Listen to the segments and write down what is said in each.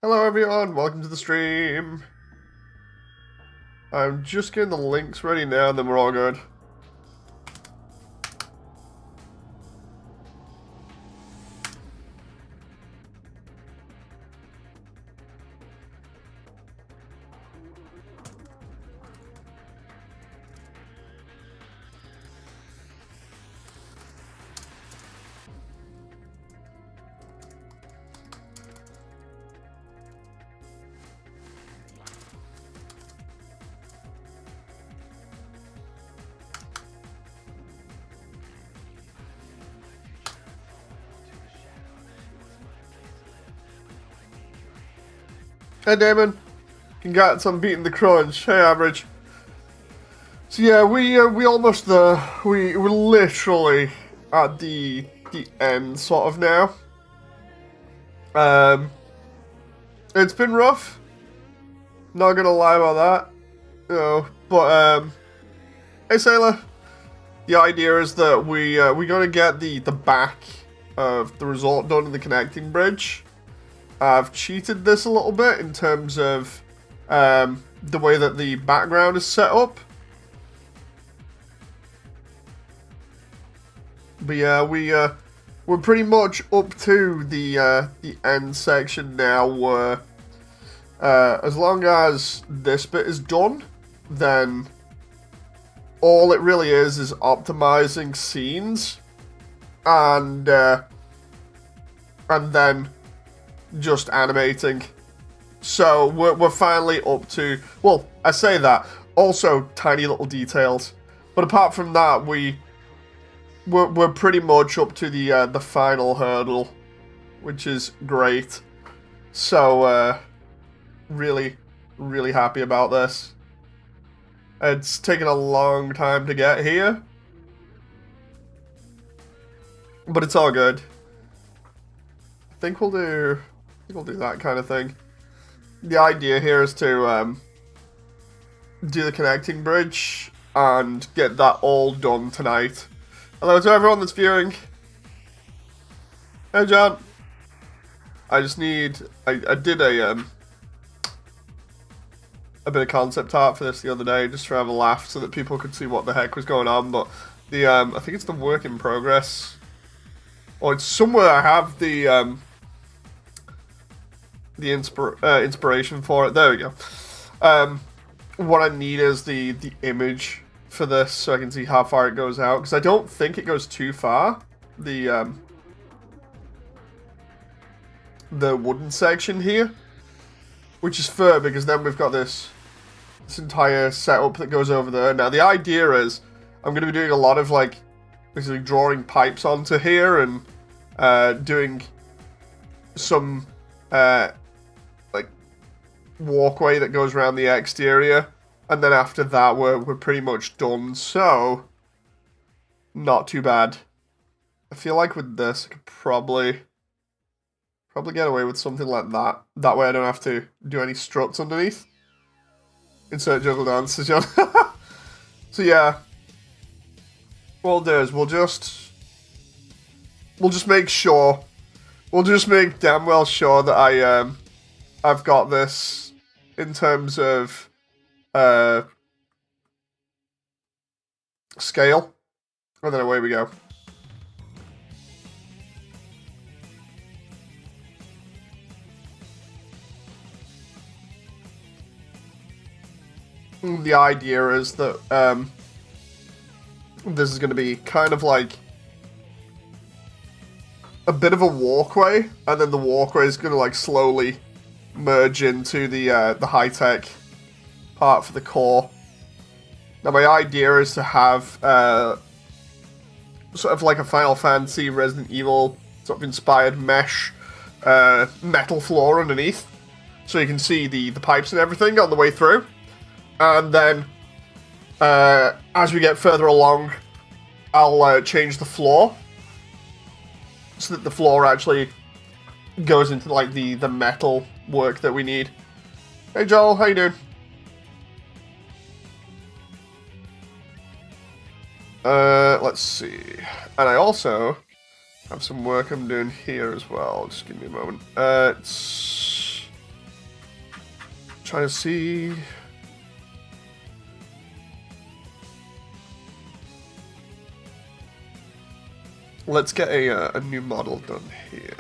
Hello everyone, welcome to the stream. I'm just getting the links ready now and then we're all good. Hey Damon, congrats on beating the crunch. Hey Average. So yeah, we almost there. We're literally at the end sort of now. It's been rough. Not gonna lie about that. But hey Sailor. The idea is that we gotta get the back of the resort done in the connecting bridge. I've cheated this a little bit in terms of the way that the background is set up. But yeah, we're pretty much up to the end section now where as long as this bit is done, then all it really is optimizing scenes and then just animating. So we're finally up to, well, I say that, also tiny little details. But apart from that, we're pretty much up to the final hurdle, which is great. So really, really happy about this. It's taken a long time to get here, but it's all good. I think we'll do that kind of thing. The idea here is to do the connecting bridge and get that all done tonight. Hello to everyone that's viewing. Hey John. I just need, I did a bit of concept art for this the other day just to have a laugh so that people could see what the heck was going on, but the I think it's the work in progress, or it's somewhere I have the inspiration for it. There we go. What I need is the image for this so I can see how far it goes out, because I don't think it goes too far. The wooden section here, which is fair because then we've got this entire setup that goes over there. Now the idea is I'm going to be doing a lot of like basically drawing pipes onto here and doing some like walkway that goes around the exterior, and then after that we're pretty much done. So not too bad. I feel like with this I could probably get away with something like that. That way I don't have to do any struts underneath. Insert juggle dances, John. So yeah, what we'll do is we'll just make sure, we'll just make damn well sure that I've got this in terms of scale, and then away we go. The idea is that this is going to be kind of like a bit of a walkway, and then the walkway is going to like slowly merge into the high-tech part for the core. Now my idea is to have sort of like a Final Fantasy, Resident Evil sort of inspired mesh metal floor underneath, so you can see the pipes and everything on the way through. And then, as we get further along, I'll change the floor so that the floor actually goes into like the metal work that we need. Hey Joel, how you doing? Let's see. And I also have some work I'm doing here as well. Just give me a moment. Trying to see. Let's get a new model done here.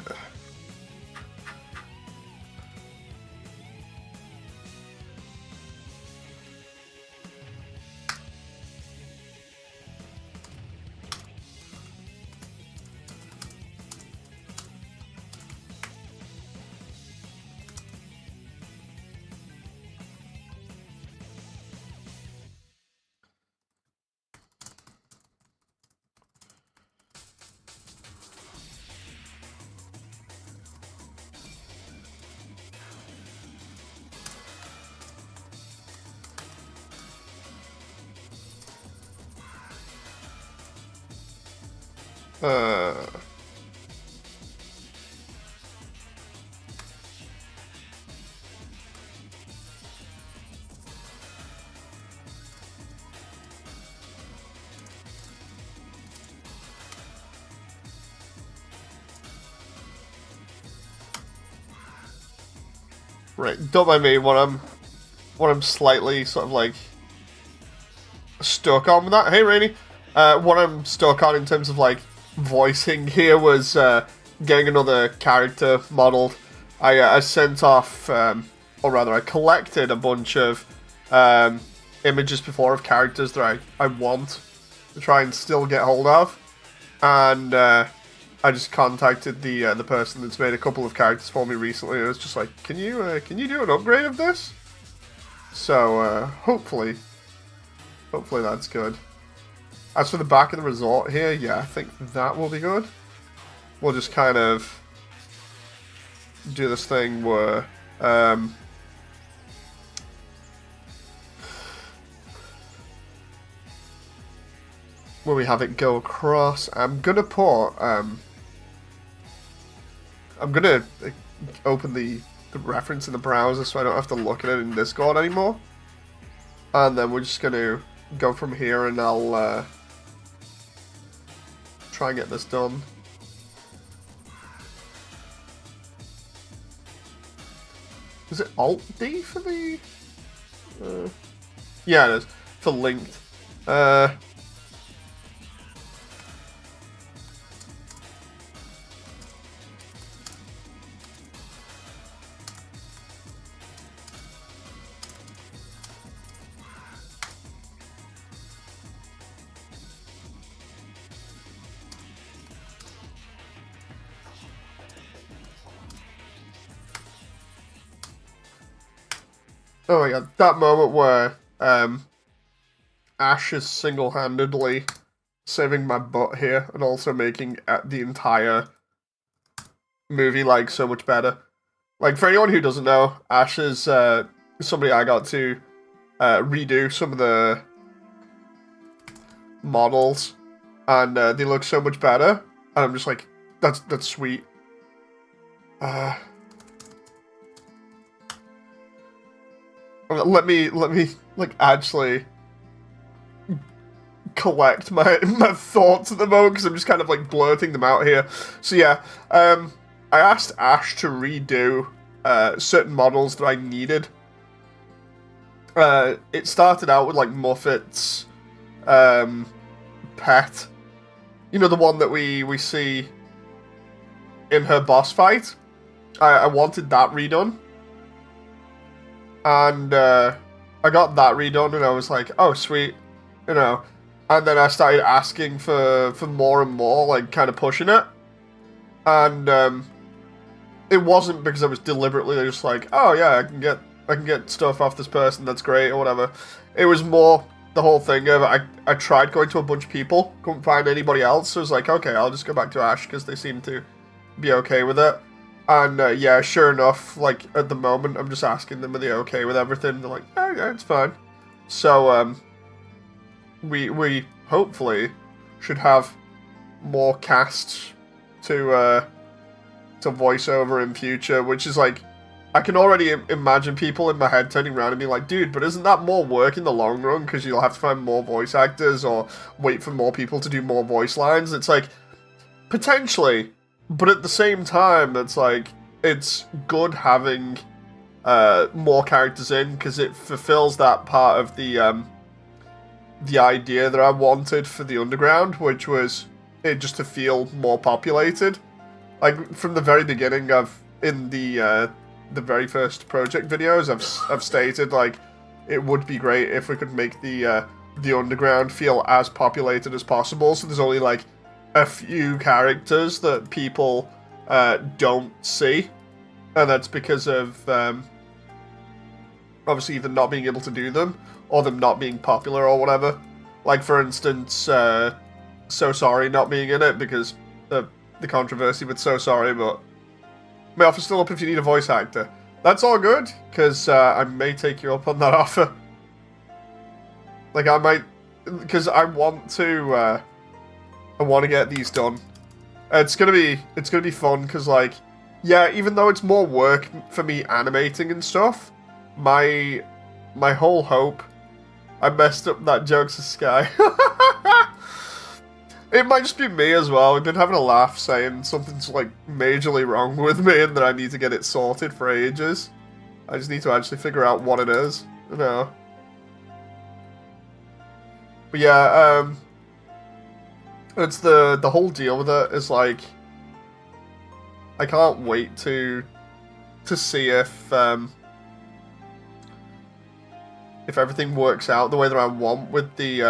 Right, don't mind me when I'm slightly sort of like stuck on with that. Hey, Rainy. What I'm stuck on in terms of like voicing here was getting another character modeled. I sent off, or rather, I collected a bunch of images before of characters that I want to try and still get hold of, and I just contacted the person that's made a couple of characters for me recently, and it was just like, can you do an upgrade of this? So hopefully that's good. As for the back of the resort here, yeah, I think that will be good. We'll just kind of do this thing where we have it go across. I'm gonna put I'm gonna open the reference in the browser so I don't have to look at it in Discord anymore. And then we're just gonna go from here, and I'll try and get this done. Is it Alt-D for the... yeah, it is. For linked. Oh my god, that moment where Ash is single-handedly saving my butt here and also making the entire movie like so much better. Like, for anyone who doesn't know, Ash is somebody I got to redo some of the models, and they look so much better, and I'm just like, that's sweet. Let me like actually collect my thoughts at the moment, because I'm just kind of like blurting them out here. So yeah, I asked Ash to redo certain models that I needed. It started out with like Muffet's pet, you know, the one that we see in her boss fight. I wanted that redone. And I got that redone, and I was like, oh, sweet, you know. And then I started asking for more and more, like, kind of pushing it. And it wasn't because I was deliberately just like, oh, yeah, I can get stuff off this person, that's great, or whatever. It was more the whole thing of, I tried going to a bunch of people, couldn't find anybody else, so I was like, okay, I'll just go back to Ash, because they seem to be okay with it. And yeah, sure enough, like, at the moment, I'm just asking them, are they okay with everything? They're like, oh, yeah, it's fine. So, we hopefully should have more casts to voice over in future, which is like, I can already imagine people in my head turning around and being like, dude, but isn't that more work in the long run, because you'll have to find more voice actors or wait for more people to do more voice lines? It's like, potentially, but at the same time, it's like, it's good having more characters in, because it fulfills that part of the idea that I wanted for the Underground, which was it just to feel more populated. Like from the very beginning, in the very first project videos, I've stated like it would be great if we could make the Underground feel as populated as possible. So there's only like a few characters that people don't see, and that's because of obviously either not being able to do them or them not being popular or whatever. Like for instance, So Sorry not being in it because of the controversy with So Sorry, but my offer's still up if you need a voice actor. That's all good, because I may take you up on that offer. Like I might, because I want to get these done. It's gonna be fun, because like, yeah, even though it's more work for me animating and stuff, my whole hope. I messed up that joke to Sky. It might just be me as well. We've been having a laugh saying something's like majorly wrong with me and that I need to get it sorted for ages. I just need to actually figure out what it is. You know. But yeah, it's the whole deal with it is like I can't wait to see if everything works out the way that I want with the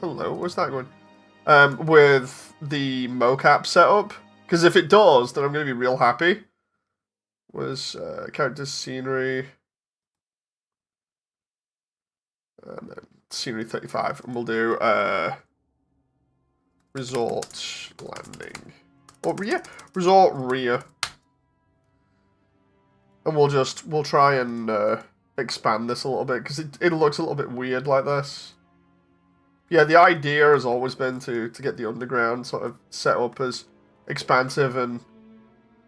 hello, where's that going? With the mocap setup, because if it does, then I'm going to be real happy. Was characters, scenery, and then scenery 35, and we'll do resort landing, or yeah, resort rear, and we'll try and expand this a little bit because it looks a little bit weird like this. Yeah, the idea has always been to get the Underground sort of set up as expansive and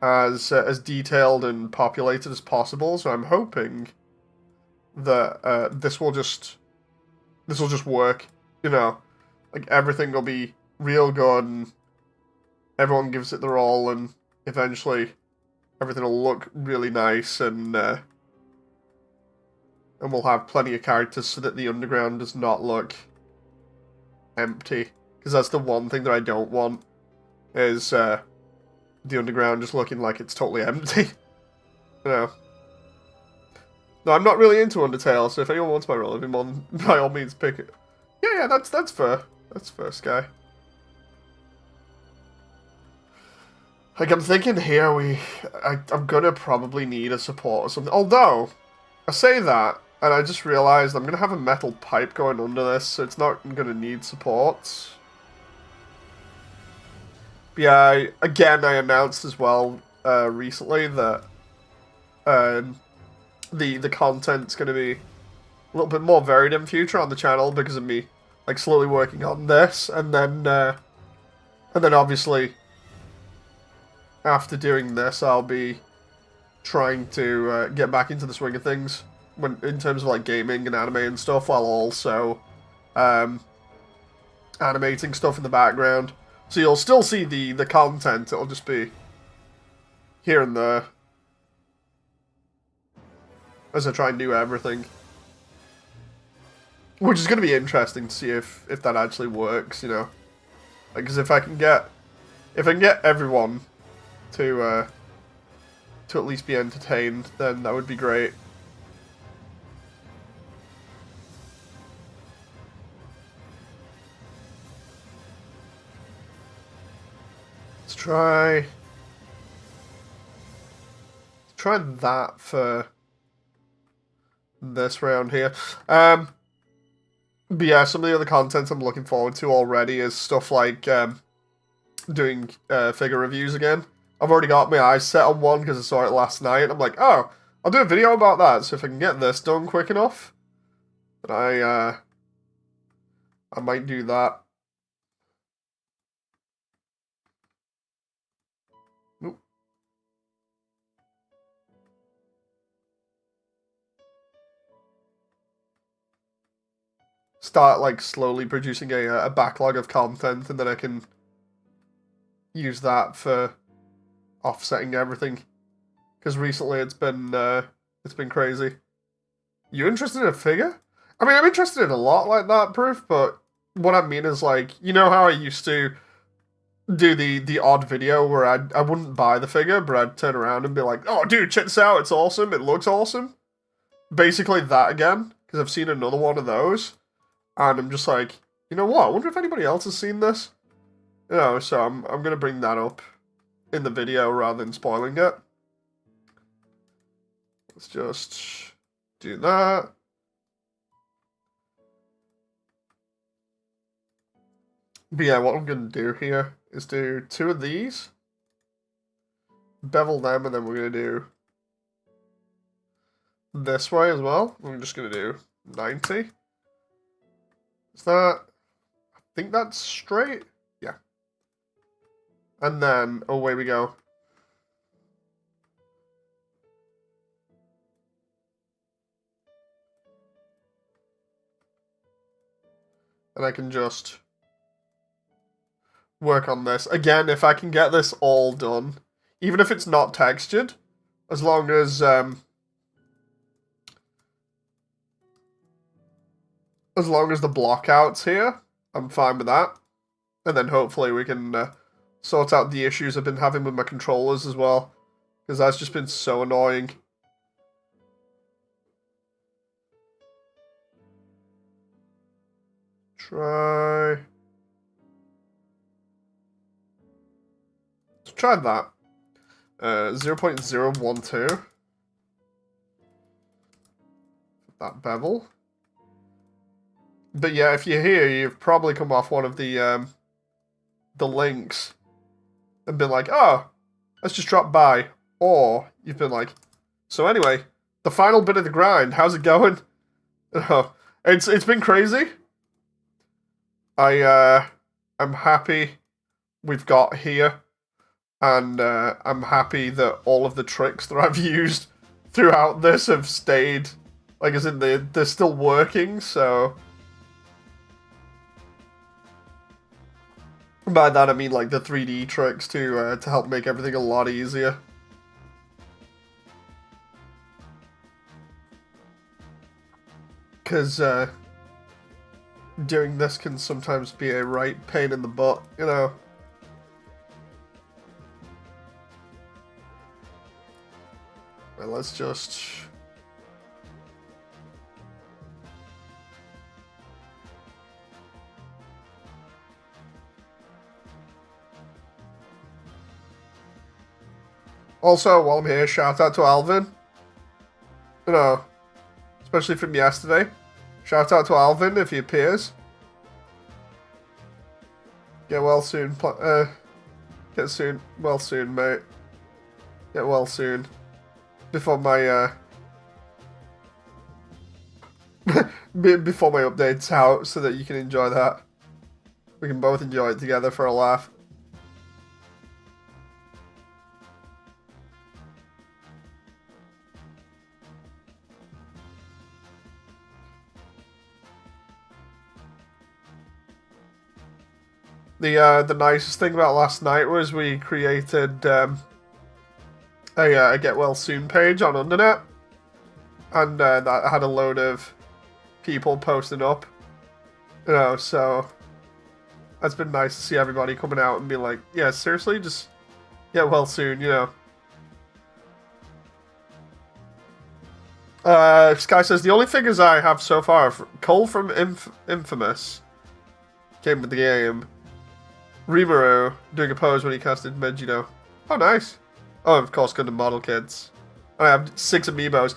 as detailed and populated as possible. So I'm hoping that this will just work. You know, like everything will be real good, and everyone gives it their all, and eventually everything will look really nice, and we'll have plenty of characters so that the Underground does not look empty, because that's the one thing that I don't want is the Underground just looking like it's totally empty. You know. No, I'm not really into Undertale, so if anyone wants my role of him on, by all means pick it. Yeah, that's fair. That's fair, Sky. Like I'm thinking here, I'm gonna probably need a support or something. Although I say that, and I just realized I'm going to have a metal pipe going under this, so it's not going to need supports. But yeah, again, I announced as well recently that the content's going to be a little bit more varied in future on the channel because of me like slowly working on this, and then obviously after doing this, I'll be trying to get back into the swing of things. In terms of like gaming and anime and stuff, while also animating stuff in the background. So you'll still see the content, it'll just be here and there as I try and do everything. Which is going to be interesting to see if that actually works, you know. Like, because if I can get everyone to at least be entertained, then that would be great. Try that for this round here. But yeah, some of the other content I'm looking forward to already is stuff like doing figure reviews again. I've already got my eyes set on one because I saw it last night. I'm like, oh, I'll do a video about that. So if I can get this done quick enough, then I might do that. Start like slowly producing a backlog of content, and then I can use that for offsetting everything. Because recently it's been crazy. You interested in a figure? I mean, I'm interested in a lot like that, Proof, but what I mean is, like, you know how I used to do the odd video where I wouldn't buy the figure, but I'd turn around and be like, oh, dude, check this out, it's awesome, it looks awesome. Basically that again, because I've seen another one of those, and I'm just like, you know what, I wonder if anybody else has seen this. You know, so I'm going to bring that up in the video rather than spoiling it. Let's just do that. But yeah, what I'm going to do here is do 2 of these, bevel them, and then we're going to do this way as well. I'm just going to do 90. Is that, I think that's straight? Yeah. And then, away we go. And I can just work on this. Again, if I can get this all done, even if it's not textured, as long as the blockouts here, I'm fine with that. And then hopefully we can sort out the issues I've been having with my controllers as well, because that's just been so annoying. Let's try that. 0.012. That bevel. But yeah, if you're here, you've probably come off one of the links and been like, oh, let's just drop by. Or you've been like, so anyway, the final bit of the grind, how's it going? Oh, it's been crazy. I'm happy we've got here, and I'm happy that all of the tricks that I've used throughout this have stayed, like, as in they're still working, so by that I mean like the 3D tricks to help make everything a lot easier. Because doing this can sometimes be a right pain in the butt, you know. Well, let's just... Also, while I'm here, shout out to Alvin. You know, especially from yesterday. Shout out to Alvin if he appears. Get well soon. Get soon. Well soon, mate. Get well soon. Before my before my update's out, so that you can enjoy that. We can both enjoy it together for a laugh. The nicest thing about last night was we created a Get Well Soon page on Undernet, and that had a load of people posting up, you know, so that's been nice to see everybody coming out and be like, yeah, seriously, just get well soon, you know. Sky says, the only figures I have so far are Cole from Infamous, came with the game, Rimuru doing a pose when he casted Megiddo. Oh, nice. Oh, of course, Gundam Model Kids. I have 6 amiibos.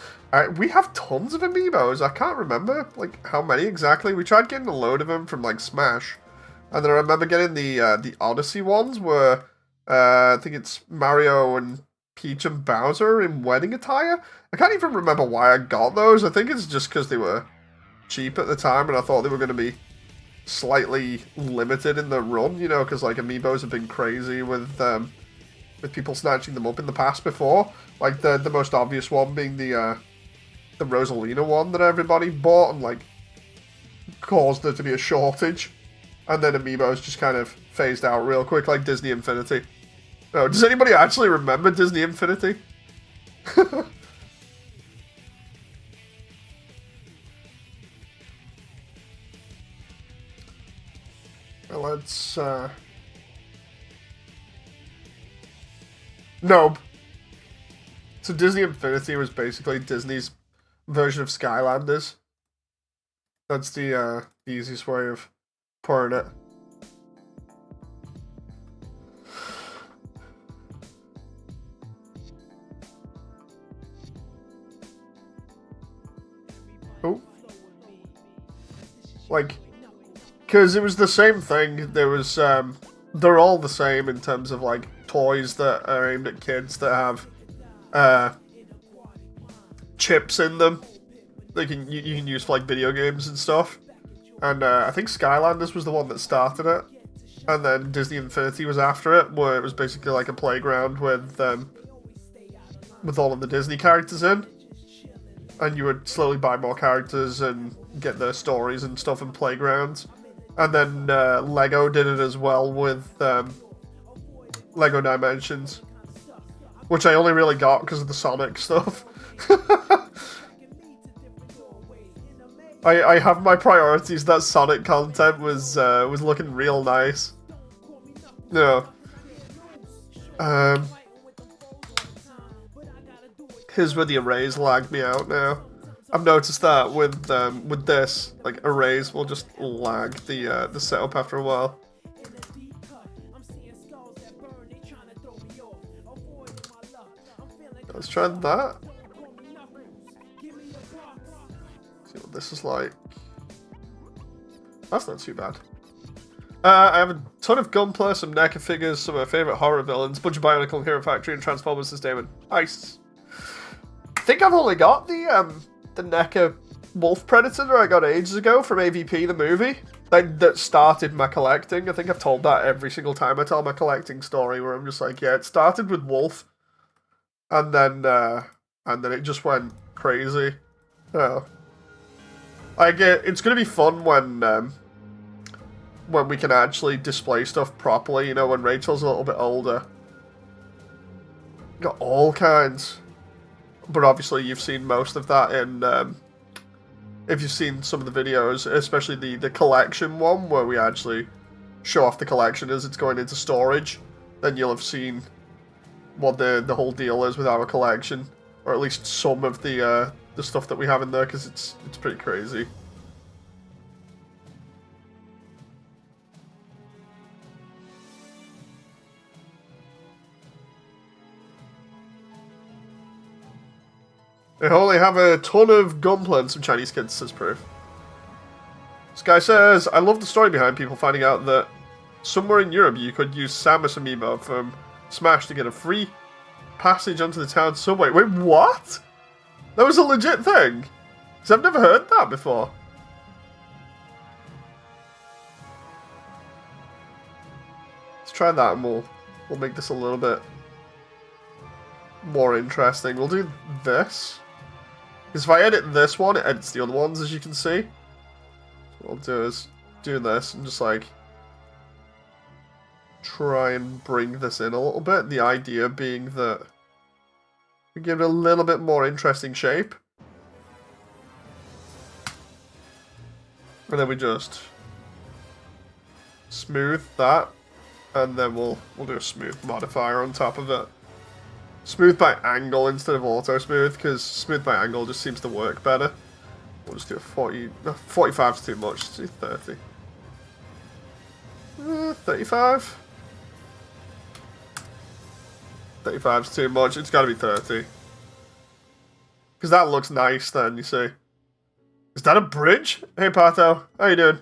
We have tons of amiibos. I can't remember, like, how many exactly. We tried getting a load of them from, like, Smash. And then I remember getting the Odyssey ones where, I think it's Mario and Peach and Bowser in wedding attire. I can't even remember why I got those. I think it's just because they were cheap at the time and I thought they were going to be slightly limited in the run, you know, because like amiibos have been crazy with people snatching them up in the past before. Like the most obvious one being the Rosalina one that everybody bought and like caused there to be a shortage, and then amiibos just kind of phased out real quick, like Disney Infinity. Oh, does anybody actually remember Disney Infinity? Well, let's, No. So Disney Infinity was basically Disney's version of Skylanders. That's the easiest way of pouring it. Oh. Like, because it was the same thing. There was, they're all the same in terms of, like, toys that are aimed at kids that have, chips in them. You can use for, like, video games and stuff. And, I think Skylanders was the one that started it. And then Disney Infinity was after it, where it was basically like a playground with all of the Disney characters in. And you would slowly buy more characters and get their stories and stuff in playgrounds. And then Lego did it as well with Lego Dimensions, which I only really got because of the Sonic stuff. I have my priorities. That Sonic content was looking real nice. No. Here's where the arrays lag me out now. I've noticed that with this, like, arrays will just lag the setup after a while. Let's try that. See what this is like. That's not too bad. I have a ton of Gunpla, some NECA figures, some of my favourite horror villains, bunch of Bionicle, Hero Factory, and Transformers Sustainment. Nice. I think I've only got the NECA Wolf Predator that I got ages ago from AVP, the movie. That started my collecting. I think I've told that every single time I tell my collecting story, where I'm just like, yeah, it started with Wolf. And then it just went crazy. Oh. It's gonna be fun when we can actually display stuff properly, you know, when Rachel's a little bit older. Got all kinds. But obviously you've seen most of that in, if you've seen some of the videos, especially the collection one, where we actually show off the collection as it's going into storage, then you'll have seen what the whole deal is with our collection. Or at least some of the stuff that we have in there, because it's pretty crazy. I only have a ton of Gunpla and some Chinese kids, says Proof. This guy says, I love the story behind people finding out that somewhere in Europe you could use Samus amiibo from Smash to get a free passage onto the town subway. Wait, what? That was a legit thing? Because I've never heard that before. Let's try that and we'll make this a little bit more interesting. We'll do this. Because if I edit this one, it edits the other ones, as you can see. What I'll do is do this and just, like, try and bring this in a little bit. The idea being that we give it a little bit more interesting shape. And then we just smooth that. And then we'll do a smooth modifier on top of it. Smooth by angle instead of auto smooth, because smooth by angle just seems to work better. We'll just do a 40. No, 45 is too much. Let's do 30. 35? 35 is too much. It's got to be 30. Because that looks nice then, you see. Is that a bridge? Hey, Pato. How you doing?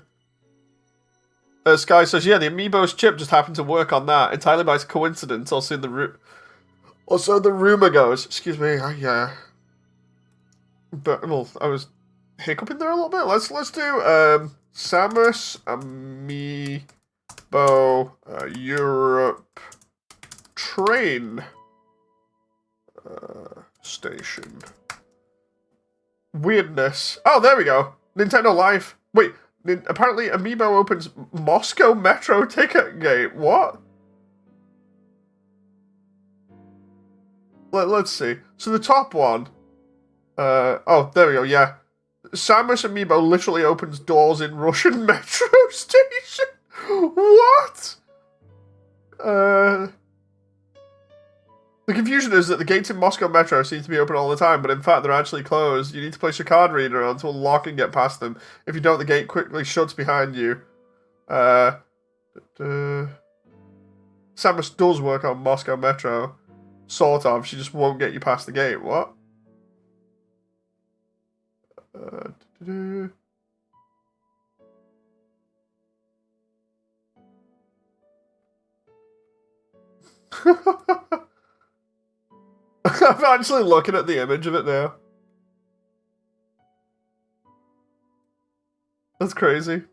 Sky says, yeah, the Amiibo's chip just happened to work on that. Entirely by coincidence. Also, the rumor goes, excuse me, but, well, I was hiccuping there a little bit. Let's do, Samus Amiibo, Europe train, station. Weirdness. Oh, there we go. Nintendo Live. Wait, apparently Amiibo opens Moscow Metro ticket gate. What? Let's see. So the top one. Oh, there we go. Yeah, Samus amiibo literally opens doors in Russian metro station. What? The confusion is that the gates in Moscow Metro seem to be open all the time, but in fact they're actually closed. You need to place your card reader on to unlock and get past them. If you don't, the gate quickly shuts behind you. Samus does work on Moscow Metro. Sort of. She just won't get you past the gate. What? I'm actually looking at the image of it now. That's crazy.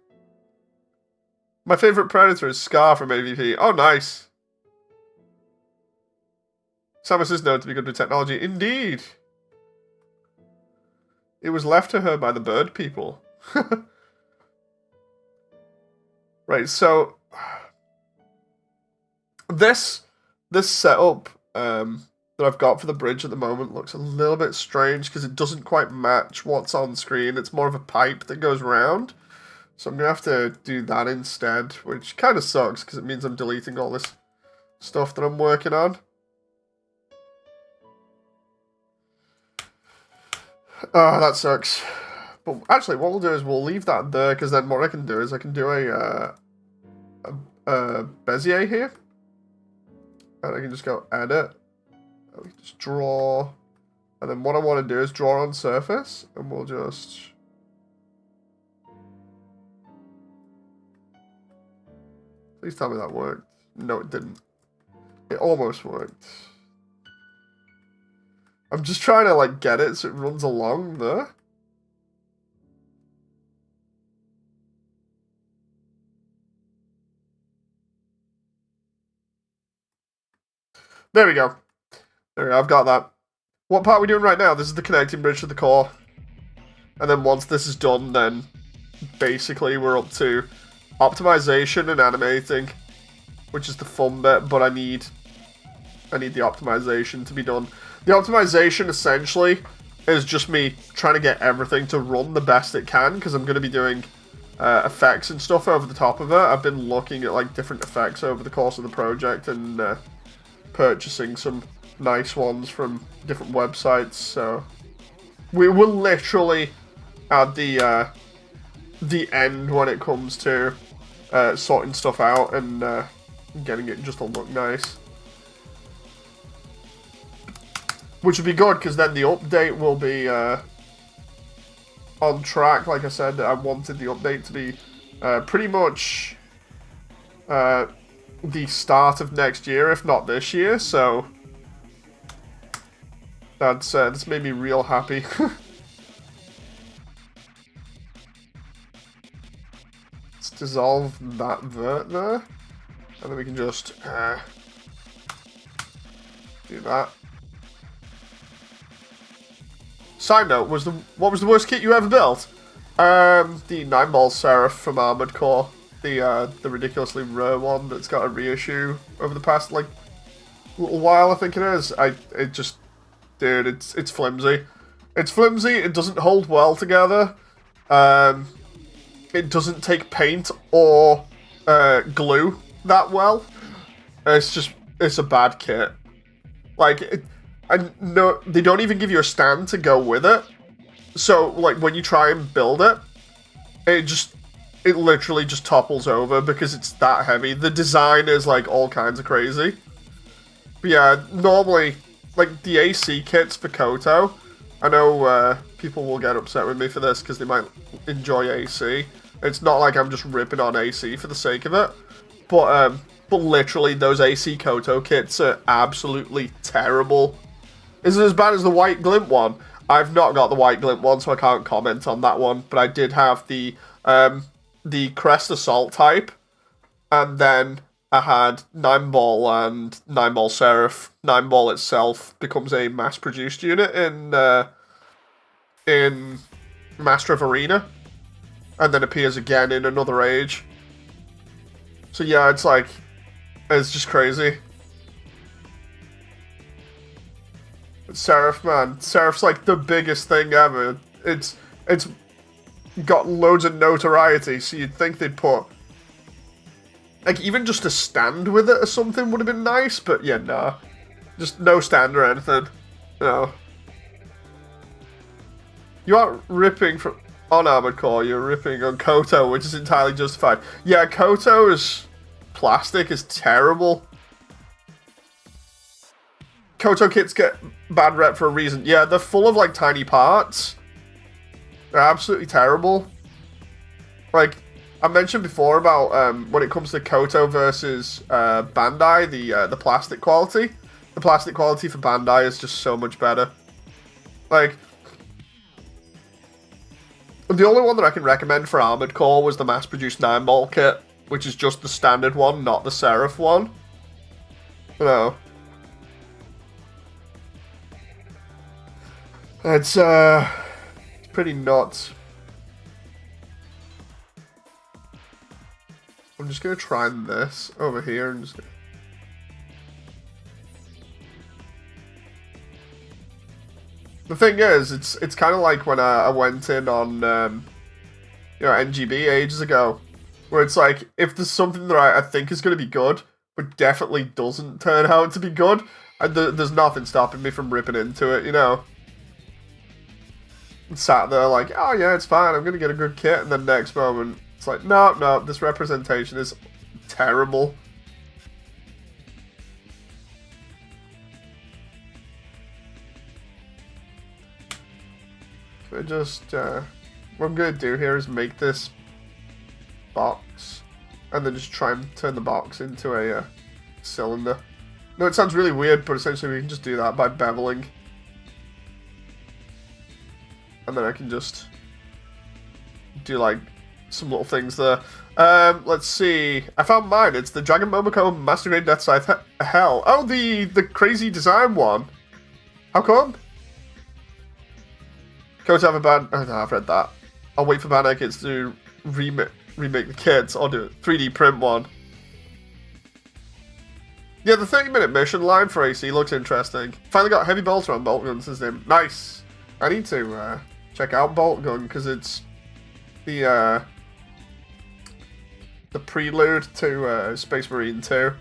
My favorite predator is Scar from AVP. Oh, nice. Samus is known to be good with technology. Indeed. It was left to her by the bird people. Right, so this setup that I've got for the bridge at the moment looks a little bit strange because it doesn't quite match what's on screen. It's more of a pipe that goes round. So I'm going to have to do that instead, which kind of sucks because it means I'm deleting all this stuff that I'm working on. Oh, that sucks. But actually, what we'll do is we'll leave that there because then what I can do is I can do a Bezier here. And I can just go edit. And we can just draw. And then what I want to do is draw on surface. And we'll just... Please tell me that worked. No, it didn't. It almost worked. I'm just trying to, like, get it so it runs along there. There we go. There we go, I've got that. What part are we doing right now? This is the connecting bridge to the core. And then once this is done, then basically we're up to optimization and animating, which is the fun bit, but I need the optimization to be done. The optimization essentially is just me trying to get everything to run the best it can, because I'm going to be doing effects and stuff over the top of it. I've been looking at like different effects over the course of the project and purchasing some nice ones from different websites, so we will literally at the end when it comes to sorting stuff out and getting it just to look nice. Which would be good, because then the update will be on track. Like I said, I wanted the update to be pretty much the start of next year, if not this year, so that's made me real happy. Let's dissolve that vert there, and then we can just do that. Side note, what was the worst kit you ever built? The 9-ball Seraph from Armored Core. The ridiculously rare one that's got a reissue over the past, like, little while, I think it is. Dude, it's flimsy. It's flimsy, it doesn't hold well together. It doesn't take paint or glue that well. It's a bad kit. Like, and no, they don't even give you a stand to go with it. So, like, when you try and build it, it literally just topples over because it's that heavy. The design is, like, all kinds of crazy. But yeah, normally, like, the AC kits for Cotto, I know people will get upset with me for this because they might enjoy AC. It's not like I'm just ripping on AC for the sake of it. But literally, those AC Cotto kits are absolutely terrible. Is it as bad as the White Glint one? I've not got the White Glint one, so I can't comment on that one. But I did have the Crest Assault type, and then I had 9-ball and 9-ball Seraph. 9-ball itself becomes a mass-produced unit in Master of Arena, and then appears again in another age. So yeah, it's just crazy. Seraph, man. Seraph's like the biggest thing ever. It's got loads of notoriety, so you'd think they'd put like even just a stand with it or something would have been nice, but yeah, nah. Just no stand or anything. No. You aren't ripping on Armored Core, you're ripping on Cotto, which is entirely justified. Yeah, Cotto's plastic is terrible. Cotto kits get bad rep for a reason. Yeah, they're full of like tiny parts. They're absolutely terrible. Like I mentioned before about when it comes to Cotto versus Bandai, the plastic quality. The plastic quality for Bandai is just so much better. Like the only one that I can recommend for Armored Core was the mass-produced 9-ball kit, which is just the standard one, not the Seraph one. No. It's pretty nuts. I'm just gonna try this over here and just. The thing is, it's kind of like when I went in on NGB ages ago, where it's like if there's something that I think is going to be good, but definitely doesn't turn out to be good, and there's nothing stopping me from ripping into it, you know. And sat there like, oh yeah, it's fine, I'm going to get a good kit, and then next moment, it's like, no, this representation is terrible. I just, what I'm going to do here is make this box, and then just try and turn the box into a cylinder. No, it sounds really weird, but essentially we can just do that by beveling. And then I can just do, like, some little things there. Let's see. I found mine. It's the Dragon Momoko Master Grade Death Scythe Hell. Oh, the crazy design one. How come? Cotto have a band. Oh, no, I've read that. I'll wait for Bandai Kids to remake the kits. I'll do it. 3D print one. Yeah, the 30-minute mission line for AC looks interesting. Finally got Heavy Bolter on Bolt Gun's his name. Nice. I need to check out Bolt Gun because it's the prelude to Space Marine 2.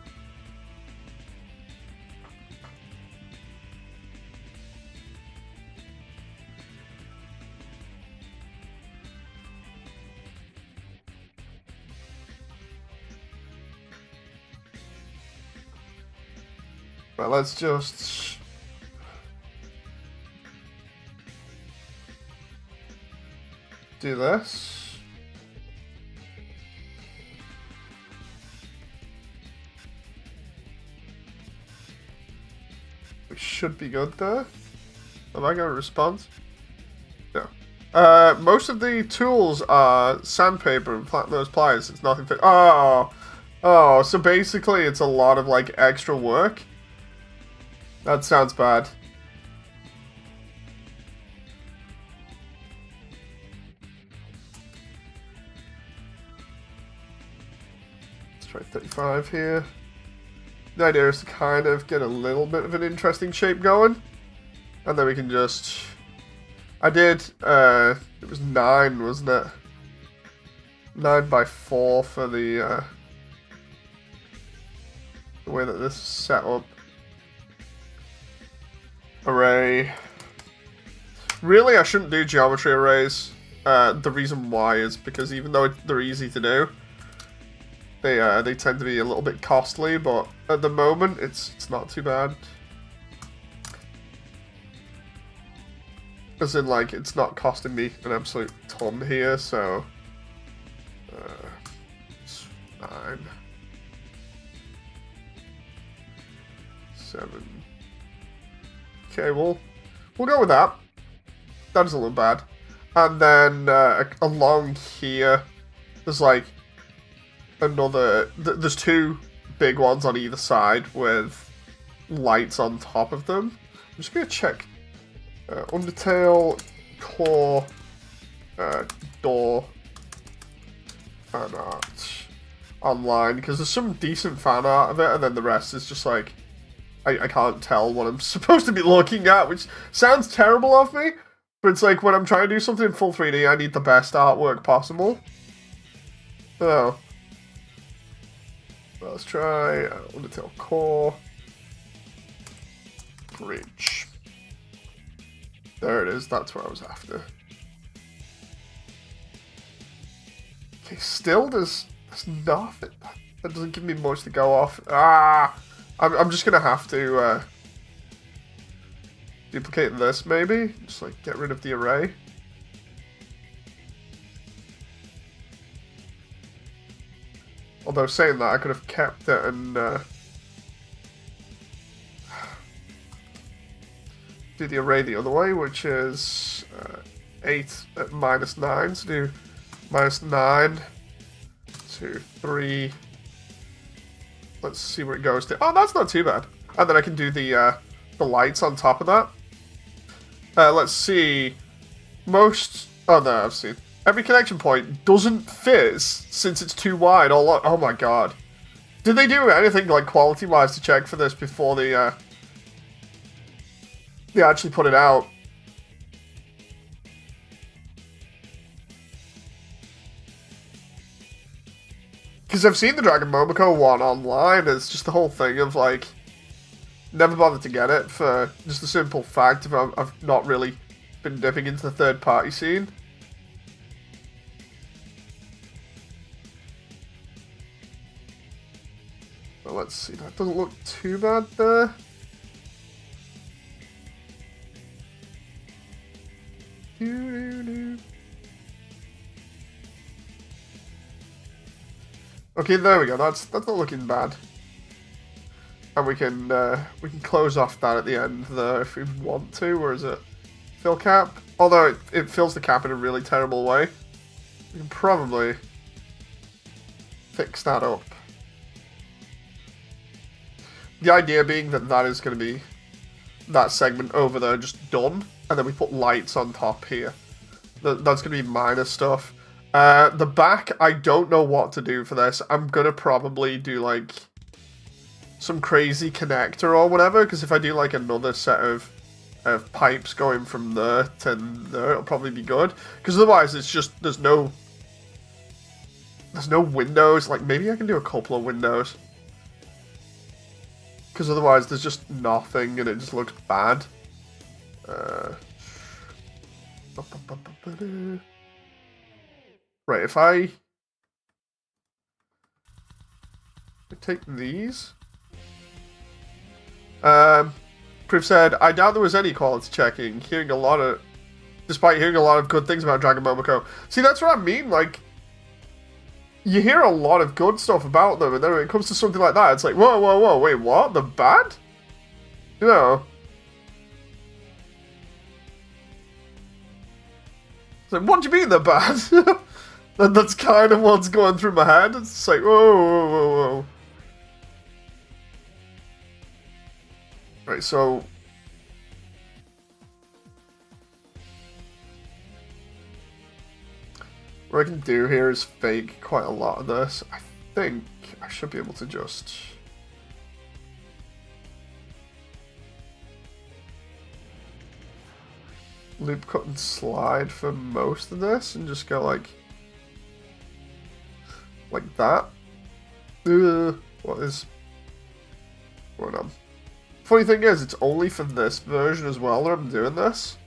Well, let's just do this. We should be good there. Have I got a response? No. Most of the tools are sandpaper and those pliers. It's nothing. Oh, so basically it's a lot of like extra work. That sounds bad. Let's try 35 here. The idea is to kind of get a little bit of an interesting shape going. And then we can just... I did, it was 9, wasn't it? 9 by 4 for the way that this is set up. Array. Really, I shouldn't do geometry arrays. The reason why is because even though they're easy to do, they tend to be a little bit costly. But at the moment, it's not too bad. As in, like, it's not costing me an absolute ton here. So, it's 9, 7. Okay, we'll go with that. That doesn't look bad. And then along here, there's like another. There's 2 big ones on either side with lights on top of them. I'm just gonna check Undertale core door fan art online because there's some decent fan art of it, and then the rest is just like I can't tell what I'm supposed to be looking at, which sounds terrible of me, but it's like when I'm trying to do something in full 3D, I need the best artwork possible. Oh. Well, let's try Undertale Core. Bridge. There it is, that's what I was after. Okay, still there's nothing. That doesn't give me much to go off. I'm just gonna have to duplicate this maybe. Just like get rid of the array. Although saying that, I could have kept it and do the array the other way, which is 8 at -9. So do -9 to 3. Let's see where it goes to. Oh, that's not too bad. And then I can do the lights on top of that. Let's see. Oh no, I've seen. Every connection point doesn't fizz since it's too wide. Oh my god. Did they do anything like quality-wise to check for this before they actually put it out? Because I've seen the Dragon Momoko one online, it's just the whole thing of like, never bothered to get it for just the simple fact of I've not really been dipping into the third-party scene. Well, let's see, that doesn't look too bad there. Okay, there we go. That's not looking bad. And we can close off that at the end there if we want to. Where is it? Fill cap. Although it fills the cap in a really terrible way. We can probably fix that up. The idea being that that is going to be that segment over there just done, and then we put lights on top here. That's going to be minor stuff. The back, I don't know what to do for this. I'm going to probably do like some crazy connector or whatever, because if I do like another set of pipes going from there to there, it'll probably be good. Because otherwise it's just, there's no windows. Like maybe I can do a couple of windows. Because otherwise there's just nothing and it just looks bad. Right, if I take these. Proof said, I doubt there was any quality checking. Despite hearing a lot of good things about Dragon Momoko. See, that's what I mean, like, you hear a lot of good stuff about them, and then when it comes to something like that, it's like, whoa, whoa, whoa, wait, what? They're bad? You know? It's like, what do you mean they're bad? That's kind of what's going through my head. It's like, whoa, whoa, whoa, whoa. Right, so what I can do here is fake quite a lot of this. I think I should be able to just loop cut and slide for most of this and just go like that. What is going on? Funny thing is, it's only for this version as well that I'm doing this.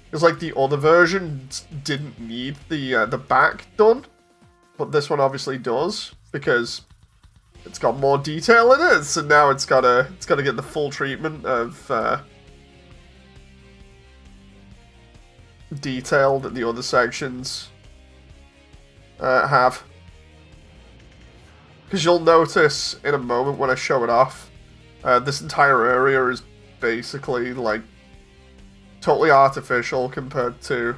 Because like the other version didn't need the back done, but this one obviously does because it's got more detail in it. So now it's gotta get the full treatment of detail that the other sections have. Because you'll notice in a moment when I show it off. This entire area is basically, like, totally artificial compared to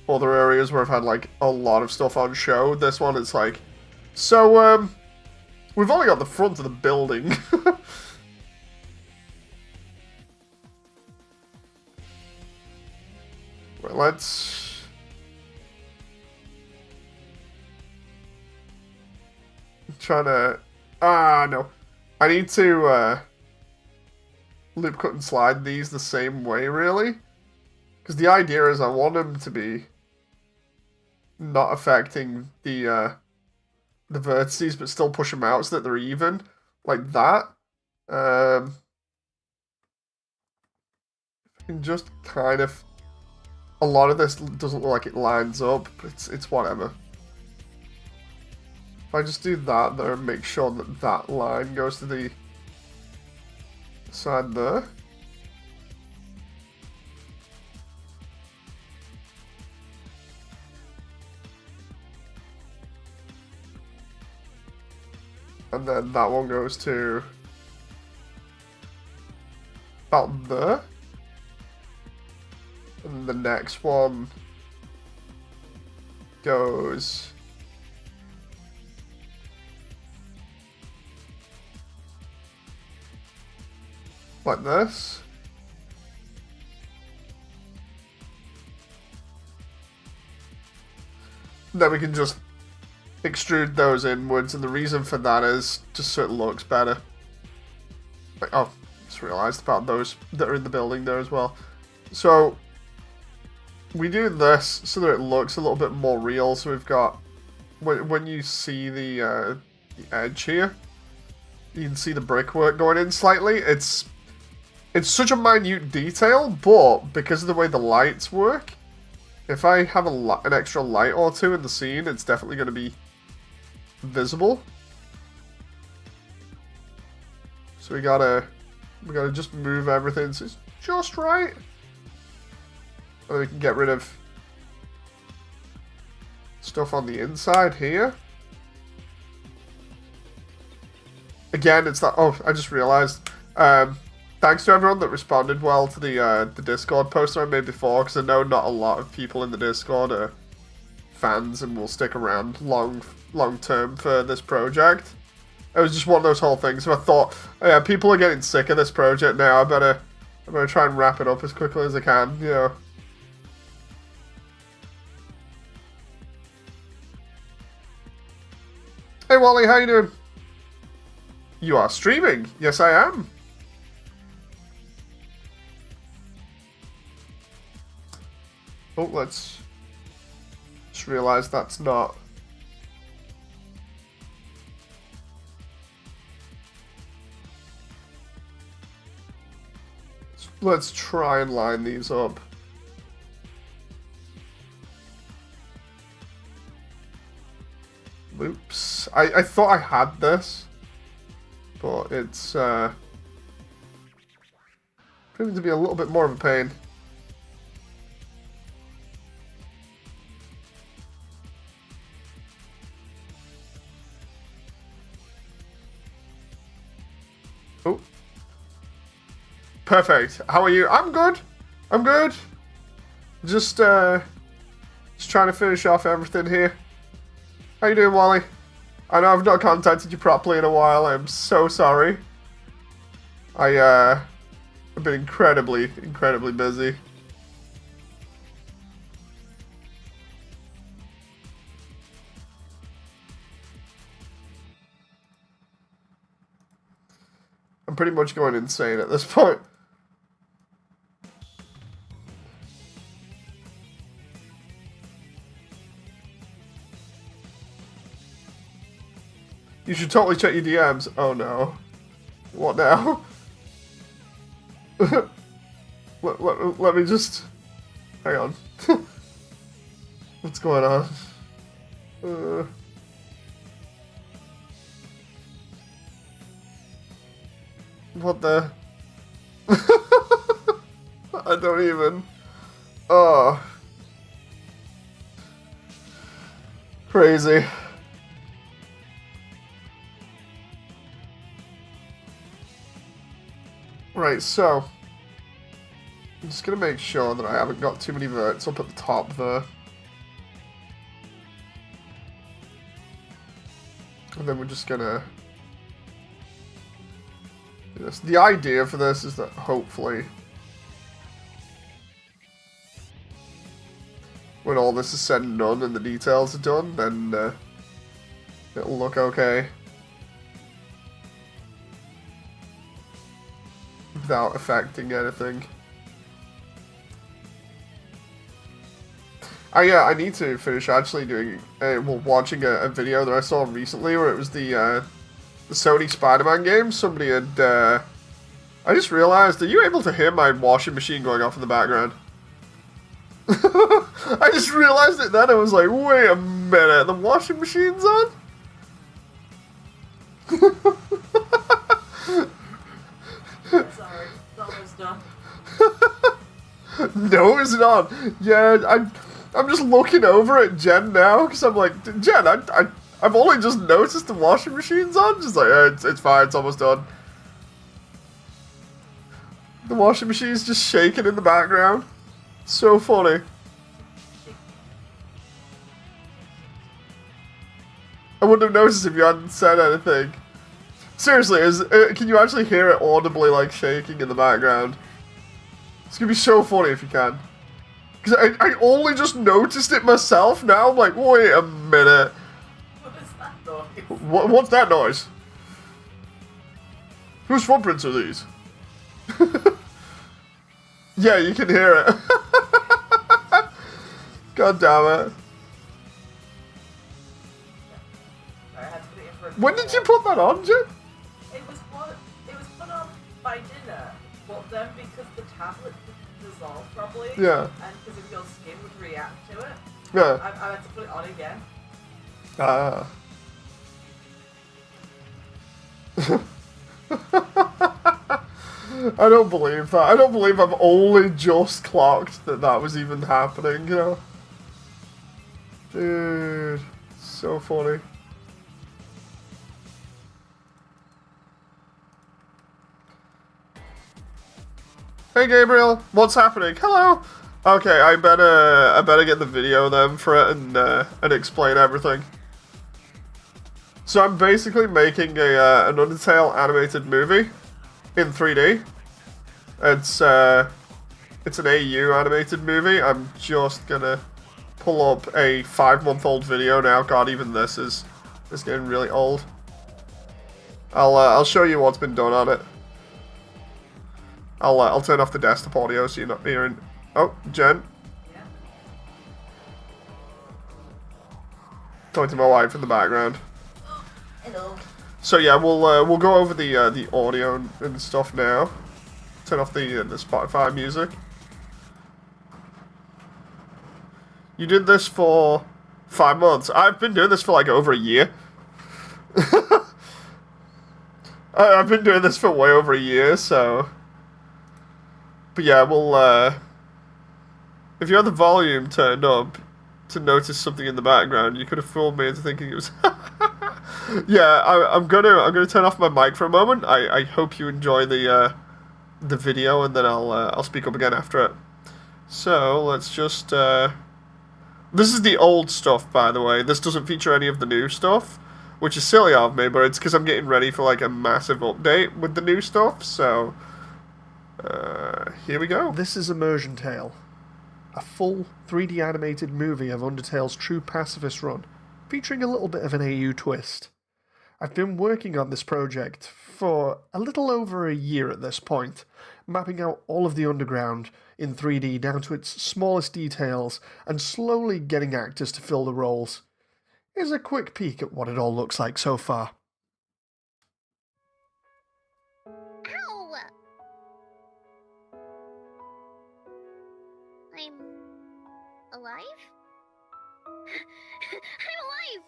other areas where I've had, like, a lot of stuff on show. This one is like, so, we've only got the front of the building. Well, let's... I'm trying to... no. I need to, loop cut and slide these the same way, really. Because the idea is I want them to be not affecting the vertices, but still push them out so that they're even, like that. I can just kind of... A lot of this doesn't look like it lines up, but it's whatever. If I just do that there and make sure that that line goes to the side there. And then that one goes to about there. And the next one goes like this. Then we can just extrude those inwards, and the reason for that is just so it looks better. Like, oh, just realized about those that are in the building there as well. So we do this so that it looks a little bit more real. So we've got, when you see the edge here, you can see the brickwork going in slightly. It's such a minute detail, but because of the way the lights work, if I have an extra light or two in the scene, it's definitely going to be visible. So we gotta just move everything so it's just right. And then we can get rid of stuff on the inside here. Again, it's that. Oh, I just realized. Thanks to everyone that responded well to the Discord post I made before, because I know not a lot of people in the Discord are fans and will stick around long term for this project. It was just one of those whole things. So I thought, oh yeah, people are getting sick of this project now. I better try and wrap it up as quickly as I can. You know. Hey Wally, how you doing? You are streaming. Yes, I am. Oh, let's just realize that's not. Let's try and line these up. Oops. I thought I had this, but it's proving to be a little bit more of a pain. Oh. Perfect. How are you? I'm good. I'm good. Just trying to finish off everything here. How you doing, Wally? I know I've not contacted you properly in a while. I'm so sorry. I've been incredibly busy. I'm pretty much going insane at this point. You should totally check your DMs. Oh no. What now? let me just... Hang on. What's going on? What the... I don't even... Oh. Crazy. Right, so... I'm just going to make sure that I haven't got too many verts up at the top there. And then we're just going to... Yes, the idea for this is that hopefully when all this is said and done and the details are done, then it'll look okay. without affecting anything. Oh yeah, I need to finish actually doing, watching a video that I saw recently where it was the Sony Spider-Man game. Somebody had, I just realized, are you able to hear my washing machine going off in the background? I just realized it then. I was like, wait a minute, the washing machine's on? Sorry, it's almost done. No, it's not. Yeah, I'm just looking over at Jen now because I'm like, Jen, I've only just noticed the washing machine's on. Just like, it's fine, it's almost done. The washing machine's just shaking in the background. So funny. I wouldn't have noticed if you hadn't said anything. Seriously, can you actually hear it audibly, like, shaking in the background? It's gonna be so funny if you can. Because I only just noticed it myself now. I'm like, wait a minute. What is that noise? What's that noise? Whose footprints are these? Yeah, you can hear it. God damn it. When did you put that on, Jim? It was put on by dinner, but then because the tablet didn't dissolve properly, yeah, and because of your skin would react to it, yeah, I had to put it on again. Ah. I don't believe that. I don't believe I've only just clocked that was even happening, you know? Dude, so funny. Hey Gabriel, what's happening? Hello. Okay, I better get the video then for it and explain everything. So I'm basically making an Undertale animated movie in 3D. It's an AU animated movie. I'm just gonna pull up a 5-month-old video now. God, even this is getting really old. I'll show you what's been done on it. I'll turn off the desktop audio so you're not hearing. Oh, Jen. Yeah. Talking to my wife in the background. Hello. So yeah, we'll go over the audio and stuff now. Turn off the Spotify music. You did this for 5 months. I've been doing this for like over a year. I've been doing this for way over a year, so. But yeah, we'll, if you had the volume turned up to notice something in the background, you could have fooled me into thinking it was. Yeah, I'm gonna turn off my mic for a moment. I hope you enjoy the video, and then I'll speak up again after it. So let's just. This is the old stuff, by the way. This doesn't feature any of the new stuff, which is silly of me, but it's because I'm getting ready for like a massive update with the new stuff. So. Here we go. This is Immersiontale, a full 3D animated movie of Undertale's true pacifist run, featuring a little bit of an AU twist. I've been working on this project for a little over a year at this point, mapping out all of the underground in 3D down to its smallest details and slowly getting actors to fill the roles. Here's a quick peek at what it all looks like so far. I'm alive? I'm alive!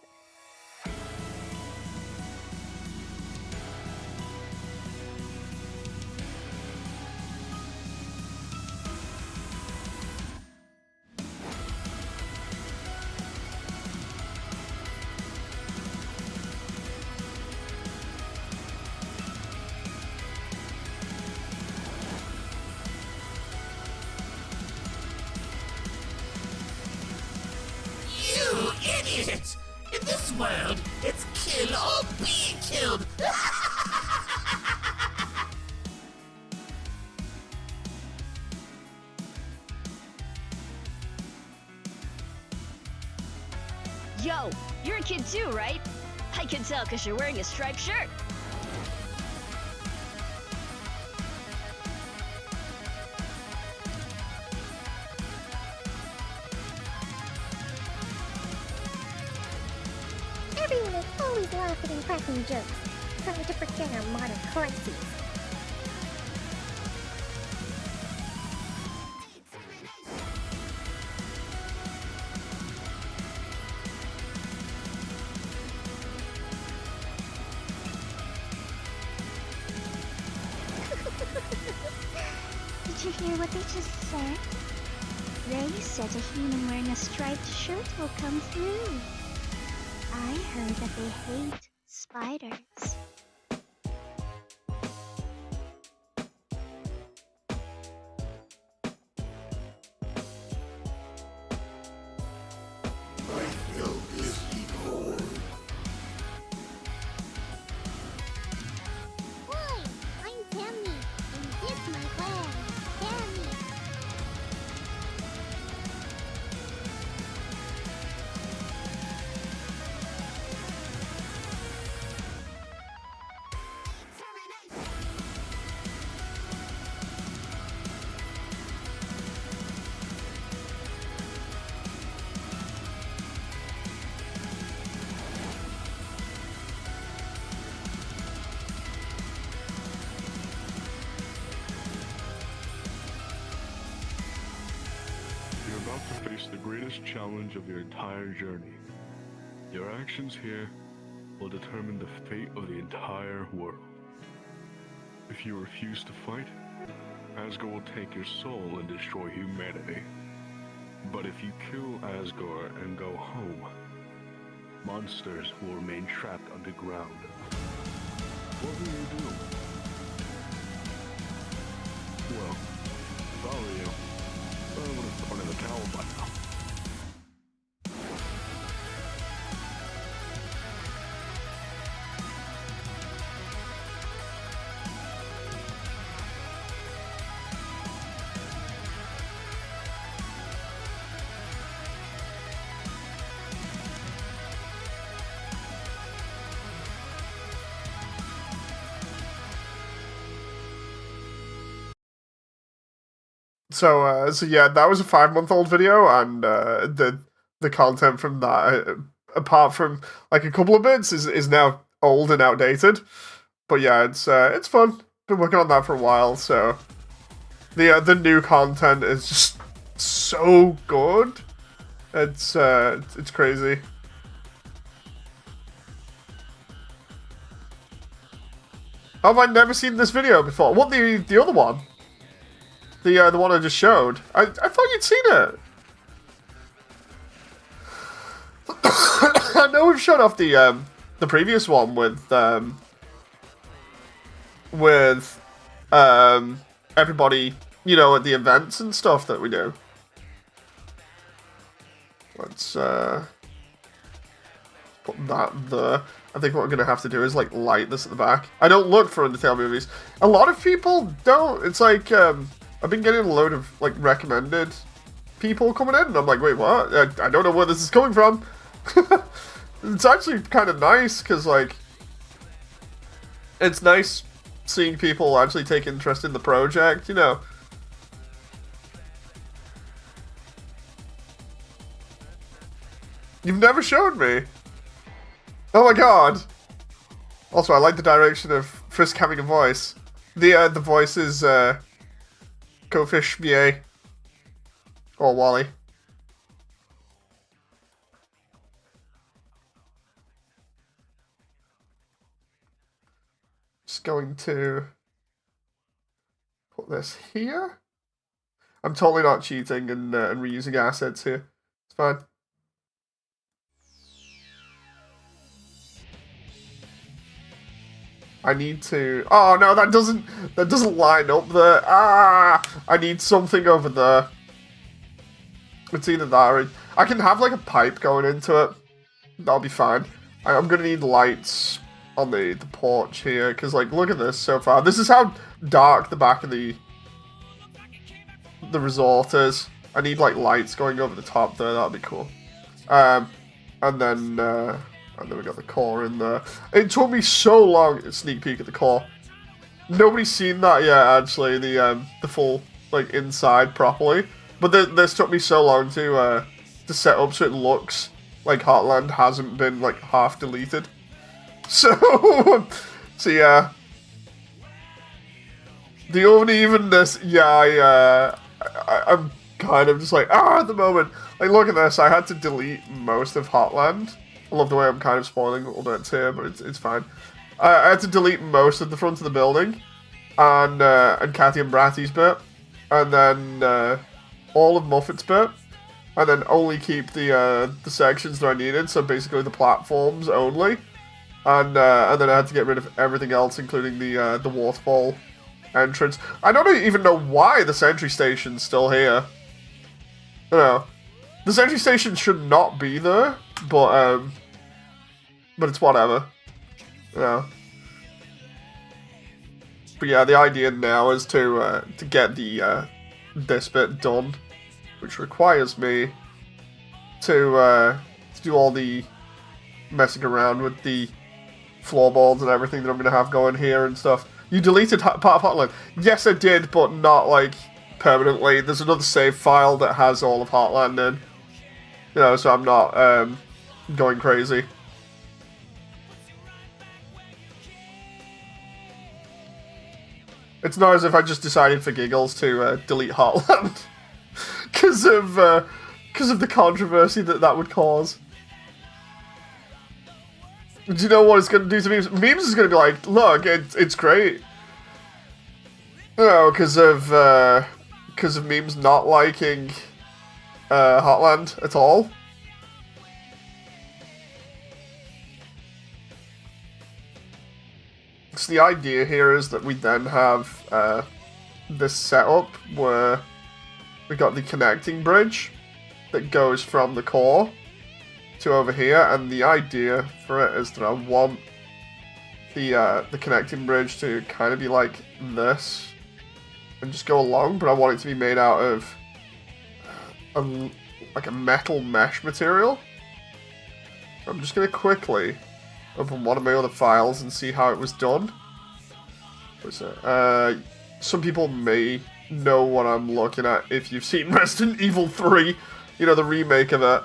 Idiot! In this world, it's kill or be killed! Yo, you're a kid too, right? I can tell because you're wearing a striped shirt. They're always laughing and cracking jokes, trying to pretend our modern crises. Did you hear what they just said? Ray said a human wearing a striped shirt will come through. I heard that they hate spiders. Hi, I'm Tammy, and this my clan, Tammy. You're about to face the greatest challenge of your entire journey. Your actions here will determine the fate of the entire world. If you refuse to fight, Asgore will take your soul and destroy humanity. But if you kill Asgore and go home, monsters will remain trapped underground. What will you do? Well, if I were you, I would have thrown in the towel by now. So yeah, that was a 5-month-old video, and the content from that, apart from like a couple of bits, is now old and outdated. But yeah, it's fun. Been working on that for a while, so the new content is just so good. It's crazy. How have I never seen this video before? What, the other one? The one I just showed. I thought you'd seen it. I know we've shown off the previous one with everybody, you know, at the events and stuff that we do. Let's put that there. I think what we're gonna have to do is like light this at the back. I don't look for Undertale movies. A lot of people don't. It's like I've been getting a load of like recommended people coming in, and I'm like, wait, what? I don't know where this is coming from. It's actually kind of nice because like it's nice seeing people actually take interest in the project, you know. You've never showed me. Oh my god. Also, I like the direction of Frisk having a voice. The voice is Cofish VA or Wally. Just going to put this here. I'm totally not cheating and reusing assets here. It's fine. I need to. Oh no, that doesn't line up there. Ah, I need something over there. It's either that or I can have like a pipe going into it. That'll be fine. I'm gonna need lights on the porch here because like look at this so far. This is how dark the back of the resort is. I need like lights going over the top there. That'll be cool. And then we got the core in there. It took me so long to sneak peek at the core. Nobody's seen that yet, actually, the full like inside properly. But this took me so long to set up so it looks like Heartland hasn't been like half deleted. So, so yeah. The unevenness, yeah, I'm kind of just like, at the moment. Like, look at this, I had to delete most of Heartland. I love the way I'm kind of spoiling all that here, but it's fine. I had to delete most of the front of the building, and Cathy and Bratty's bit, and then all of Muffet's bit, and then only keep the sections that I needed, so basically the platforms only, and then I had to get rid of everything else, including the waterfall entrance. I don't even know why the sentry station's still here. You know, the sentry station should not be there, but it's whatever. You know. But yeah, the idea now is to get the this bit done, which requires me to do all the messing around with the floorboards and everything that I'm gonna have going here and stuff. You deleted part of Heartland. Yes, I did, but not, like, permanently. There's another save file that has all of Heartland in. You know, so I'm not going crazy. It's not as if I just decided for giggles to delete Heartland. Because of the controversy that would cause. Do you know what it's going to do to memes? Memes is going to be like, look, it's great. You know, because of memes not liking Heartland at all. So the idea here is that we then have this setup where we got the connecting bridge that goes from the core to over here, and the idea for it is that I want the connecting bridge to kind of be like this and just go along, but I want it to be made out of like a metal mesh material. So I'm just going to quickly open one of my other files and see how it was done. What is it? Some people may know what I'm looking at if you've seen Resident Evil 3, you know, the remake of it.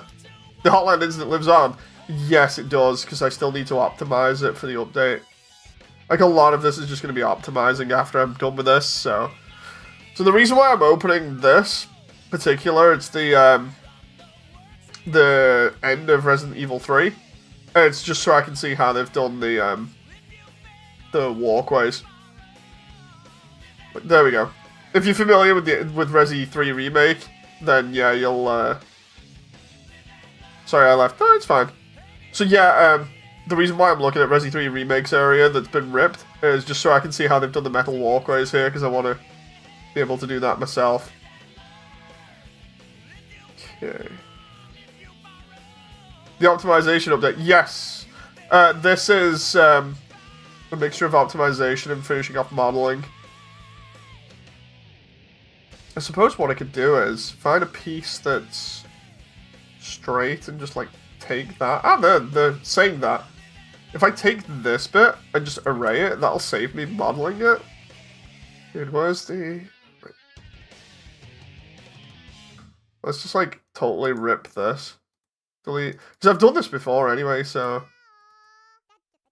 The Heartland incident lives on. Yes, it does, because I still need to optimize it for the update. Like, a lot of this is just going to be optimizing after I'm done with this, so... So the reason why I'm opening this particular, it's the end of Resident Evil 3. And it's just so I can see how they've done the walkways. But there we go. If you're familiar with Resi 3 Remake, then yeah, you'll... Sorry, I left. No, it's fine. So yeah, the reason why I'm looking at Resi 3 Remake's area that's been ripped is just so I can see how they've done the metal walkways here, because I want to be able to do that myself. Okay. The optimization update. Yes! This is a mixture of optimization and finishing off modeling. I suppose what I could do is find a piece that's straight and just like take that. They're saying that. If I take this bit and just array it, that'll save me modeling it. Dude, where's the... Wait. Let's just like totally rip this. Delete. Because I've done this before anyway, so...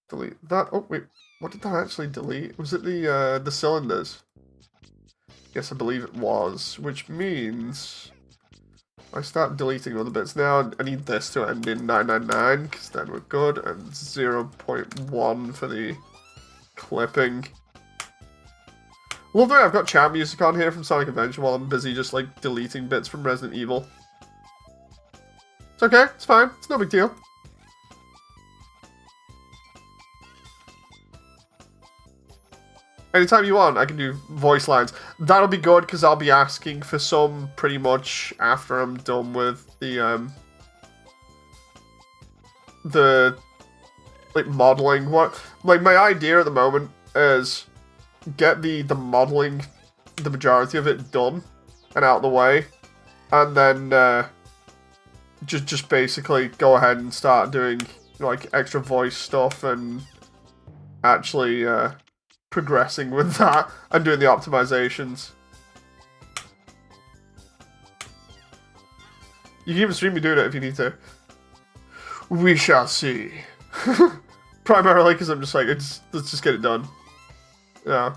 Delete that. Oh, wait. What did that actually delete? Was it the cylinders? Yes, I believe it was. Which means... I start deleting other bits now. I need this to end in 999, because then we're good, and 0.1 for the clipping. Love the way I've got chat music on here from Sonic Adventure while I'm busy just, like, deleting bits from Resident Evil. It's okay, it's fine, it's no big deal. Anytime you want, I can do voice lines. That'll be good, because I'll be asking for some pretty much after I'm done with the like, modeling. Like, my idea at the moment is get the modeling, the majority of it done and out of the way, and then just basically go ahead and start doing, like, extra voice stuff and actually progressing with that and doing the optimizations. You can even stream me doing it if you need to. We shall see. Primarily because I'm just like, let's just get it done. Yeah.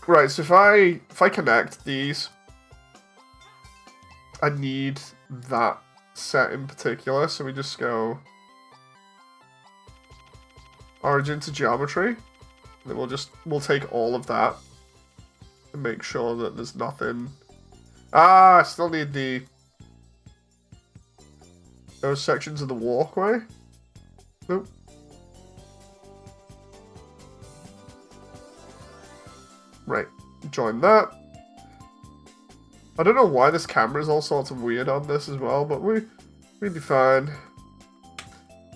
Right, so if I connect these, I need that set in particular, so we just go origin to geometry, and then we'll take all of that and make sure that there's nothing. I still need those sections of the walkway. Nope. Right, join that. I don't know why this camera is all sorts of weird on this as well, but we'll be fine.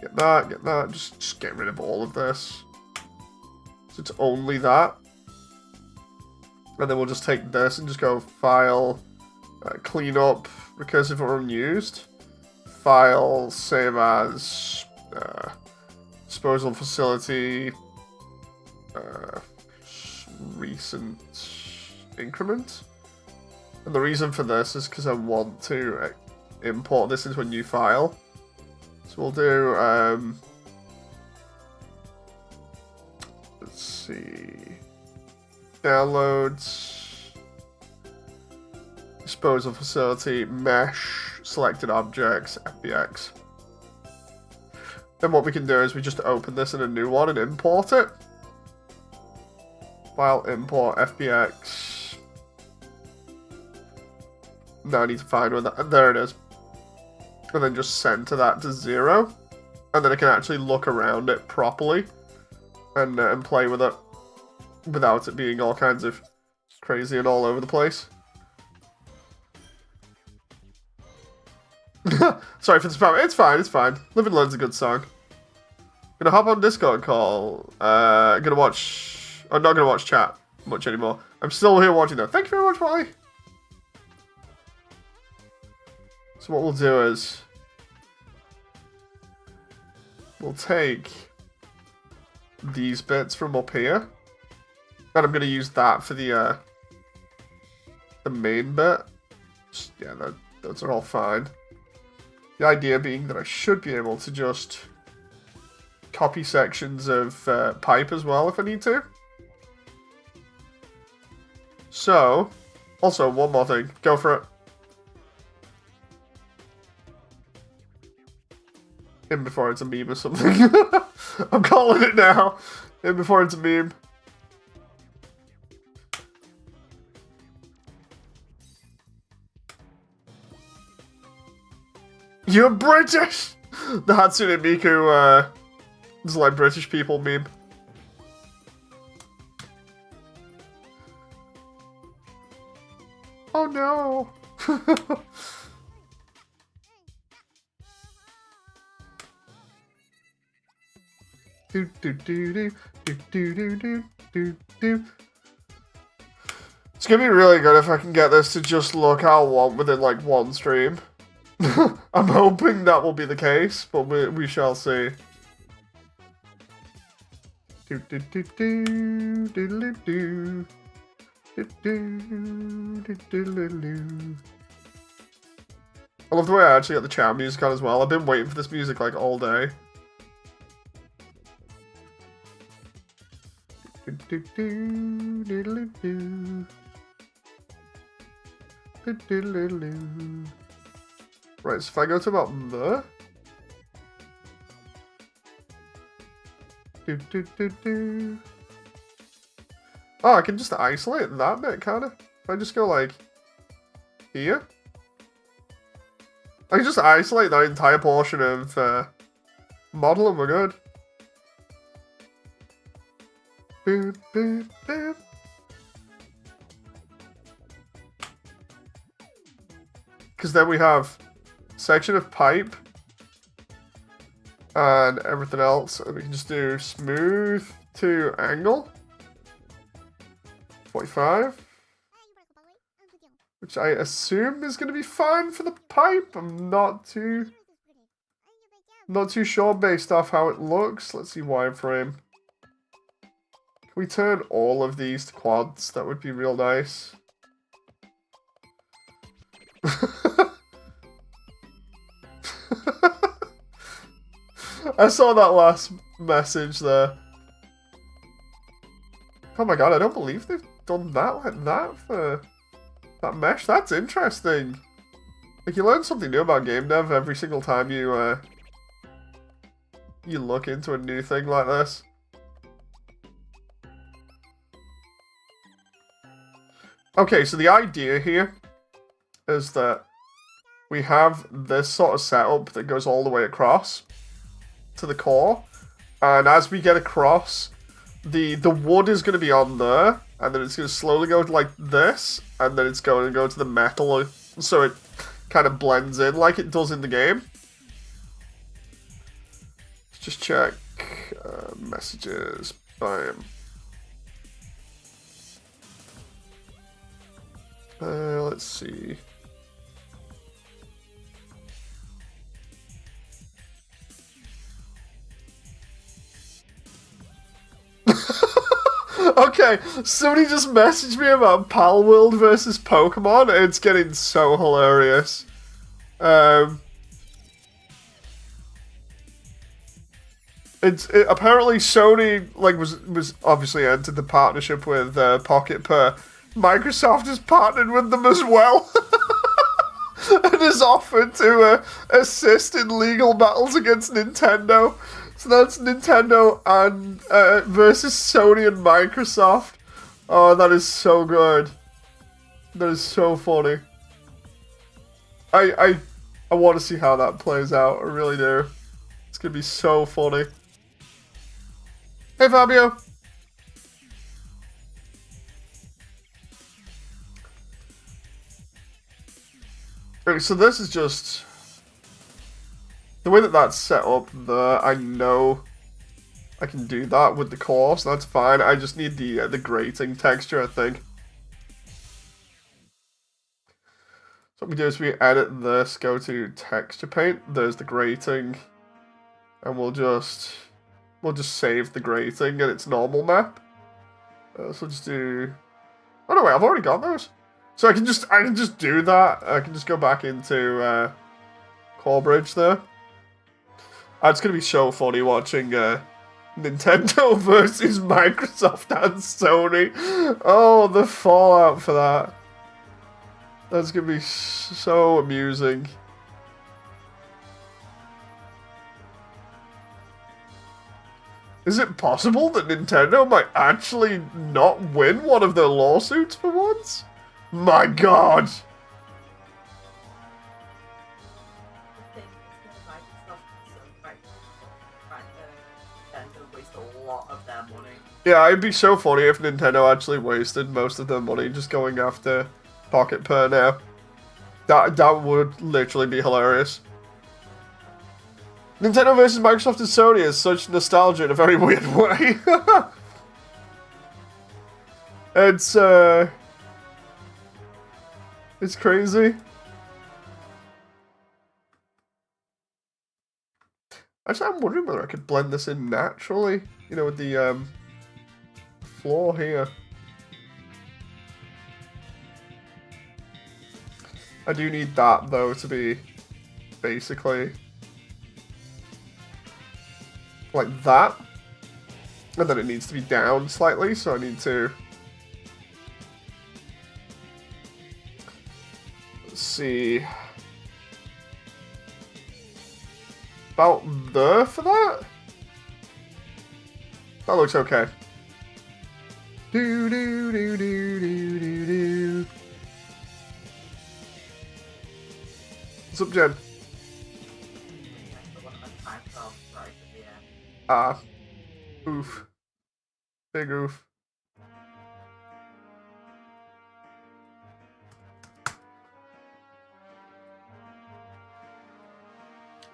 Get that, just get rid of all of this. So it's only that. And then we'll just take this and just go File, Clean Up, Recursive or Unused. File, Save As, Disposal Facility, Recent Increment. And the reason for this is because I want to import this into a new file. So we'll do, let's see, downloads, disposal facility, mesh, selected objects, FBX. Then what we can do is we just open this in a new one and import it. File, import, FBX. Now I need to find where that, there it is. And then just center that to 0. And then I can actually look around it properly and play with it without it being all kinds of crazy and all over the place. Sorry for the spam. It's fine. Live and Learn's a good song. Gonna hop on Discord call. Gonna watch... I'm not gonna watch chat much anymore. I'm still here watching though. Thank you very much, Wally. So what we'll do is we'll take these bits from up here, and I'm going to use that for the main bit. Yeah, those are all fine. The idea being that I should be able to just copy sections of pipe as well if I need to. So, also one more thing. Go for it. In before it's a meme or something. I'm calling it now. In before it's a meme. You're British! The Hatsune Miku, is like British people meme. Oh no! Do do do do do do do do do. It's gonna be really good if I can get this to just look how I want within like one stream. I'm hoping that will be the case, but we shall see. Do do do do do do do do do do. I love the way I actually got the chat music on as well. I've been waiting for this music like all day. Right, so if I go to about there. Oh, I can just isolate that bit, kind of. If I just go like here. I can just isolate that entire portion of model and we're good. Boop, boop, boop. Because then we have section of pipe and everything else, and we can just do smooth to angle 45, which I assume is going to be fine for the pipe. I'm not too sure based off how it looks. Let's see wireframe. Can we turn all of these to quads? That would be real nice. I saw that last message there. Oh my god, I don't believe they've done that like that for that mesh. That's interesting. Like, you learn something new about game dev every single time you look into a new thing like this. Okay, so the idea here is that we have this sort of setup that goes all the way across to the core, and as we get across, the wood is going to be on there, and then it's going to slowly go like this, and then it's going to go to the metal, so it kind of blends in like it does in the game. Let's just check messages. Bam. Let's see. Okay, somebody just messaged me about Pal World versus Pokemon. It's getting so hilarious. Apparently Sony was obviously entered the partnership with Pocket Per. Microsoft has partnered with them as well. And has offered to assist in legal battles against Nintendo. So that's Nintendo and versus Sony and Microsoft. Oh, that is so good. That is so funny. I want to see how that plays out. I really do. It's gonna be so funny. Hey, Fabio. Okay, so this is just the way that that's set up there. I know I can do that with the core, so that's fine. I just need the grating texture, I think. So what we do is we edit this, go to texture paint. There's the grating, and we'll just save the grating in its normal map. So we'll just do. Oh no, wait! I've already got those. So I can just do that. I can just go back into Core Bridge there. It's gonna be so funny watching Nintendo versus Microsoft and Sony. Oh, the fallout for that. That's gonna be so amusing. Is it possible that Nintendo might actually not win one of their lawsuits for once? My god! Yeah, it'd be so funny if Nintendo actually wasted most of their money just going after Pocket Per now. That would literally be hilarious. Nintendo versus Microsoft and Sony is such nostalgia in a very weird way. It's crazy. Actually, I'm wondering whether I could blend this in naturally, you know, with the floor here. I do need that, though, to be basically like that. And then it needs to be down slightly, so I need to... Let's see... About there for that? That looks okay. Do do do do do do do. What's up, Jen? Ah. Oof. Big oof.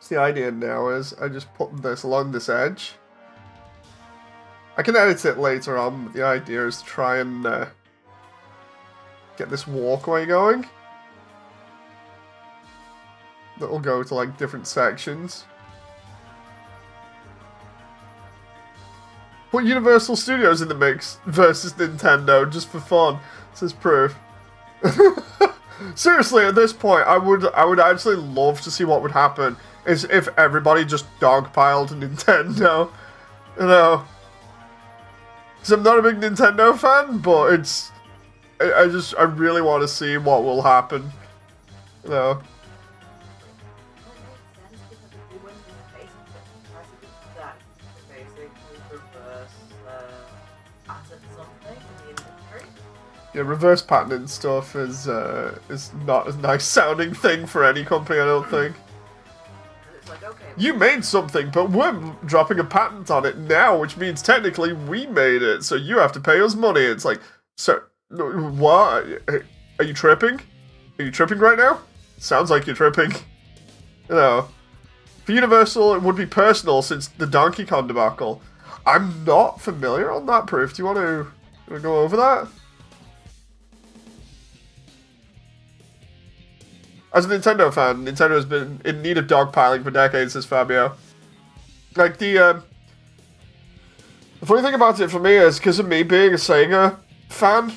So the idea now is I just put this along this edge. I can edit it later on, but the idea is to try and get this walkway going. That'll go to like different sections. Put Universal Studios in the mix versus Nintendo just for fun. This is proof. Seriously, at this point, I would actually love to see what would happen is if everybody just dogpiled Nintendo. You know. Because I'm not a big Nintendo fan, but it's... I really want to see what will happen. You know. Yeah, reverse patenting stuff is not a nice sounding thing for any company, I don't think. You made something, but we're dropping a patent on it now, which means technically we made it, so you have to pay us money. It's like, so, what? Are you tripping? Are you tripping right now? Sounds like you're tripping. You know. For Universal, it would be personal since the Donkey Kong debacle. I'm not familiar on that proof. Do you want to go over that? As a Nintendo fan, Nintendo has been in need of dogpiling for decades, says Fabio. Like, the funny thing about it for me is, because of me being a Sega fan,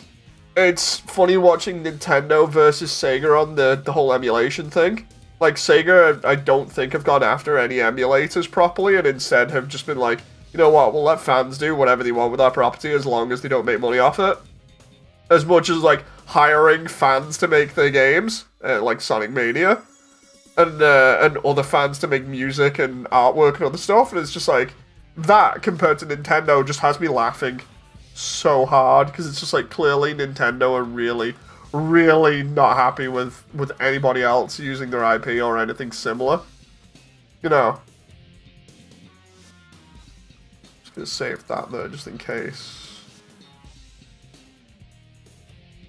it's funny watching Nintendo versus Sega on the whole emulation thing. Like, Sega, I don't think have gone after any emulators properly, and instead have just been like, you know what, we'll let fans do whatever they want with our property as long as they don't make money off it. As much as, like, hiring fans to make their games, like Sonic Mania, and other fans to make music and artwork and other stuff, and it's just like, that compared to Nintendo just has me laughing so hard, because it's just like, clearly Nintendo are really, really not happy with anybody else using their IP or anything similar. You know. Just gonna save that there, just in case.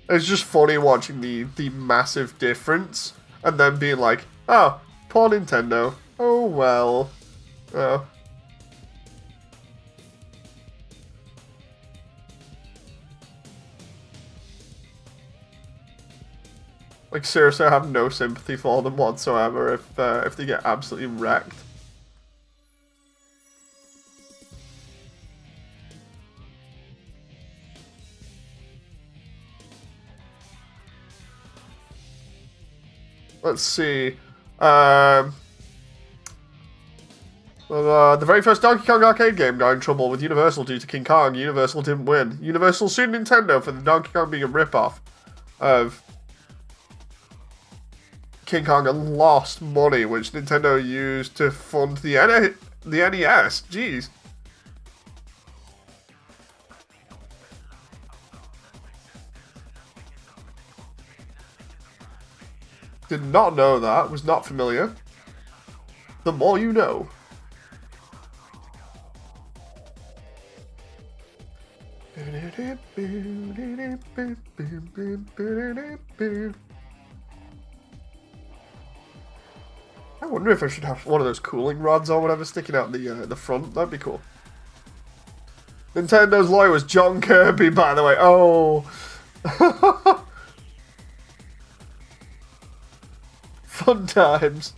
It's just funny watching the massive difference, and then being like, oh, poor Nintendo. Oh, well. Oh. Like, seriously, I have no sympathy for them whatsoever if they get absolutely wrecked. Let's see. The very first Donkey Kong arcade game got in trouble with Universal due to King Kong. Universal didn't win. Universal sued Nintendo for the Donkey Kong being a ripoff of King Kong and lost money, which Nintendo used to fund the NES. Jeez. Did not know that. Was not familiar. The more you know. I wonder if I should have one of those cooling rods or whatever sticking out the front. That'd be cool. Nintendo's lawyer was John Kirby, by the way. Oh. Fun times.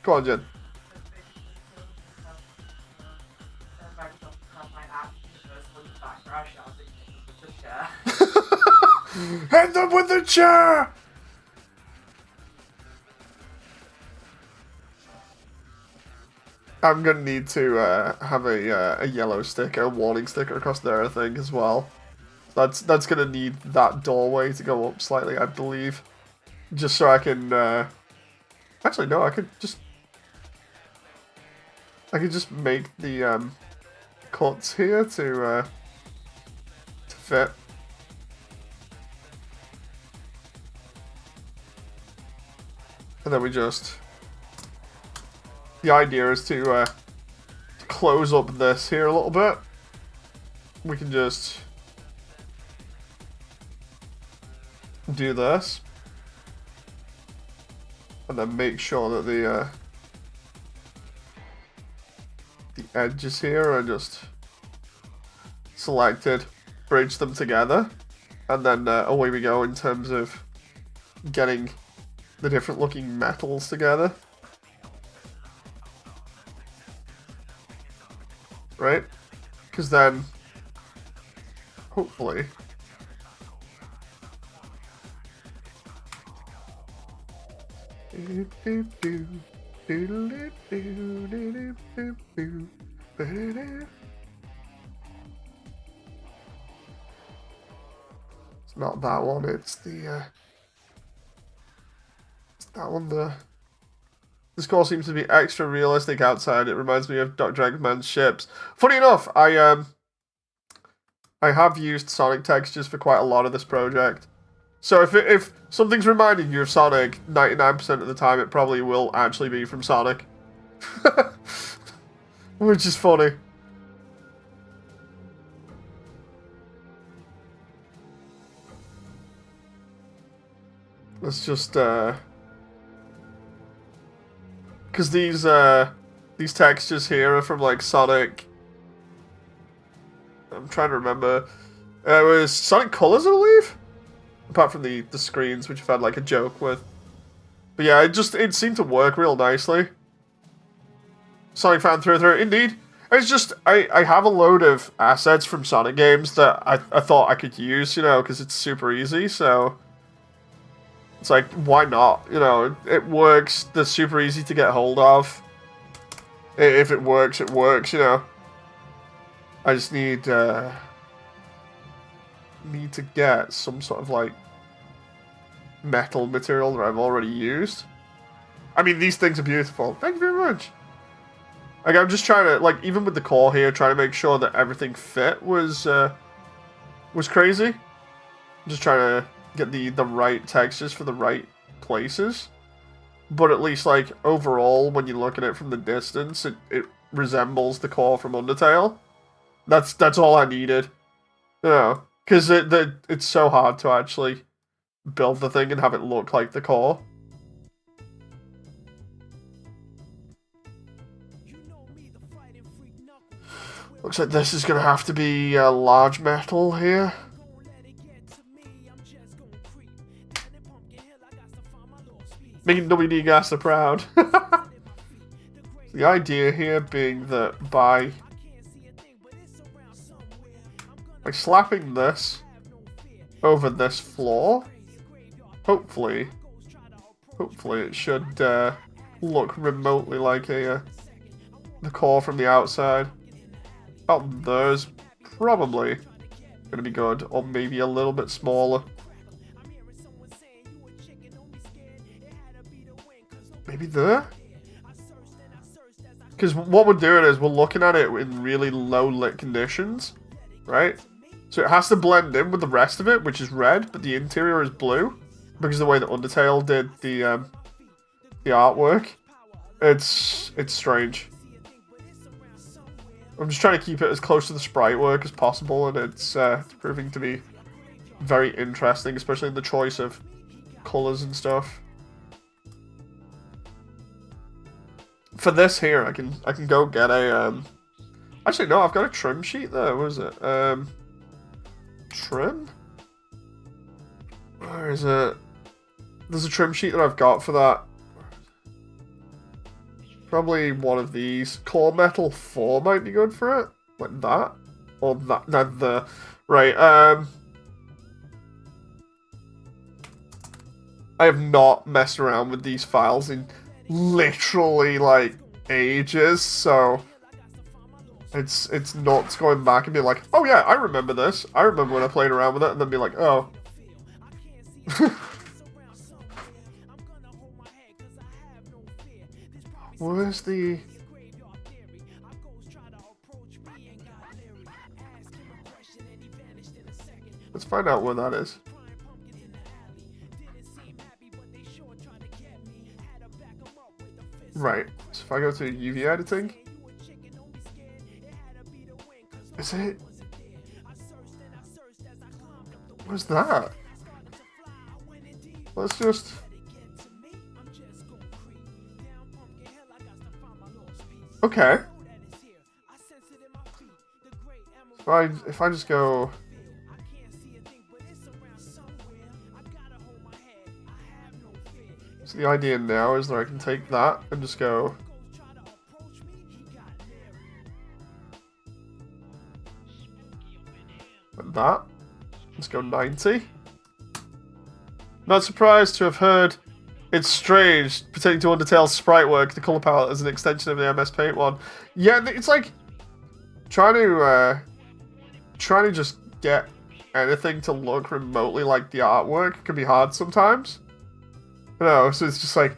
Go on, Jen. Hit them with the chair! I'm gonna need to have a yellow sticker, a warning sticker across there, I think, as well. That's gonna need that doorway to go up slightly, I believe. Just so I can, actually, no, I could just make the, cuts here to fit. And then we just... The idea is to close up this here a little bit. We can just do this. And then make sure that the edges here are just selected. Bridge them together. And then away we go in terms of getting the different looking metals together. Right? Because then, hopefully, It's not that one, it's the it's that one there. The score seems to be extra realistic outside. It reminds me of Dr. Eggman's ships. Funny enough, I have used Sonic textures for quite a lot of this project. So if something's reminding you of Sonic, 99% of the time it probably will actually be from Sonic. Which is funny. Let's just because these textures here are from like Sonic. I'm trying to remember. It was Sonic Colors, I believe. Apart from the screens, which I've had like a joke with. But yeah, it seemed to work real nicely. Sonic fan through and through, indeed. It's just I have a load of assets from Sonic games that I thought I could use, you know, because it's super easy. So it's like, why not? You know, it works. They're super easy to get hold of. If it works, it works. You know. I just need to get some sort of like metal material that I've already used. I mean, these things are beautiful. Thank you very much. Like, I'm just trying to, like, even with the core here, trying to make sure that everything fit was crazy. I'm just trying to get the right textures for the right places. But at least, like, overall, when you look at it from the distance, it resembles the core from Undertale. That's all I needed. You know, because it's so hard to actually build the thing and have it look like the core. Looks like this is going to have to be a large metal here. Making WD Gaster proud. The idea here being that by slapping this over this floor, hopefully it should look remotely like the core from the outside. About there's probably going to be good, or maybe a little bit smaller. Maybe there? Because what we're doing is we're looking at it in really low lit conditions, right? So it has to blend in with the rest of it, which is red, but the interior is blue, because of the way that Undertale did the artwork. It's strange. I'm just trying to keep it as close to the sprite work as possible, and it's proving to be very interesting, especially in the choice of colors and stuff. For this here, I can go get a actually no, I've got a trim sheet there. What is it? Trim? Where is it? There's a trim sheet that I've got for that. Probably one of these. Core Metal 4 might be good for it. Like that. Or that the right, I have not messed around with these files in literally like ages, so it's nuts going back and being like, oh yeah, I remember this. I remember when I played around with it, and then be like, oh. Where's the... Let's find out where that is. Right, so if I go to UV editing... Is it... Where's that? Let's just... Okay. If I just go... So the idea now is that I can take that and just go... Like that. Let's go 90. Not surprised to have heard It's strange, pertaining to Undertale's sprite work, the color palette is an extension of the MS Paint one. Yeah, it's like trying to just get anything to look remotely like the artwork can be hard sometimes. You know, so it's just like,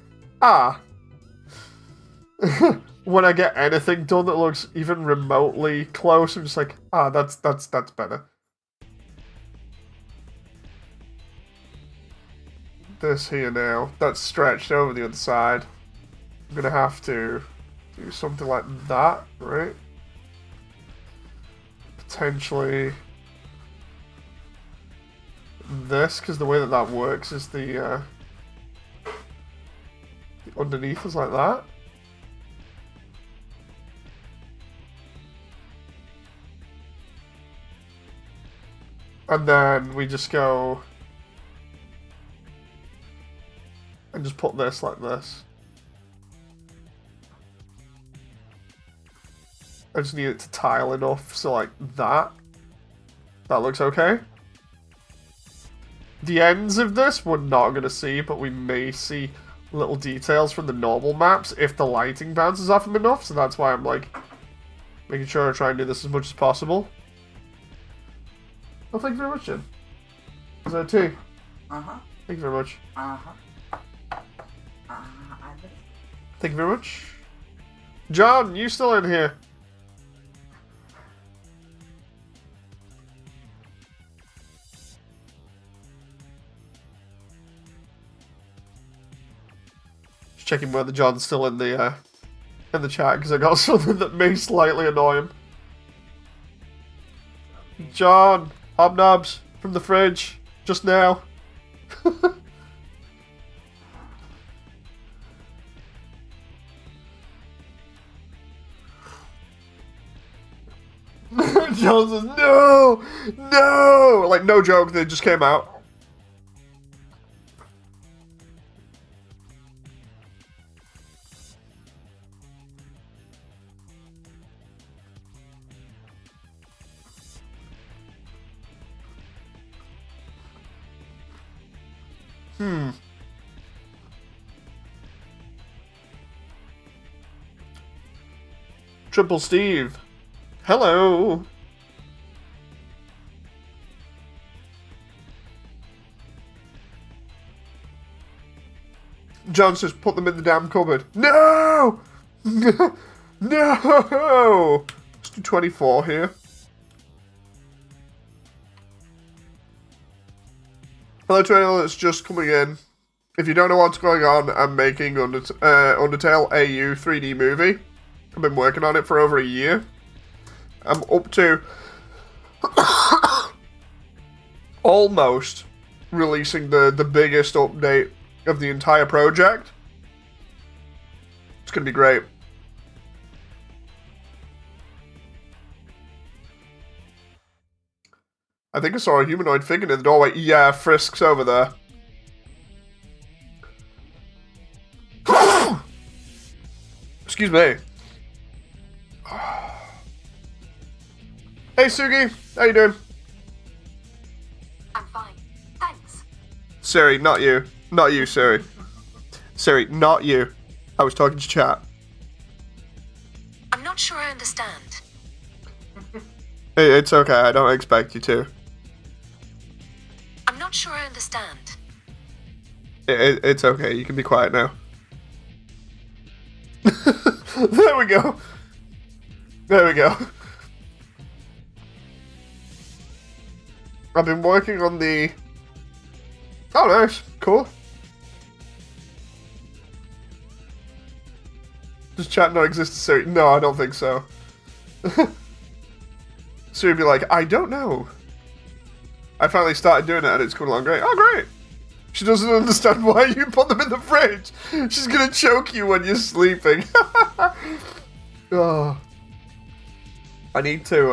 when I get anything done that looks even remotely close, I'm just like, that's better. This here now, that's stretched over the other side. I'm gonna have to do something like that, right? Potentially this, because the way that that works is the underneath is like that. And then we just go and just put this like this. I just need it to tile enough, so like that. That looks okay. The ends of this we're not going to see, but we may see little details from the normal maps if the lighting bounces off them enough, so that's why I'm like making sure I try and do this as much as possible. Well, thank you very much, Jen. Is that tea? Uh-huh. Thank you very much. Uh-huh. Thank you very much. John, you still in here? Just checking whether John's still in the chat, because I got something that may slightly annoy him. John, hobnobs from the fridge just now. John says, no! No! Like, no joke, they just came out. Triple Steve. Hello. John says, put them in the damn cupboard. No! No! Let's do 24 here. Hello to anyone that's just coming in. If you don't know what's going on, I'm making UndertaleAU 3D movie. I've been working on it for over a year. I'm up to almost releasing the biggest update of the entire project. It's going to be great. I think I saw a humanoid figure in the doorway. Yeah, Frisk's over there. Excuse me. Hey Sugi, how you doing? I'm fine, thanks. Siri, not you. Not you, Siri. Siri, not you. I was talking to chat. I'm not sure I understand. It's okay, I don't expect you to. I'm not sure I understand. It's okay, you can be quiet now. There we go. There we go. I've been working on the... Oh, nice. Cool. Does chat not exist to Siri? No, I don't think so. Siri would be like, I don't know. I finally started doing it and it's coming along great. Oh, great. She doesn't understand why you put them in the fridge. She's gonna choke you when you're sleeping. Oh. I need to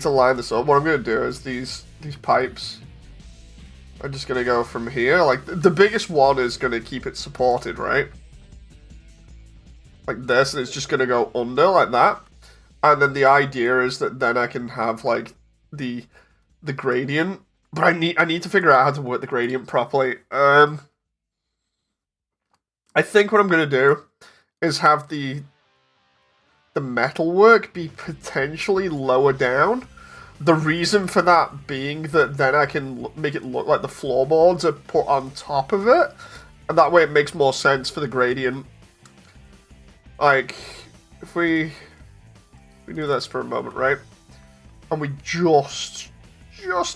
line this up. What I'm gonna do is these pipes are just gonna go from here. Like the biggest one is gonna keep it supported, right? Like this, and it's just gonna go under like that. And then the idea is that then I can have like the gradient But I need to figure out how to work the gradient properly. I think what I'm gonna do is have the metalwork be potentially lower down. The reason for that being that then I can make it look like the floorboards are put on top of it, and that way it makes more sense for the gradient. Like, if we do this for a moment, right? And we just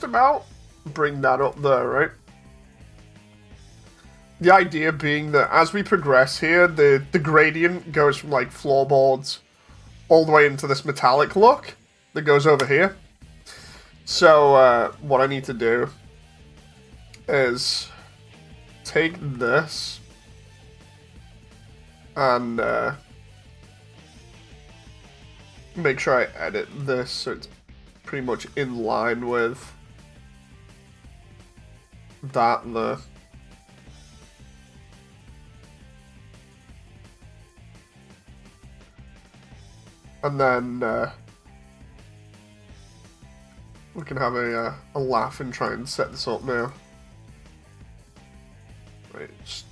about bring that up there, right? The idea being that as we progress here, the gradient goes from like floorboards all the way into this metallic look that goes over here. So what I need to do is take this and make sure I edit this so it's pretty much in line with that and the... And then we can have a laugh and try and set this up now. Right, just,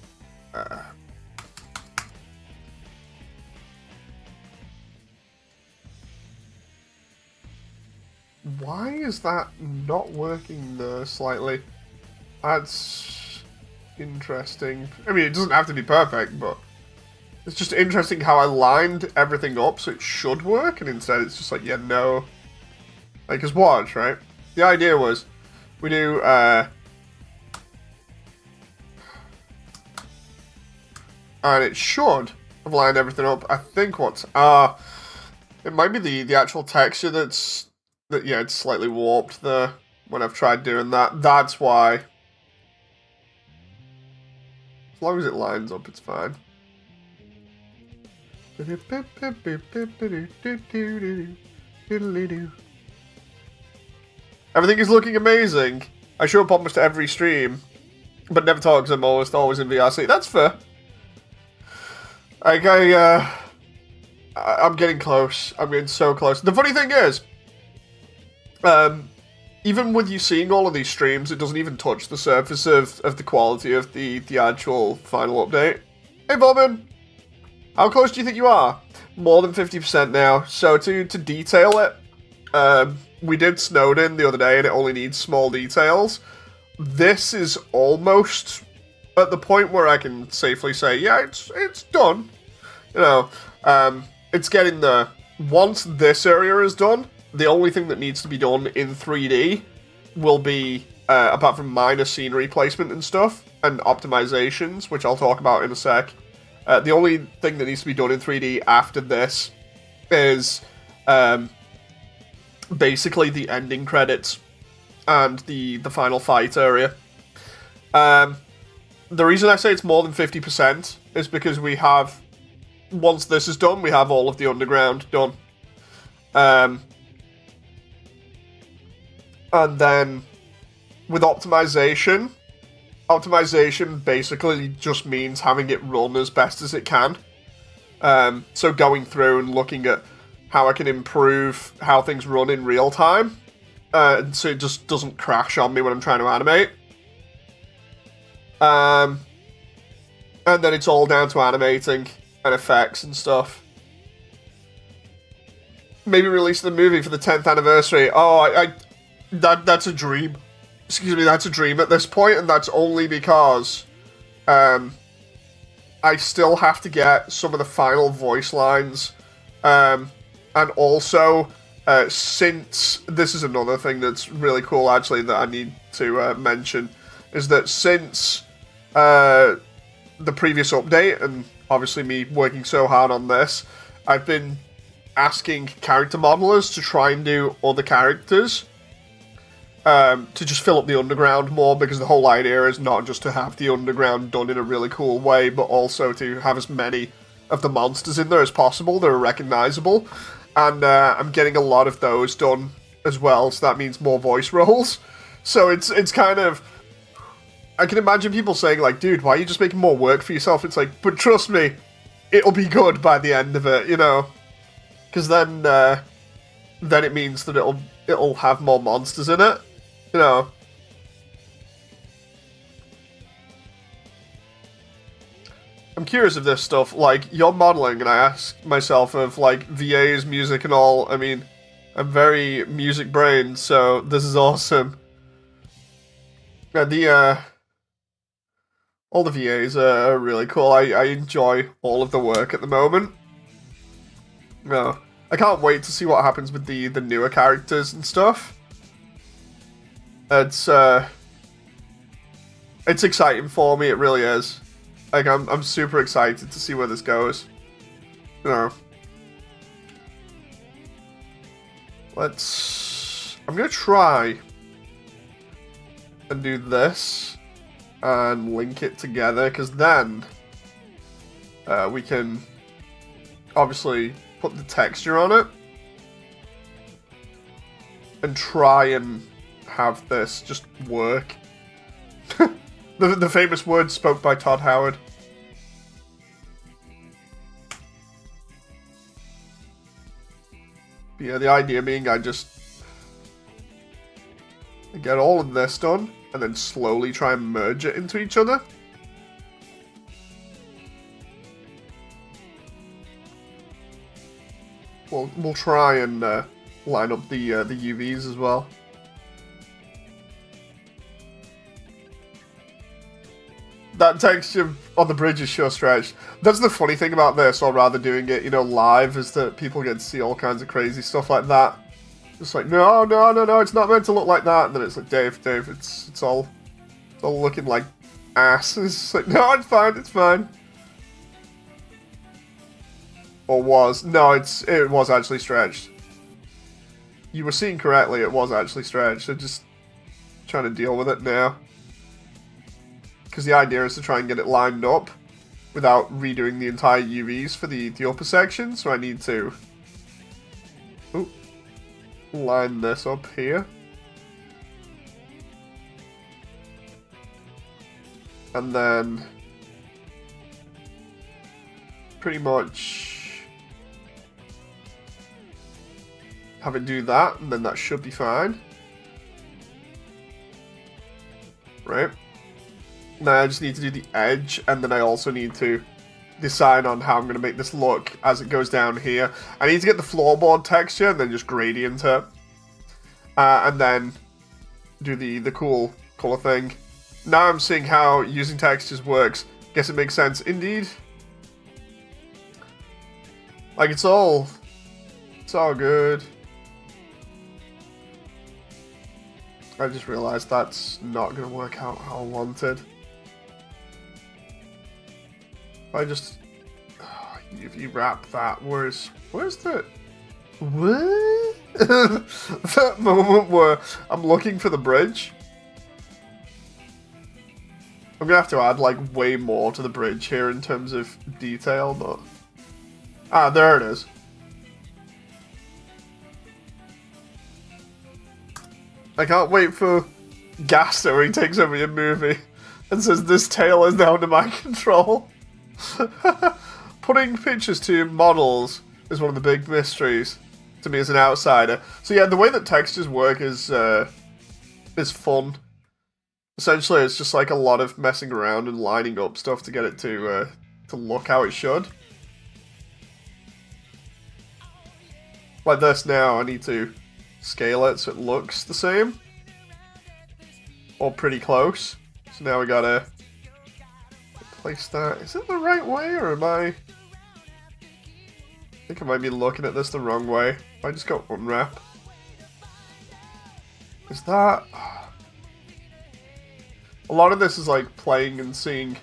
why is that not working there slightly? That's interesting. I mean, it doesn't have to be perfect, but it's just interesting how I lined everything up so it should work, and instead it's just like, yeah, no. Like, cause watch, right? The idea was, we do, and it should have lined everything up. I think what's, it might be the actual texture yeah, it's slightly warped there when I've tried doing that. That's why. As long as it lines up, it's fine. Everything is looking amazing. I show up almost every stream, but never talk because I'm always in VRC. That's fair. Like, I'm getting close. I'm getting so close. The funny thing is, even with you seeing all of these streams, it doesn't even touch the surface of the quality of the actual final update. Hey, Bobbin! How close do you think you are? More than 50% now. So to detail it, we did Snowden the other day and it only needs small details. This is almost at the point where I can safely say, yeah, it's done. You know, it's getting there. Once this area is done, the only thing that needs to be done in 3D will be, apart from minor scenery placement and stuff, and optimizations, which I'll talk about in a sec. The only thing that needs to be done in 3D after this is basically the ending credits and the final fight area. The reason I say it's more than 50% is because we have, once this is done, we have all of the underground done. And then with optimization basically just means having it run as best as it can. So going through and looking at how I can improve how things run in real time, so it just doesn't crash on me when I'm trying to animate. And then it's all down to animating and effects and stuff. Maybe release the movie for the 10th anniversary. Oh, that's a dream. Excuse me, that's a dream at this point, and that's only because I still have to get some of the final voice lines. And also, since this is another thing that's really cool, actually, that I need to mention, is that since the previous update, and obviously me working so hard on this, I've been asking character modelers to try and do other characters. To just fill up the underground more, because the whole idea is not just to have the underground done in a really cool way, but also to have as many of the monsters in there as possible that are recognizable. And I'm getting a lot of those done as well, so that means more voice roles. So it's kind of... I can imagine people saying, like, dude, why are you just making more work for yourself? It's like, but trust me, it'll be good by the end of it, you know? Because then it means that it'll have more monsters in it. You know, I'm curious of this stuff, like, you're modeling, and I ask myself of, like, VAs, music and all. I mean, I'm very music brained, so this is awesome. Yeah, all the VAs are really cool. I enjoy all of the work at the moment. No, I can't wait to see what happens with the newer characters and stuff. It's exciting for me, it really is. Like, I'm super excited to see where this goes. You know. I'm gonna try and do this and link it together, because then we can obviously put the texture on it and try and have this just work. The famous words spoke by Todd Howard. But yeah, the idea being I get all of this done and then slowly try and merge it into each other. We'll try and line up the UVs as well. That texture on the bridge is sure stretched. That's the funny thing about this, or rather doing it, live, is that people get to see all kinds of crazy stuff like that. Just like, no, it's not meant to look like that. And then it's like, Dave, it's all looking like ass. It's just like, no, it's fine. Or was. No, it was actually stretched. You were seeing correctly, it was actually stretched. I'm just trying to deal with it now. Because the idea is to try and get it lined up without redoing the entire UVs for the upper section. So I need to line this up here. And then pretty much have it do that, and then that should be fine. Right? Now I just need to do the edge, and then I also need to decide on how I'm going to make this look as it goes down here. I need to get the floorboard texture and then just gradient it. And then do the cool color thing. Now I'm seeing how using textures works. Guess it makes sense indeed. Like, it's all good. I just realized that's not going to work out how I wanted. If you wrap that, where's the... What? That moment where I'm looking for the bridge. I'm gonna have to add, like, way more to the bridge here in terms of detail, but... Ah, there it is. I can't wait for Gaster when he takes over your movie and says, "This tale is now under my control." Putting pictures to models is one of the big mysteries to me as an outsider. So yeah, the way that textures work is fun. Essentially, it's just like a lot of messing around and lining up stuff to get it to look how it should. Like this now, I need to scale it so it looks the same. Or pretty close. So now we gotta place that. Is it the right way, or am I think I might be looking at this the wrong way. I just got unwrap. Is that... A lot of this is like playing and seeing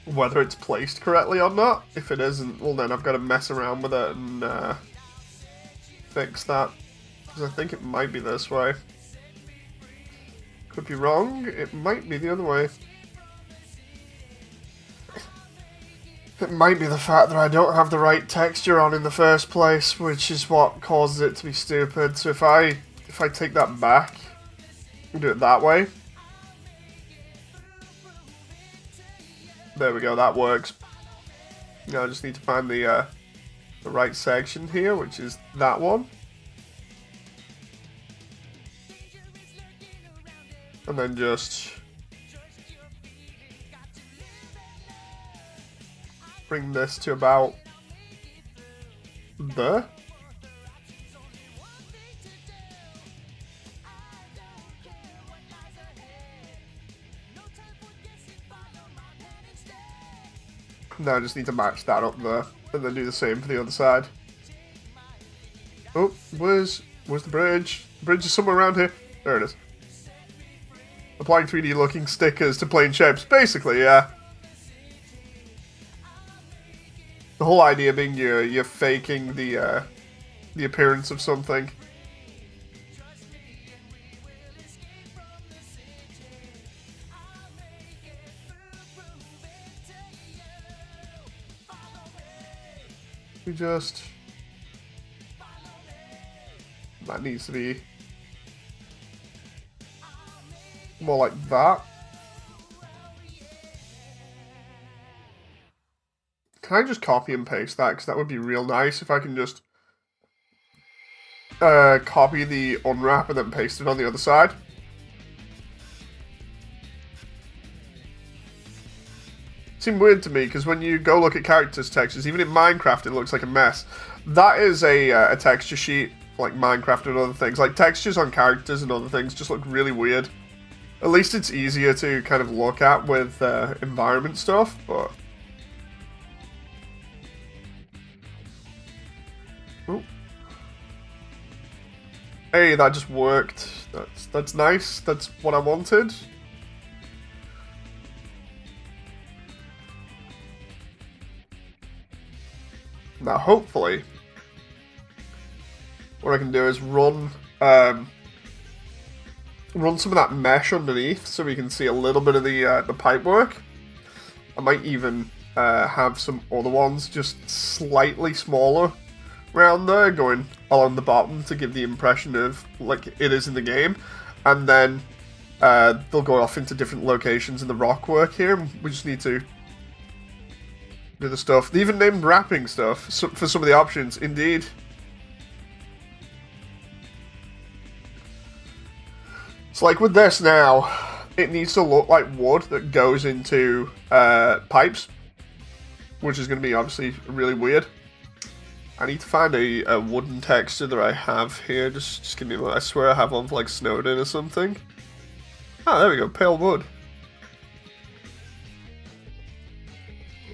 whether it's placed correctly or not. If it isn't, well then I've got to mess around with it and fix that. Because I think it might be this way. Could be wrong. It might be the other way. It might be the fact that I don't have the right texture on in the first place, which is what causes it to be stupid. So if I take that back and do it that way. There we go, that works. Now I just need to find the right section here, which is that one. And then just bring this to about there. Now I just need to match that up there, and then do the same for the other side. Oh, where's the bridge? The bridge is somewhere around here. There it is. Applying 3D looking stickers to plane shapes. Basically, yeah. The whole idea being you're faking the appearance of something. We just... That needs to be more like that. Can I just copy and paste that? Because that would be real nice if I can just copy the unwrap and then paste it on the other side. Seems weird to me because when you go look at characters' textures, even in Minecraft, it looks like a mess. That is a texture sheet for like Minecraft and other things. Like textures on characters and other things just look really weird. At least it's easier to kind of look at with environment stuff, but... Ooh. Hey, that just worked. That's nice. That's what I wanted. Now, hopefully, what I can do is run some of that mesh underneath, so we can see a little bit of the pipe work. I might even have some other ones just slightly smaller around there, going along the bottom to give the impression of like it is in the game, and then they'll go off into different locations in the rock work here. We just need to do the stuff. They even named wrapping stuff for some of the options. Indeed. So like with this now, it needs to look like wood that goes into pipes, which is going to be obviously really weird. I need to find a wooden texture that I have here. Just give me a moment. I swear I have one for like Snowden or something. Ah, there we go. Pale wood.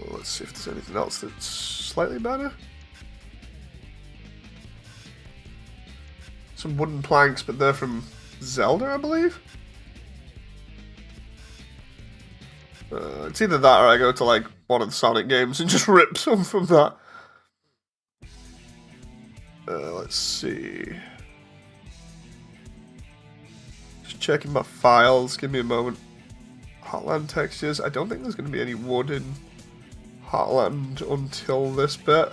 Let's see if there's anything else that's slightly better. Some wooden planks, but they're from Zelda, I believe. It's either that or I go to like one of the Sonic games and just rip some from that. Let's see. Just checking my files. Give me a moment. Heartland textures. I don't think there's going to be any wood in Heartland until this bit.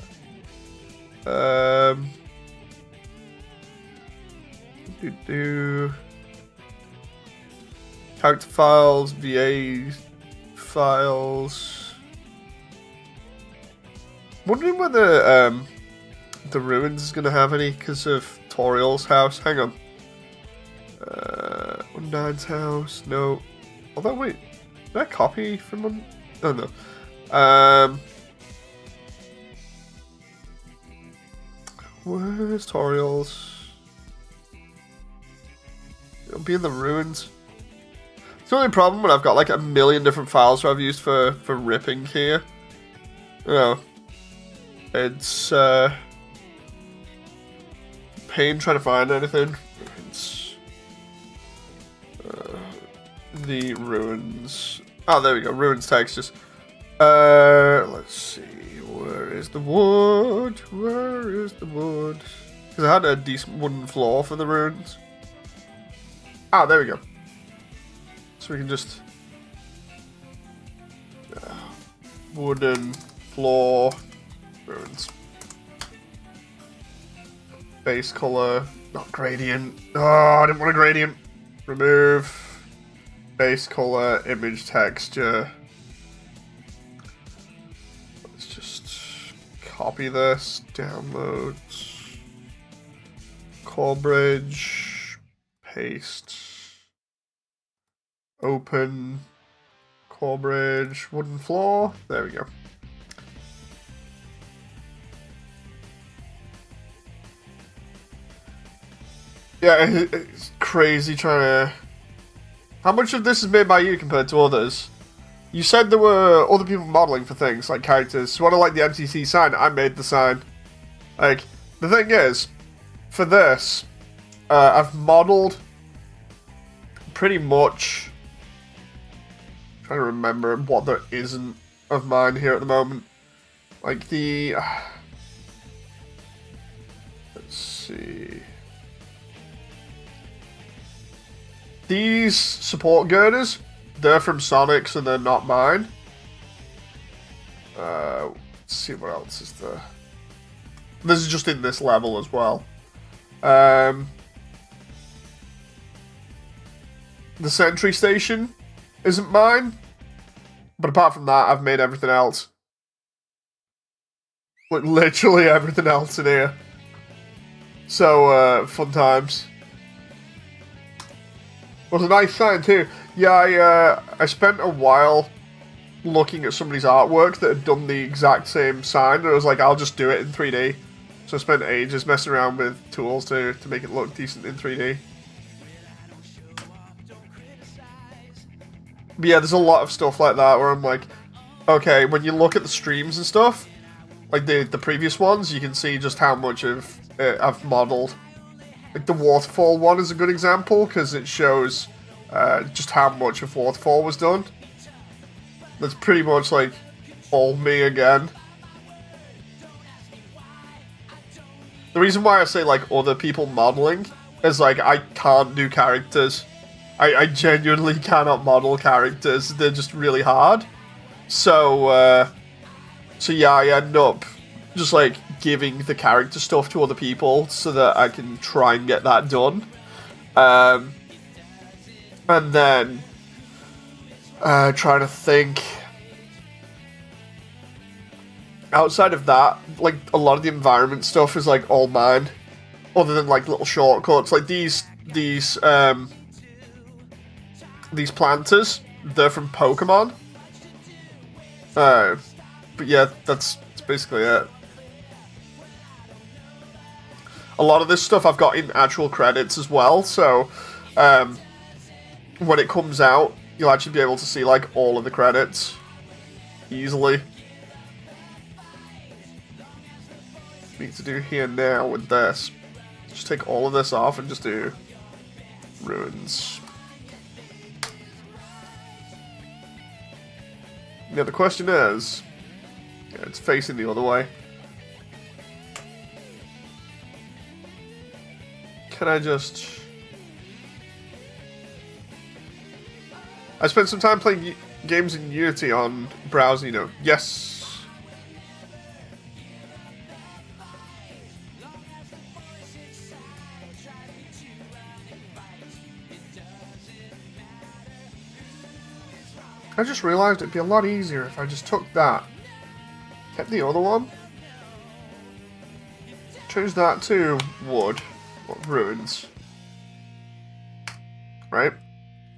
Character files, VA files. Wondering whether the ruins is going to have any because of Toriel's house. Hang on. Undyne's house. No. Although wait, did I copy from one? Oh no. Where's Toriel's? It'll be in the ruins. It's the only problem when I've got like a million different files I've used for ripping here. Oh. It's pain trying to find anything. It's the ruins. Oh, there we go. Ruins textures. Let's see. Where is the wood? Where is the wood? Because I had a decent wooden floor for the ruins. Ah, there we go. So we can just wooden floor ruins. Base color, not gradient. Oh, I didn't want a gradient. Remove base color, image texture. Let's just copy this, download, core bridge, paste, open, core bridge, wooden floor. There we go. Yeah, it's crazy trying to... How much of this is made by you compared to others? You said there were other people modeling for things, like characters. So when I like the MTC sign, I made the sign. Like, the thing is, for this, I've modeled pretty much... I'm trying to remember what there isn't of mine here at the moment. Like the... let's see... These support girders, they're from Sonic, so they're not mine. Let's see what else is there. This is just in this level as well. The sentry station isn't mine, but apart from that, I've made everything else. Like, literally everything else in here. So, fun times. It was a nice sign too. Yeah, I spent a while looking at somebody's artwork that had done the exact same sign, and I was like, I'll just do it in 3D. So I spent ages messing around with tools to make it look decent in 3D. But yeah, there's a lot of stuff like that where I'm like, okay, when you look at the streams and stuff, like the previous ones, you can see just how much of it I've modeled. Like the waterfall one is a good example because it shows just how much of waterfall was done. That's pretty much like all me again. The reason why I say like other people modeling is like I can't do characters. I genuinely cannot model characters. They're just really hard. So yeah, I end up just like giving the character stuff to other people so that I can try and get that done. And then trying to think outside of that, like a lot of the environment stuff is like all mine, other than like little shortcuts. Like these planters, they're from Pokemon. But yeah, that's basically it. A lot of this stuff I've got in actual credits as well, so when it comes out, you'll actually be able to see like all of the credits easily. Need to do here now with this. Just take all of this off and just do ruins. Yeah, the question is, yeah, it's facing the other way. Can I just... I spent some time playing games in Unity on browser, you know. Yes. I just realized it'd be a lot easier if I just took that, kept the other one, changed that to wood, or ruins, right?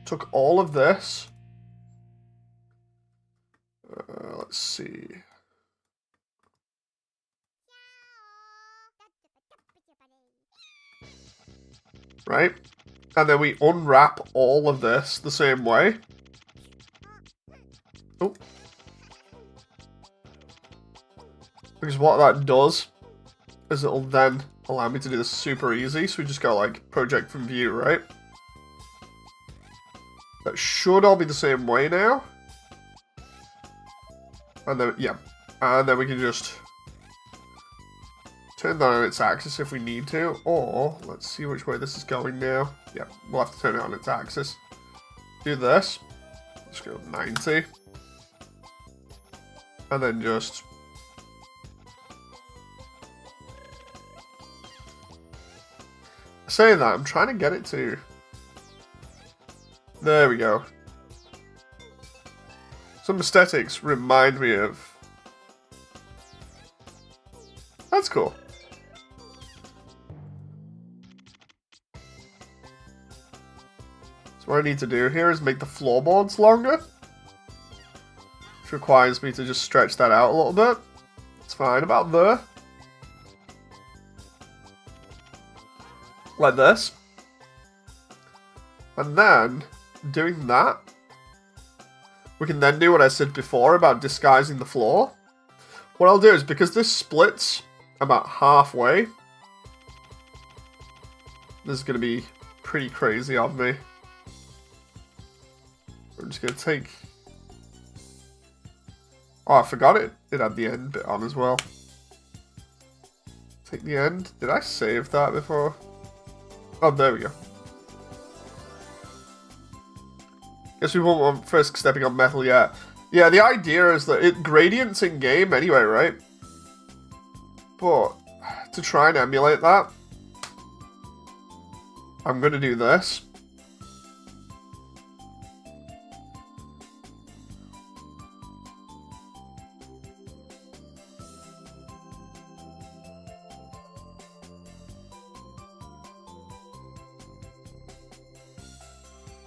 Took all of this. Let's see. Right? And then we unwrap all of this the same way. Oh. Because what that does is it'll then allow me to do this super easy. So we just go like project from view, right? That should all be the same way now. And then, yeah. And then we can just turn that on its axis if we need to. Or, let's see which way this is going now. Yeah, we'll have to turn it on its axis. Do this. Let's go 90. And then just... saying that, I'm trying to get it to... There we go. Some aesthetics remind me of... That's cool. So what I need to do here is make the floorboards longer. Which requires me to just stretch that out a little bit. It's fine about there. Like this. And then, doing that, we can then do what I said before about disguising the floor. What I'll do is, because this splits about halfway, this is going to be pretty crazy of me. I'm just going to take... Oh, I forgot it had the end bit on as well. Take the end. Did I save that before? Oh, there we go. Guess we won't want first stepping on metal yet. Yeah, the idea is that it gradients in game anyway, right? But to try and emulate that, I'm going to do this.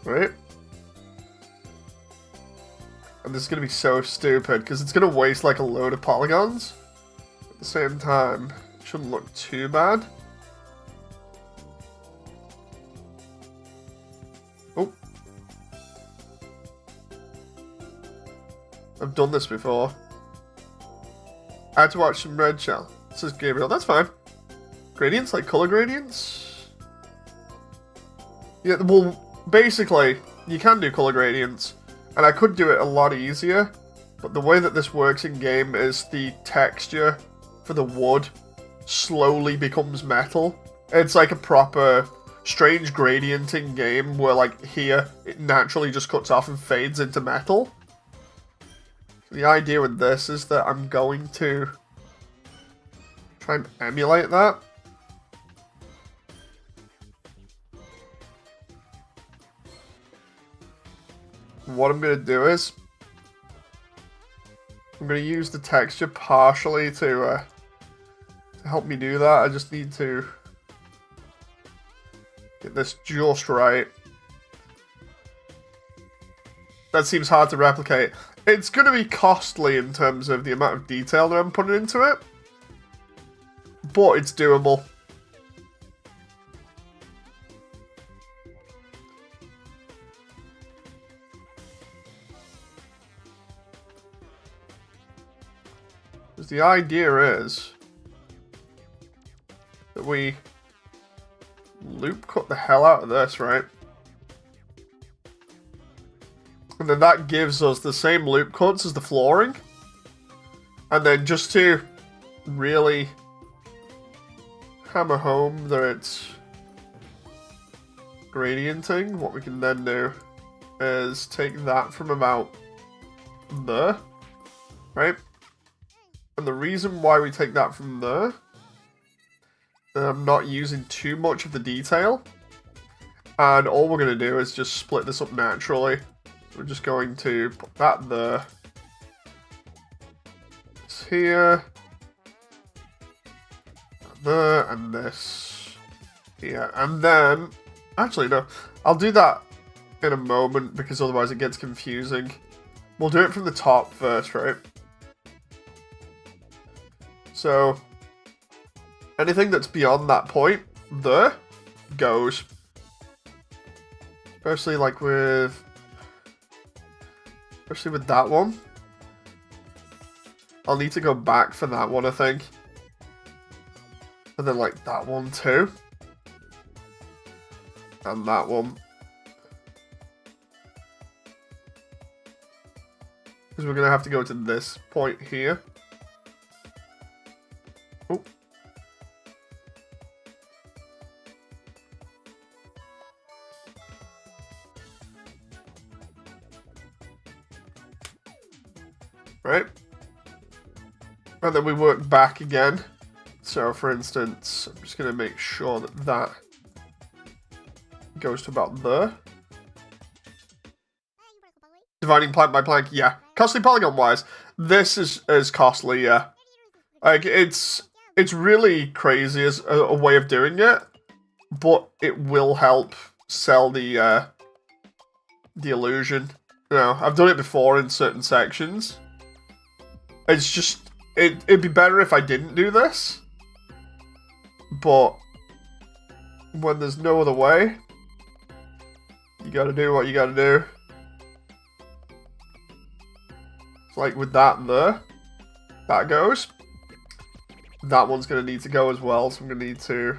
Right? And this is going to be so stupid, because it's going to waste like a load of polygons. At the same time, it shouldn't look too bad. Oh. I've done this before. I had to watch some Red Shell. This is Gabriel, that's fine. Gradients, like color gradients? Yeah, well... Basically, you can do color gradients, and I could do it a lot easier, but the way that this works in game is the texture for the wood slowly becomes metal. It's like a proper strange gradient in game where, like, here, it naturally just cuts off and fades into metal. The idea with this is that I'm going to try and emulate that. What I'm going to do is, I'm going to use the texture partially to help me do that. I just need to get this just right. That seems hard to replicate. It's going to be costly in terms of the amount of detail that I'm putting into it, but it's doable. The idea is that we loop cut the hell out of this, right? And then that gives us the same loop cuts as the flooring. And then just to really hammer home that it's gradienting, what we can then do is take that from about there, right? And the reason why we take that from there, and I'm not using too much of the detail, and all we're going to do is just split this up naturally. We're just going to put that there, this here, there, and this here. And then, actually no, I'll do that in a moment because otherwise it gets confusing. We'll do it from the top first, right? So, anything that's beyond that point, there, goes. Especially like with... Especially with that one. I'll need to go back for that one, I think. And then like that one too. And that one. Because we're going to have to go to this point here. Oh. Right. And then we work back again. So for instance, I'm just going to make sure that that goes to about there. Dividing plank by plank, yeah. Costly polygon wise, this is costly, yeah. Like it's really crazy as a way of doing it, but it will help sell the illusion. You know, I've done it before in certain sections. It's just it'd be better if I didn't do this, but when there's no other way, You gotta do what you gotta do. It's like with that there. That goes. That one's gonna need to go as well, so I'm gonna need to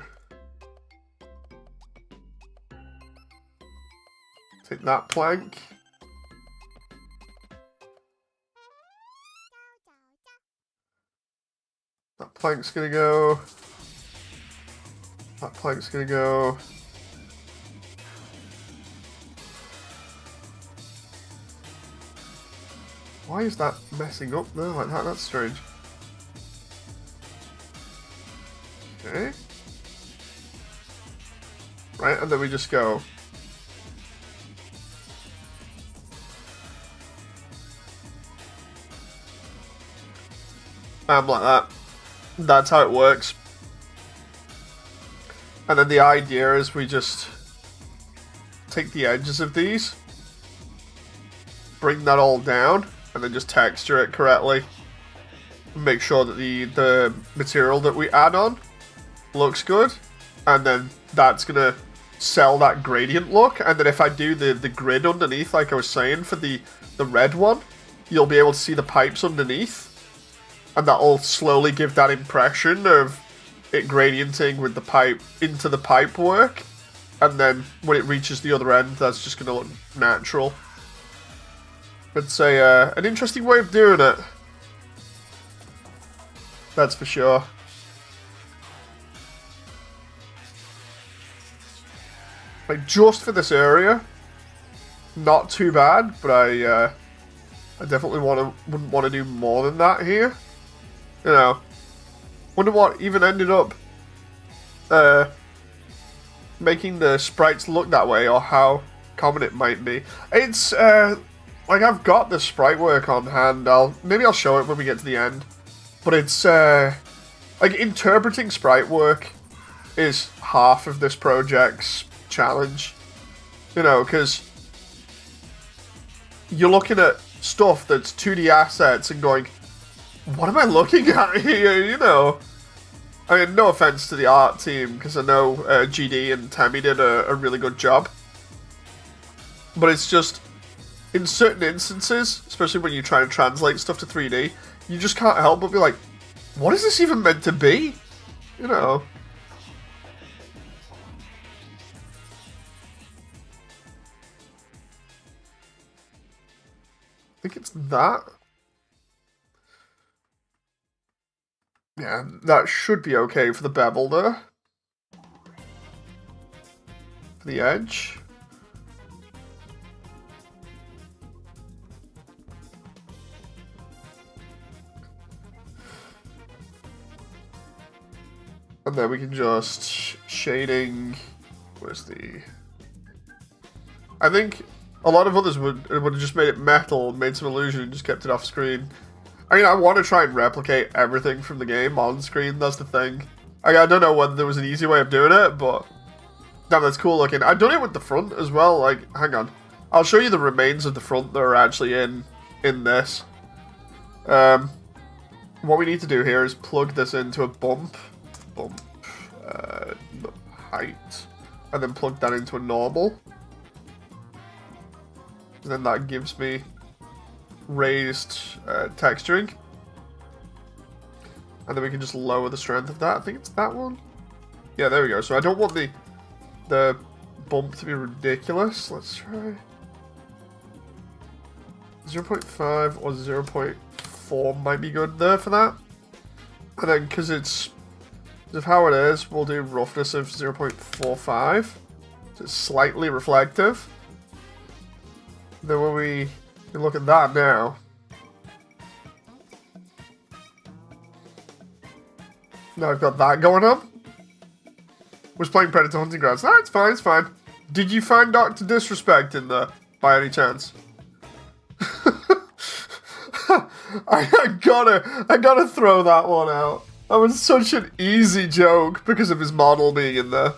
take that plank. That plank's gonna go. That plank's gonna go. Why is that messing up there like that? That's strange. Okay. Right, and then we just go. Like that. That's how it works. And then the idea is we just take the edges of these, bring that all down, and then just texture it correctly. Make sure that the material that we add on looks good, and then that's gonna sell that gradient look. And then if I do the grid underneath, like I was saying for the red one, you'll be able to see the pipes underneath, and that'll slowly give that impression of it gradienting with the pipe into the pipe work. And then when it reaches the other end, that's just gonna look natural. It's an interesting way of doing it. That's for sure. Like, just for this area, not too bad, but I definitely wouldn't want to do more than that here. You know, wonder what even ended up making the sprites look that way, or how common it might be. It's like, I've got the sprite work on hand. Maybe I'll show it when we get to the end. But it's like, interpreting sprite work is half of this project's challenge. You know, because you're looking at stuff that's 2D assets and going, what am I looking at here, you know? I mean, no offense to the art team, because I know GD and Tammy did a really good job. But it's just, in certain instances, especially when you try and translate stuff to 3D, you just can't help but be like, what is this even meant to be? You know? I think it's that. Yeah, that should be okay for the bevel there. For the edge. And then we can just shading. Where's the? I think a lot of others would have just made it metal, made some illusion, and just kept it off screen. I mean, I want to try and replicate everything from the game on screen. That's the thing. I don't know whether there was an easy way of doing it, but damn, that's cool looking. I've done it with the front as well. Like, hang on, I'll show you the remains of the front that are actually in this. What we need to do here is plug this into a bump height, and then plug that into a normal, and then that gives me raised texturing, and then we can just lower the strength of that. I think it's that one. Yeah, there we go. So I don't want the bump to be ridiculous. Let's try 0.5 or 0.4 might be good there for that. And then, because of how it is, we'll do roughness of 0.45, so it's slightly reflective. Then when we look at that now, now I've got that going on. Was playing Predator Hunting Grounds. No, it's fine, it's fine. Did you find Dr. Disrespect in there, by any chance? I gotta throw that one out. That was such an easy joke because of his model being in there.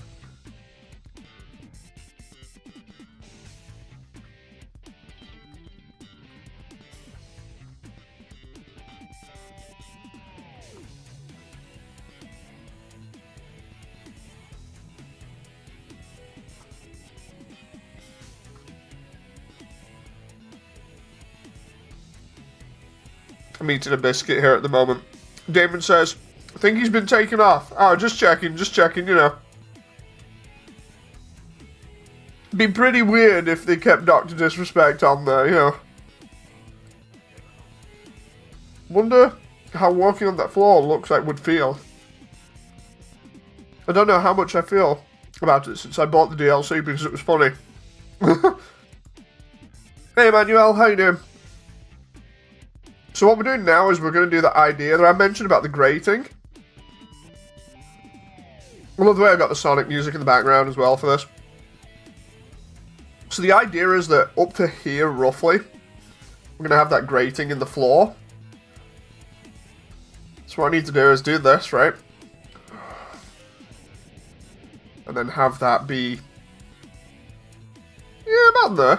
I'm eating a biscuit here at the moment. Damon says, I think he's been taken off. Oh, just checking, you know. Be pretty weird if they kept Dr. Disrespect on there, you know. Wonder how walking on that floor looks like would feel. I don't know how much I feel about it since I bought the DLC because it was funny. Hey Emmanuel, how you doing? So what we're doing now is we're going to do the idea that I mentioned about the grating. I love the way I got the Sonic music in the background as well for this. So the idea is that up to here, roughly, we're going to have that grating in the floor. So what I need to do is do this, right? And then have that be... yeah, about there.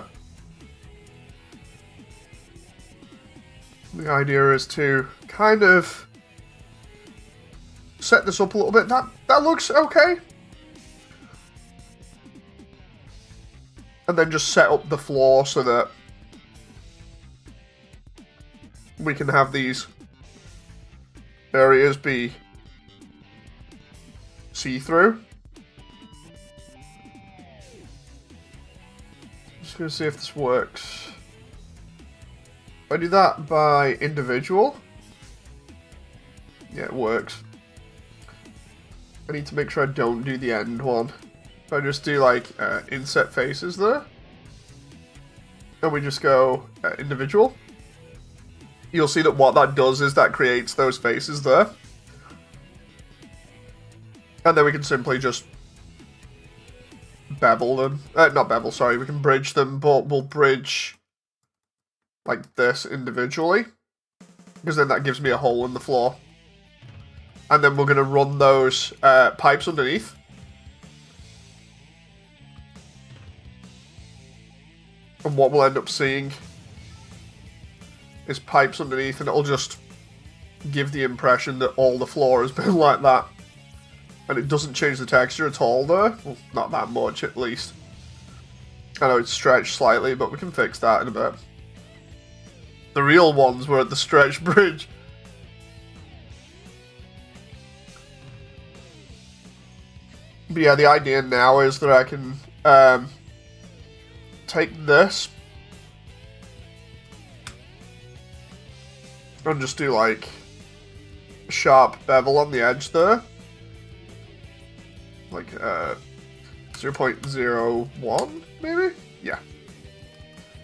The idea is to kind of set this up a little bit. That looks okay. And then just set up the floor so that we can have these areas be see-through. Just gonna see if this works. If I do that by individual, yeah, it works. I need to make sure I don't do the end one. If I just do like inset faces there, and we just go individual, you'll see that what that does is that creates those faces there. And then we can simply just bevel them. Not bevel, sorry, we can bridge them, but we'll bridge like this individually, because then that gives me a hole in the floor. And then we're going to run those pipes underneath. And what we'll end up seeing is pipes underneath, and it'll just give the impression that all the floor has been like that. And it doesn't change the texture at all there. Well, not that much, at least. I know it's stretched slightly, but we can fix that in a bit. The real ones were at the stretch bridge. But yeah, the idea now is that I can take this and just do like a sharp bevel on the edge there. Like 0.01 maybe? Yeah.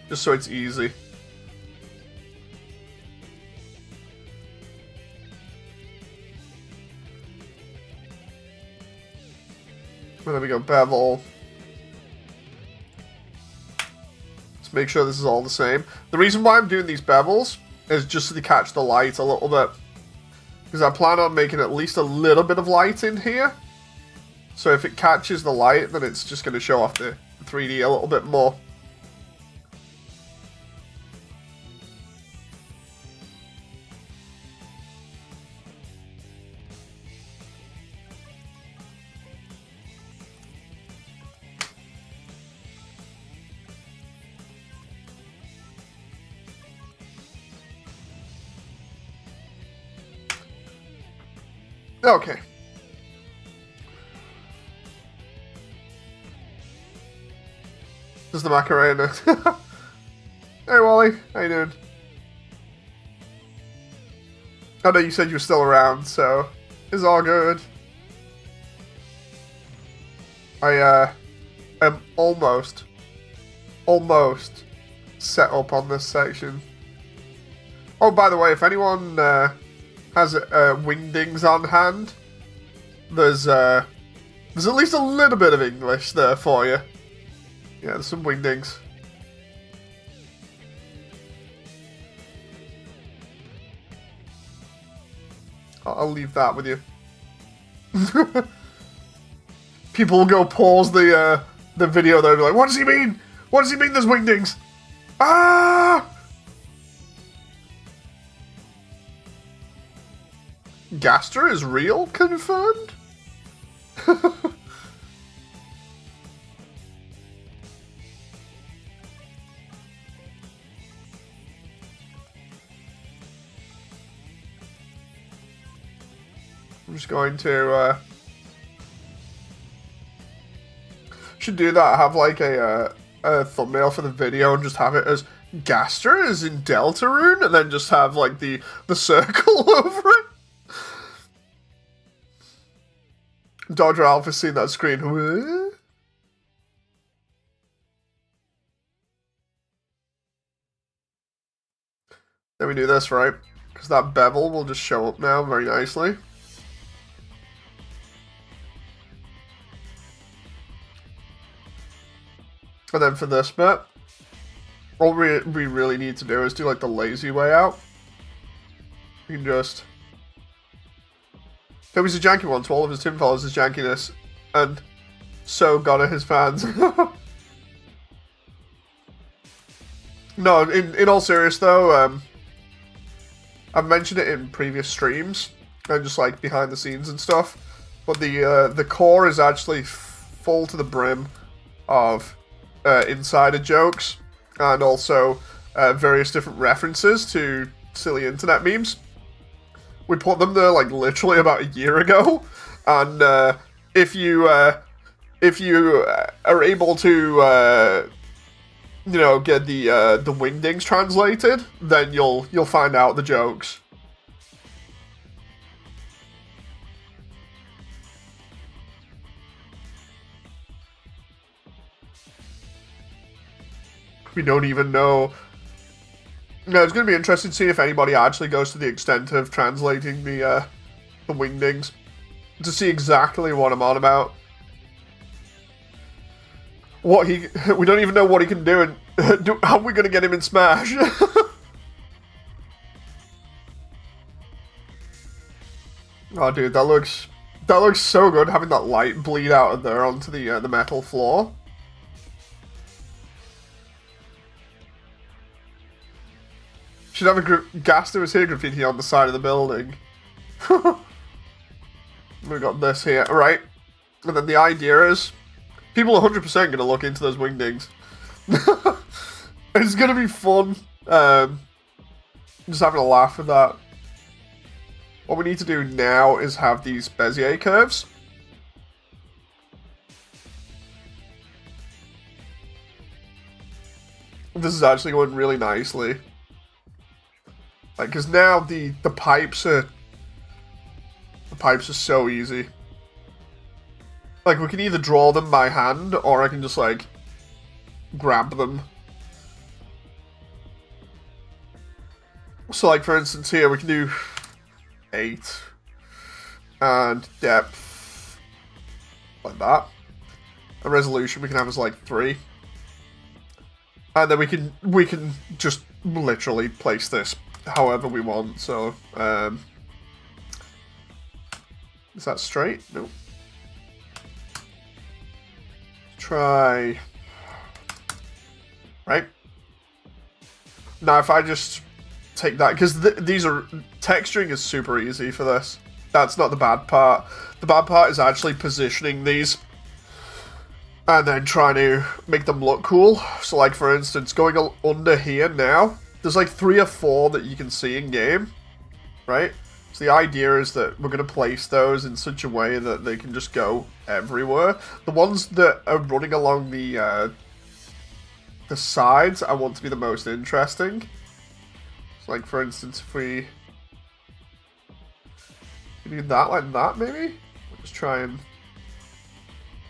Just so it's easy. And then we go bevel. Let's make sure this is all the same. The reason why I'm doing these bevels is just to catch the light a little bit. Because I plan on making at least a little bit of light in here. So if it catches the light, then it's just going to show off the 3D a little bit more. Okay. This is the Macarena. Hey Wally, how you doing? I know you said you were still around, so it's all good. I am almost set up on this section. Oh, by the way, if anyone has wingdings on hand, there's at least a little bit of English there for you. Yeah, there's some wingdings. I'll leave that with you. People will go pause the video there and be like, what does he mean? What does he mean there's wingdings? Ah! Gaster is real? Confirmed? I'm just going to, should do that, have like a thumbnail for the video and just have it as Gaster is in Deltarune, and then just have like the circle over it. Dodger Alpha seen that screen. What? Then we do this, right? Because that bevel will just show up now very nicely. And then for this bit, all we really need to do is do like the lazy way out. You can just... Toby's a janky one, to all of his Tim follows his jankiness, and so God are his fans. No, in all serious though, I've mentioned it in previous streams, and just like behind the scenes and stuff, but the core is actually full to the brim of insider jokes, and also various different references to silly internet memes. We put them there like literally about a year ago, and if you are able to you know, get the wingdings translated, then you'll find out the jokes. We don't even know. No, it's going to be interesting to see if anybody actually goes to the extent of translating the wingdings to see exactly what I'm on about. We don't even know what he can do, and how are we going to get him in Smash? Oh, dude, that looks so good, having that light bleed out of there onto the metal floor. Should have a Gaster is here graffiti on the side of the building. We got this here, right? And then the idea is, people are 100% going to look into those wingdings. It's going to be fun. Just having a laugh with that. What we need to do now is have these Bezier curves. This is actually going really nicely. Like, because now the pipes are so easy. Like, we can either draw them by hand, or I can just, like, grab them. So, like, for instance, here we can do 8. And depth. Like that. And resolution we can have as, like, 3. And then we can just literally place this however we want. So, is that straight? No. Try. Right. Now, if I just take that, because these are texturing is super easy for this. That's not the bad part. The bad part is actually positioning these and then trying to make them look cool. So, like, for instance, going under here now, there's like 3 or 4 that you can see in game, right? So the idea is that we're going to place those in such a way that they can just go everywhere. The ones that are running along the sides I want to be the most interesting. So, like, for instance, if we do that like that, maybe? We'll just try and...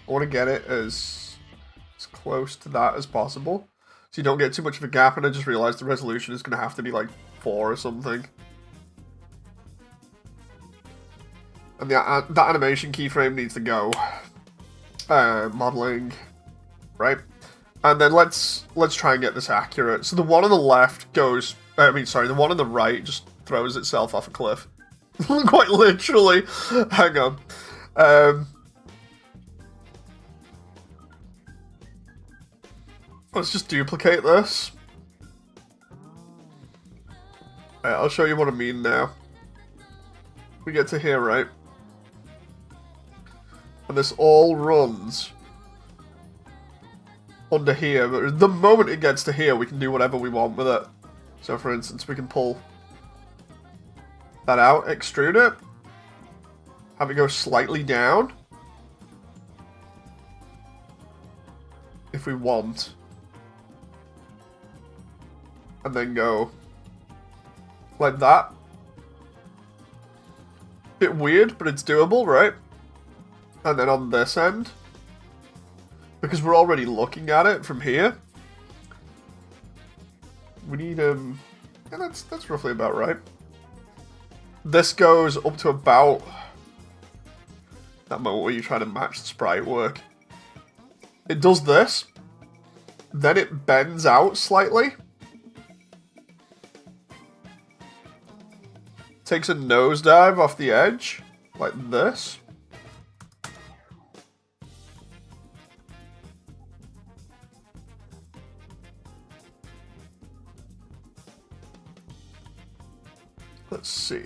I want to get it as close to that as possible, so you don't get too much of a gap, and I just realized the resolution is going to have to be like 4 or something. And that animation keyframe needs to go. Modeling, right? And then let's try and get this accurate. So the one on the left goes, the one on the right just throws itself off a cliff. Quite literally. Hang on. Let's just duplicate this. Right, I'll show you what I mean now. We get to here, right? And this all runs under here, but the moment it gets to here, we can do whatever we want with it. So, for instance, we can pull that out, extrude it, have it go slightly down. If we want. And then go like that. Bit weird, but it's doable, right? And then on this end, because we're already looking at it from here, we need yeah, that's roughly about right. This goes up to about that moment where you try to match the sprite work. It does this, then it bends out slightly. Takes a nosedive off the edge, like this. Let's see.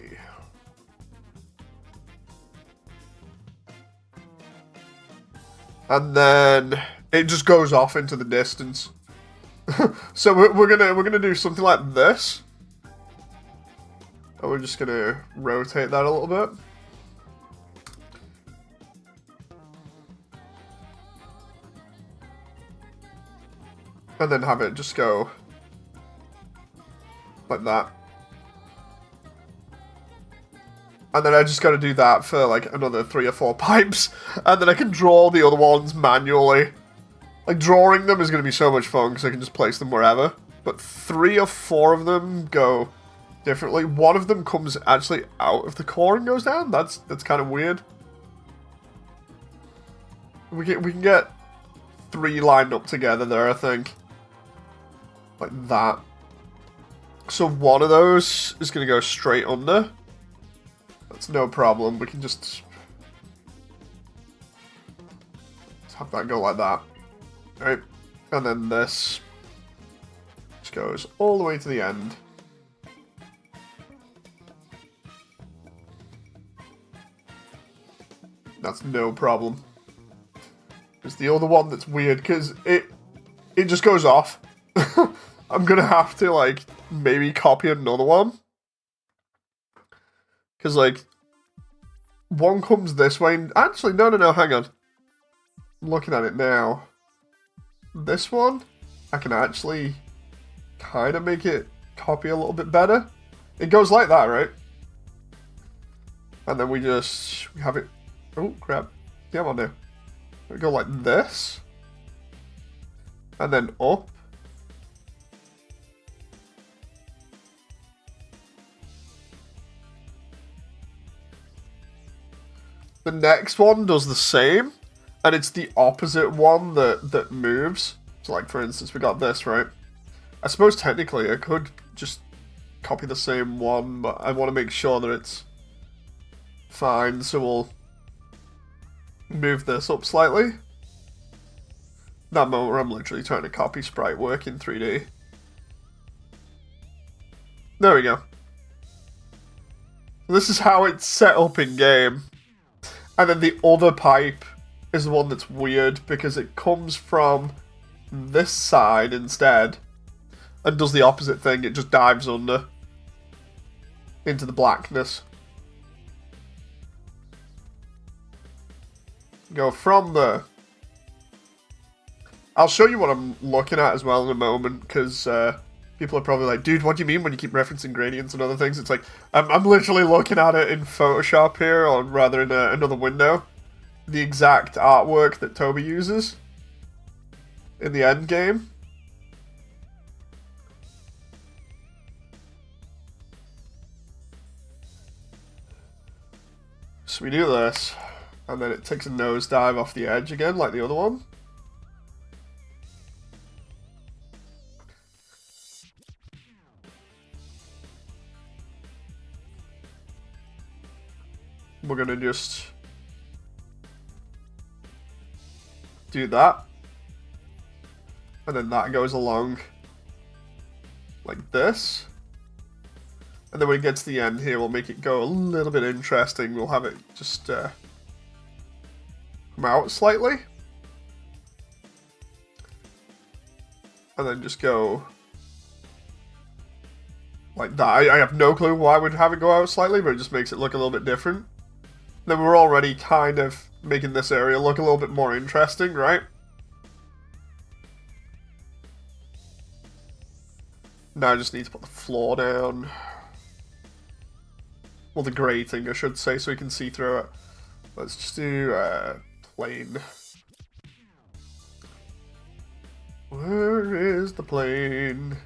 And then it just goes off into the distance. So we're gonna do something like this. And we're just gonna rotate that a little bit. And then have it just go like that. And then I just gotta do that for like another 3 or 4 pipes. And then I can draw the other ones manually. Like, drawing them is gonna be so much fun because I can just place them wherever. But 3 or 4 of them go differently. One of them comes actually out of the core and goes down. That's kind of weird. We can get 3 lined up together there, I think. Like that. So one of those is gonna go straight under. That's no problem. We can just have that go like that. Alright. And then this just goes all the way to the end. That's no problem. It's the other one that's weird because it just goes off. I'm gonna have to like maybe copy another one. Because, like, one comes this way. And actually, no, hang on. I'm looking at it now. This one, I can actually kind of make it copy a little bit better. It goes like that, right? And then we have it. Oh, crap. Yeah, I'm on there. We go like this. And then up. The next one does the same, and it's the opposite one that moves. So, like, for instance, we got this, right? I suppose technically I could just copy the same one, but I want to make sure that it's fine, so we'll move this up slightly. That moment where I'm literally trying to copy sprite work in 3D. There we go. This is how it's set up in game. And then the other pipe is the one that's weird because it comes from this side instead and does the opposite thing. It just dives under into the blackness. Go from the... I'll show you what I'm looking at as well in a moment because people are probably like, dude, what do you mean when you keep referencing gradients and other things? It's like, I'm literally looking at it in Photoshop here, or rather in another window. The exact artwork that Toby uses in the end game. So we do this, and then it takes a nosedive off the edge again, like the other one. We're gonna just do that. And then that goes along like this. And then when it gets to the end here, we'll make it go a little bit interesting. We'll have it just come out slightly. And then just go like that. I have no clue why I would have it go out slightly, but it just makes it look a little bit different. Then we're already kind of making this area look a little bit more interesting, right? Now I just need to put the floor down. Well, the grating, I should say, so we can see through it. Let's just do plane. Where is the plane?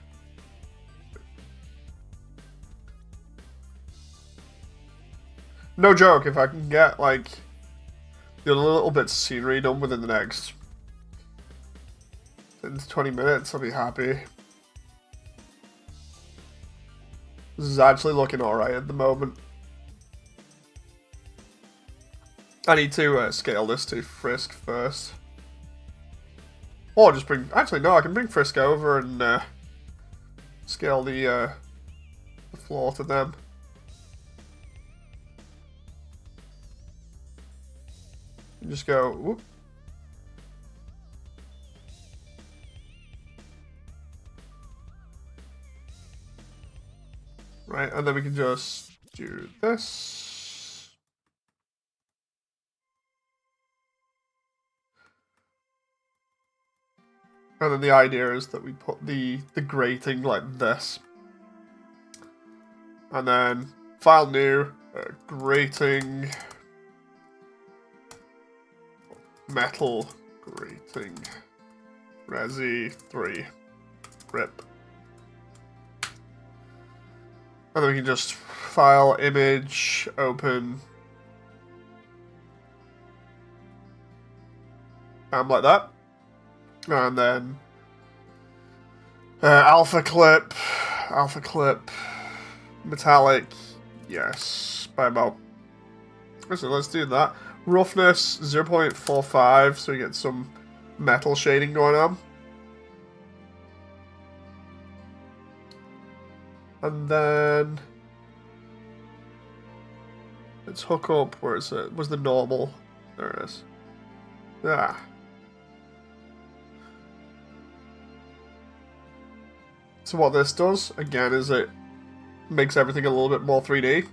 No joke, if I can get, like, the little bit of scenery done within the next 10 to 20 minutes, I'll be happy. This is actually looking alright at the moment. I need to scale this to Frisk first. Or just bring... Actually, no, I can bring Frisk over and scale the floor to them. And just go... Whoop. Right, and then we can just do this. And then the idea is that we put the grating like this. And then file new, grating, metal grating, Resi 3, rip. And then we can just file image, open, like that. And then alpha clip, metallic, yes, by about. So let's do that. Roughness 0.45, so we get some metal shading going on. And then let's hook up. Where is it? Was the normal? There it is. Ah. So what this does, again, is it makes everything a little bit more 3D.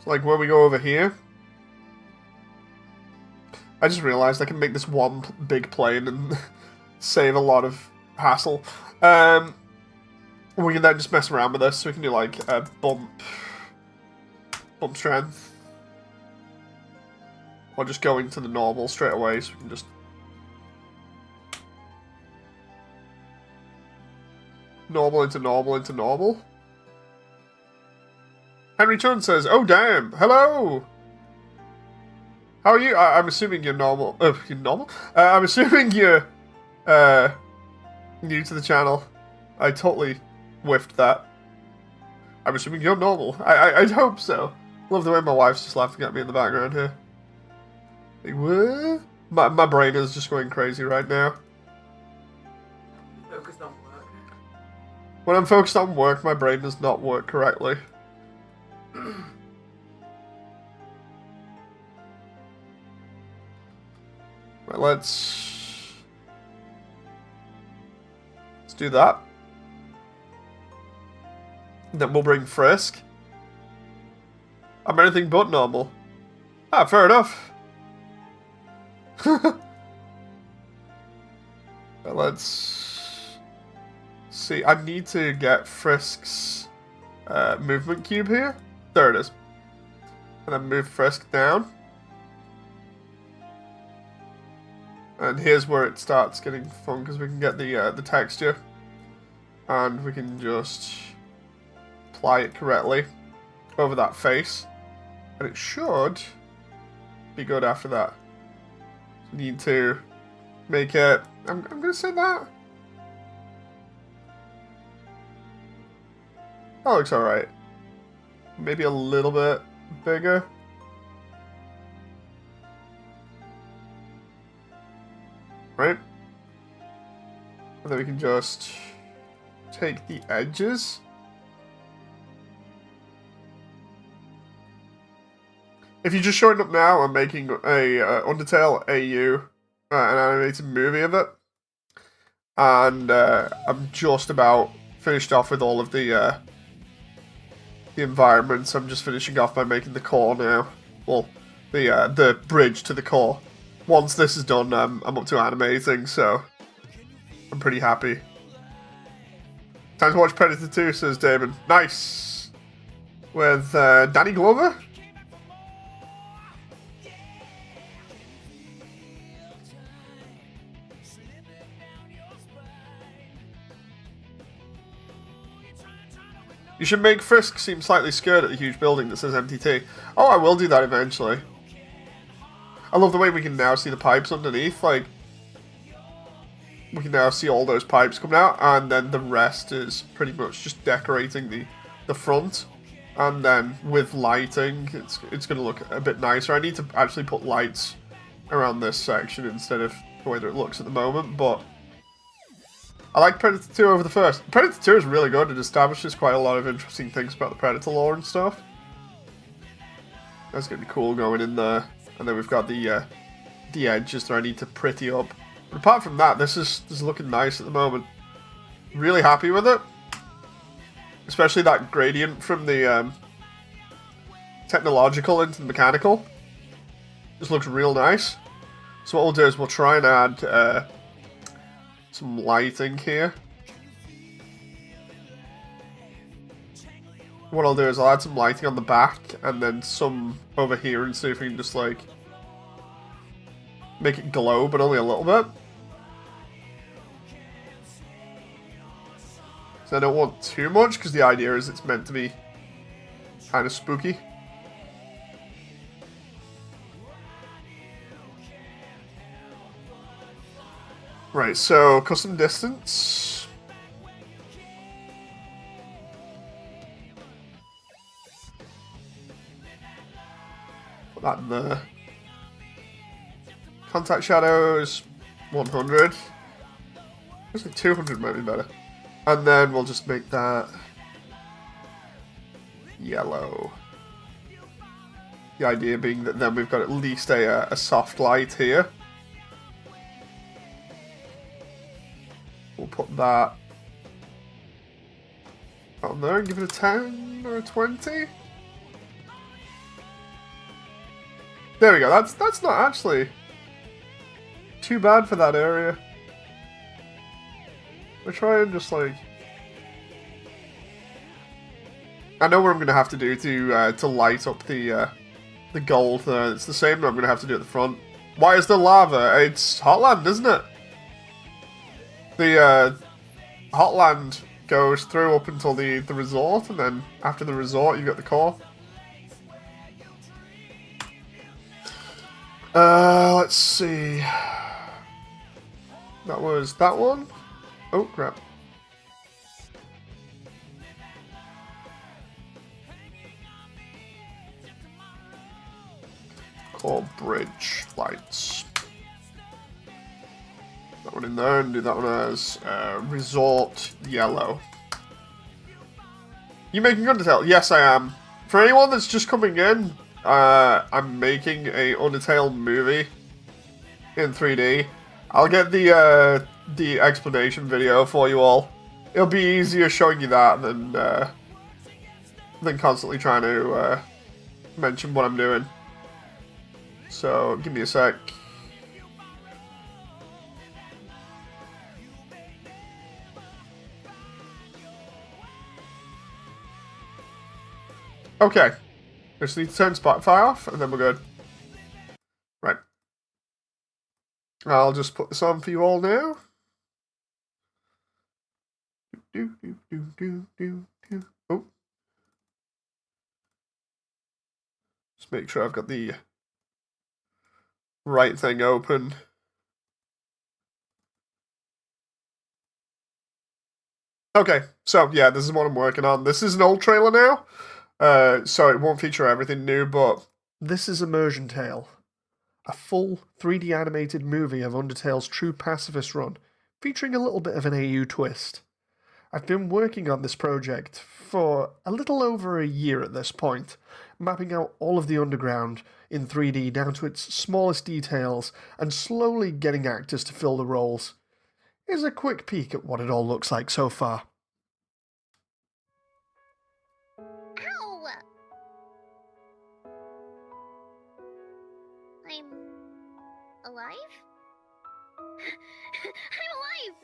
So like when we go over here, I just realized I can make this one big plane and save a lot of hassle. We can then just mess around with this, so we can do like a bump strength. Or just go into the normal straight away, so we can just... Normal into normal into normal. Henry Chun says, "Oh damn, hello. How are you? I'm assuming you're normal. You're normal. I'm assuming you're new to the channel. I totally whiffed that. I'm assuming you're normal. I'd hope so. Love the way my wife's just laughing at me in the background here. Like, what? My brain is just going crazy right now. Focused on work. When I'm focused on work, my brain does not work correctly. Right, let's do that. Then we'll bring Frisk. I'm anything but normal. Ah, fair enough. But let's see. I need to get Frisk's movement cube here. There it is. And then move Frisk down. And here's where it starts getting fun, because we can get the texture. And we can just apply it correctly over that face. And it should be good after that. So need to make it... I'm going to say that. That looks alright. Maybe a little bit bigger. Right? And then we can just take the edges. If you're just showing up now, I'm making a UndertaleAU, an animated movie of it. And I'm just about finished off with all of the the environment. I'm just finishing off by making the core now. Well, the bridge to the core. Once this is done, I'm up to animating, so I'm pretty happy. Time to watch Predator 2, says Damon. Nice! With Danny Glover? You should make Frisk seem slightly scared at the huge building that says MTT. Oh, I will do that eventually. I love the way we can now see the pipes underneath. Like, we can now see all those pipes coming out, and then the rest is pretty much just decorating the front. And then with lighting, it's going to look a bit nicer. I need to actually put lights around this section instead of the way that it looks at the moment, but I like Predator 2 over the first. Predator 2 is really good. It establishes quite a lot of interesting things about the Predator lore and stuff. That's going to be cool going in there. And then we've got the edges that I need to pretty up. But apart from that, this is looking nice at the moment. Really happy with it. Especially that gradient from the technological into the mechanical. Just looks real nice. So what we'll do is we'll try and add some lighting here. What I'll do is I'll add some lighting on the back and then some over here and see if we can just like make it glow, but only a little bit. So I don't want too much because the idea is it's meant to be kind of spooky. Right, so custom distance. Put that in there. Contact shadows, 100. I think 200 might be better. And then we'll just make that yellow. The idea being that then we've got at least a soft light here. We'll put that on there and give it a 10 or a 20. There we go. That's not actually too bad for that area. We'll try and just like, I know what I'm gonna have to do to light up the gold there. It's the same that I'm gonna have to do at the front. Why is there lava? It's Hotland, isn't it? The Hotland goes through up until the resort, and then after the resort, you got the core. Let's see. That was that one. Oh crap. Core bridge lights. That one in there, and do that one as resort yellow. You making Undertale? Yes, I am. For anyone that's just coming in, I'm making a Undertale movie in 3D. I'll get the explanation video for you all. It'll be easier showing you that than constantly trying to mention what I'm doing. So give me a sec. Okay. Just need to turn Spotify off, and then we're good. Right. I'll just put this on for you all now. Oh. Just make sure I've got the right thing open. Okay, so yeah, this is what I'm working on. This is an old trailer now. So it won't feature everything new, but this is Immersiontale, a full 3D animated movie of Undertale's true pacifist run, featuring a little bit of an AU twist. I've been working on this project for a little over a year at this point, mapping out all of the underground in 3D down to its smallest details and slowly getting actors to fill the roles. Here's a quick peek at what it all looks like so far. Ow! alive? I'm alive!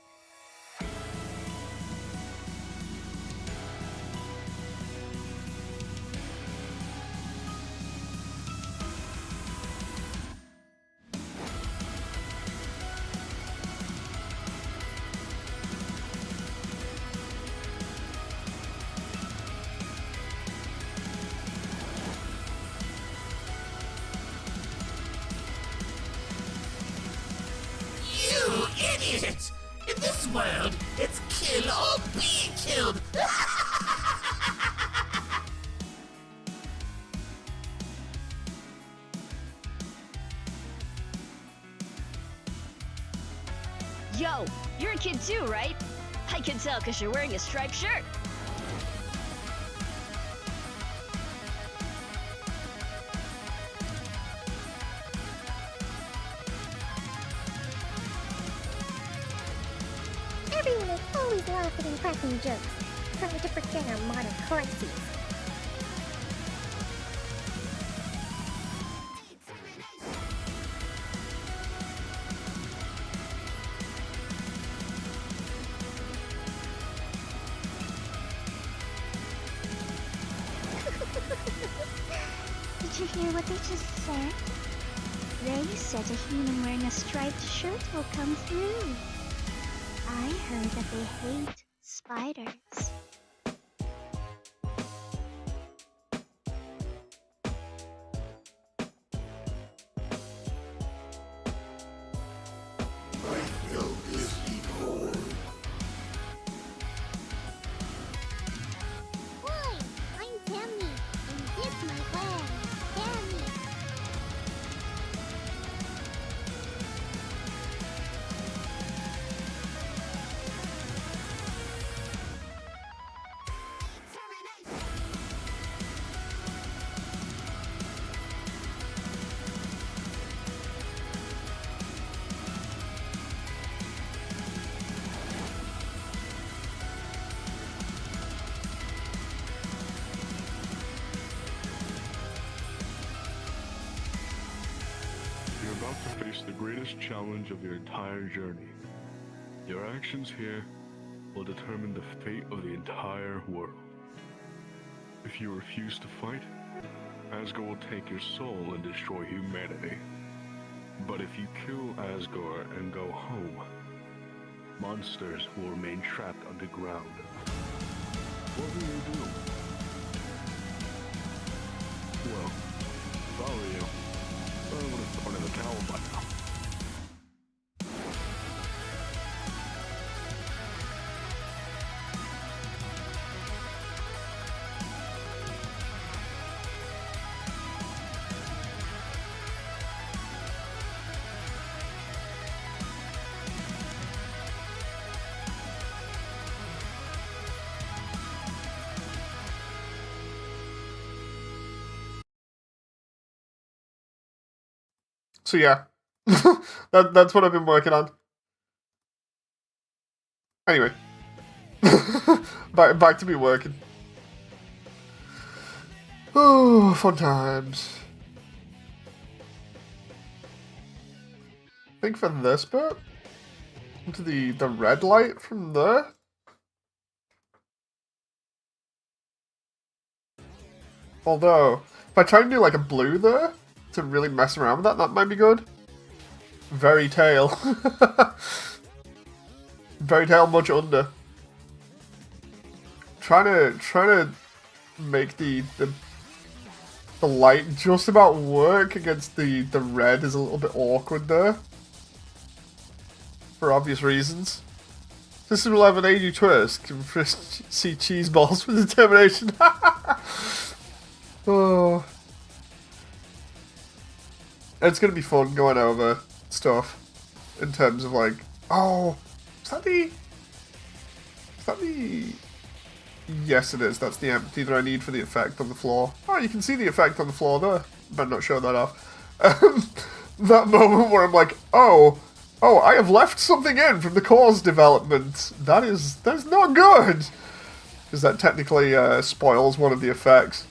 You idiot! In this world, it's kill or be killed! Yo, you're a kid too, right? I can tell because you're wearing a striped shirt. Everyone is always laughing and cracking jokes, trying to forget our modern crises. Did you hear what they just said? Ray said a human wearing a striped shirt will come through. I heard that they hate spiders. Hi, I'm Tammy, and this my clan, Tammy. You're about to face the greatest challenge of your entire journey. Your actions here will determine the fate of the entire world. If you refuse to fight, Asgore will take your soul and destroy humanity. But if you kill Asgore and go home, monsters will remain trapped underground. What will you do? Well, if I were you, I would have thrown in the towel by now. So yeah, that's what I've been working on. Anyway, back to me working. Oh, fun times. I think for this bit, into the red light from there. Although, if I try and do like a blue there, to really mess around with that, that might be good. Very tail. Very tail much under. Trying to make the light just about work against the red is a little bit awkward there. For obvious reasons. System 11 AU twist. Can first see cheese balls with determination. Oh. It's gonna be fun going over stuff in terms of like, oh, is that the? Yes, it is. That's the empty that I need for the effect on the floor. Oh, you can see the effect on the floor there. Better not show that off. That moment where I'm like, oh, I have left something in from the cause development. That's not good, because that technically spoils one of the effects.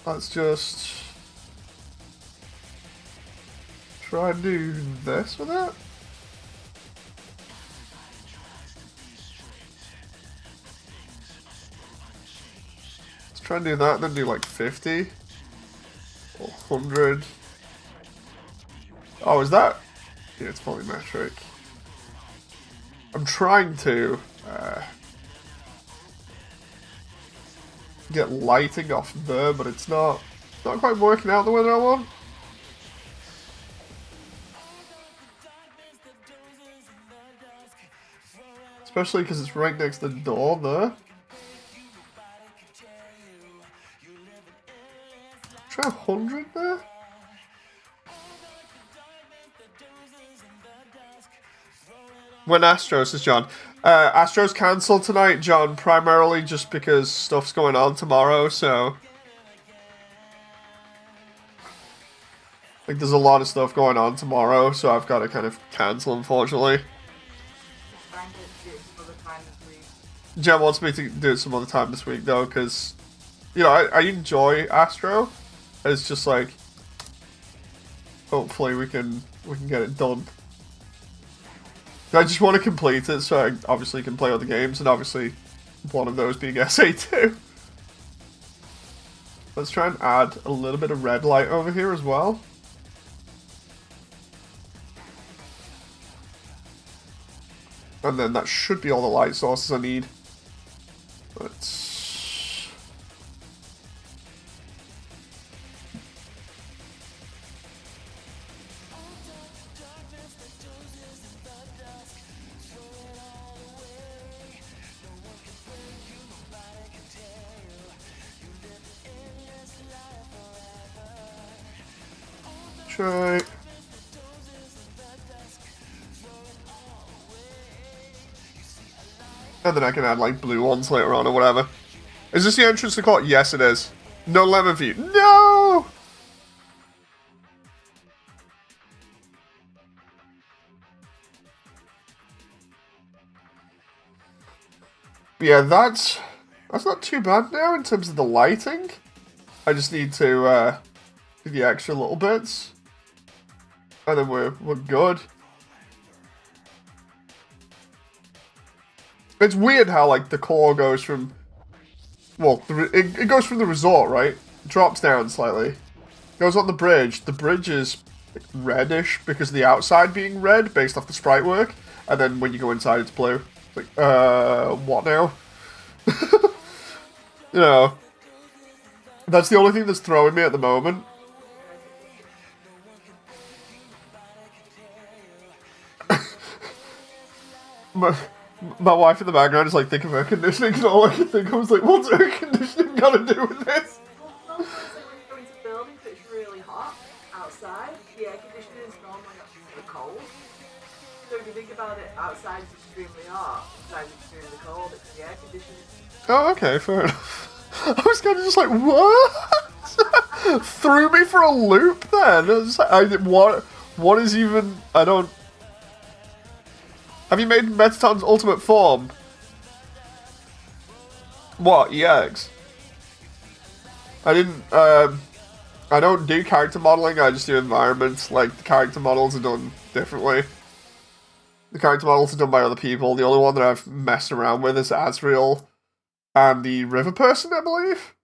Let's just try and do this with it. Let's try and do that, and then do like 50 or 100. Oh, is that? Yeah, it's polymetric. I'm trying to get lighting off there, but it's not quite working out the way that I want. Especially because it's right next to the door there. Try 100 there. When Astros is John. Astros cancelled tonight, John, primarily just because stuff's going on tomorrow, so... Like, there's a lot of stuff going on tomorrow, so I've got to kind of cancel, unfortunately. Jen wants me to do it some other time this week, though, because, you know, I enjoy Astro. It's just like, hopefully we can get it done. I just want to complete it so I obviously can play other games, and obviously one of those being SA2. Let's try and add a little bit of red light over here as well. And then that should be all the light sources I need. Let's... try... And then I can add like blue ones later on or whatever. Is this the entrance to court? Yes, it is. No lemon view. No! Yeah, that's not too bad now in terms of the lighting. I just need to do the extra little bits. And then we're good. It's weird how, like, the core goes from... Well, it goes from the resort, right? Drops down slightly. Goes on the bridge. The bridge is like, reddish because of the outside being red based off the sprite work. And then when you go inside, it's blue. It's like, what now? You know. That's the only thing that's throwing me at the moment. My wife in the background is like, think of air conditioning, and all I could think of was like, what's air conditioning got to do with this? Well, sometimes when you go into buildings, it's really hot outside. The air conditioning is normally extremely cold. So if you think about it, outside is extremely hot, inside is extremely cold. It's the air conditioning. Oh, okay, fair enough. I was kind of just like, what? Threw me for a loop then. I was like, what is even, I don't... Have you made Metaton's ultimate form? What, EX? I didn't, I don't do character modeling, I just do environments. Like, the character models are done differently. The character models are done by other people. The only one that I've messed around with is Asriel and the River Person, I believe.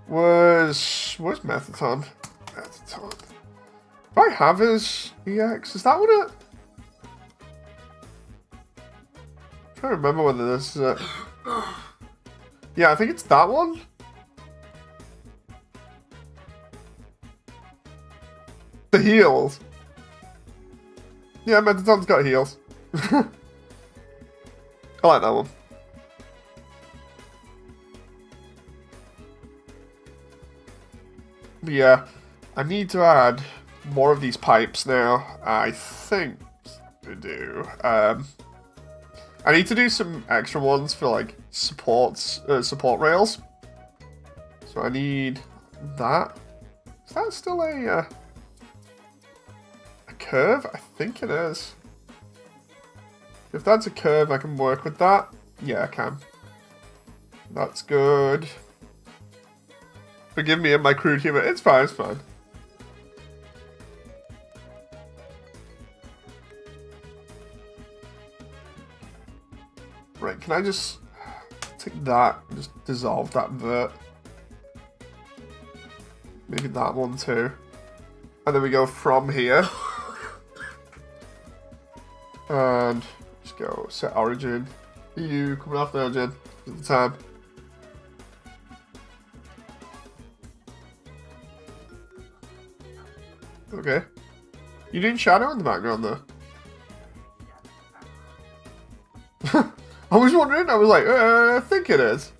Where's Metaton? Metaton. Do I have his EX? Is that what it... I don't remember whether this is it. Yeah, I think it's that one. The heels. Yeah, Metaton's got heels. I like that one. But yeah, I need to add more of these pipes now. I think to do. I need to do some extra ones for like support rails. So I need that. Is that still a curve? I think it is. If that's a curve, I can work with that. Yeah, I can. That's good. Forgive me and my crude humor. It's fine, it's fine. can I just take that and just dissolve that vert? Maybe that one too. And then we go from here. And just go set origin. EU coming off the origin at the time. Okay. You doing shadow in the background though? I was wondering, I was like, I think it is.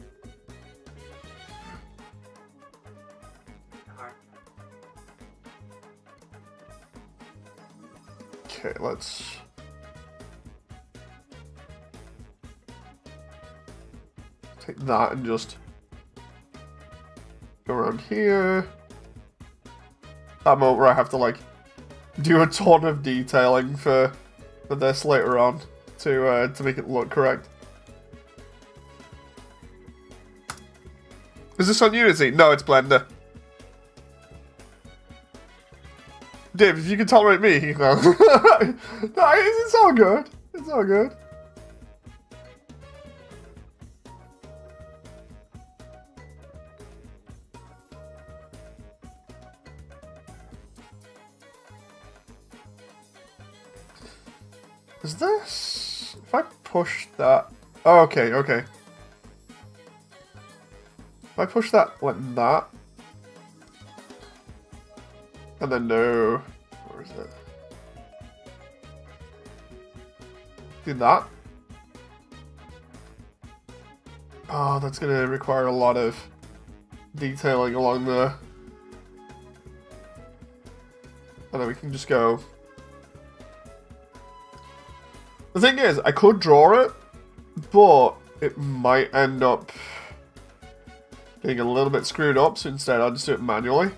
Okay, let's... take that and just go around here. That moment where I have to like do a ton of detailing for this later on to make it look correct. Is this on Unity? No, it's Blender. Dave, if you can tolerate me, you know. No, it's all good. It's all good. Is this... If I push that... Oh, okay, okay. If I push that like that... And then no... Where is it? Do that. Oh, that's gonna require a lot of detailing along there. And then we can just go... The thing is, I could draw it, but it might end up getting a little bit screwed up, so instead I'll just do it manually.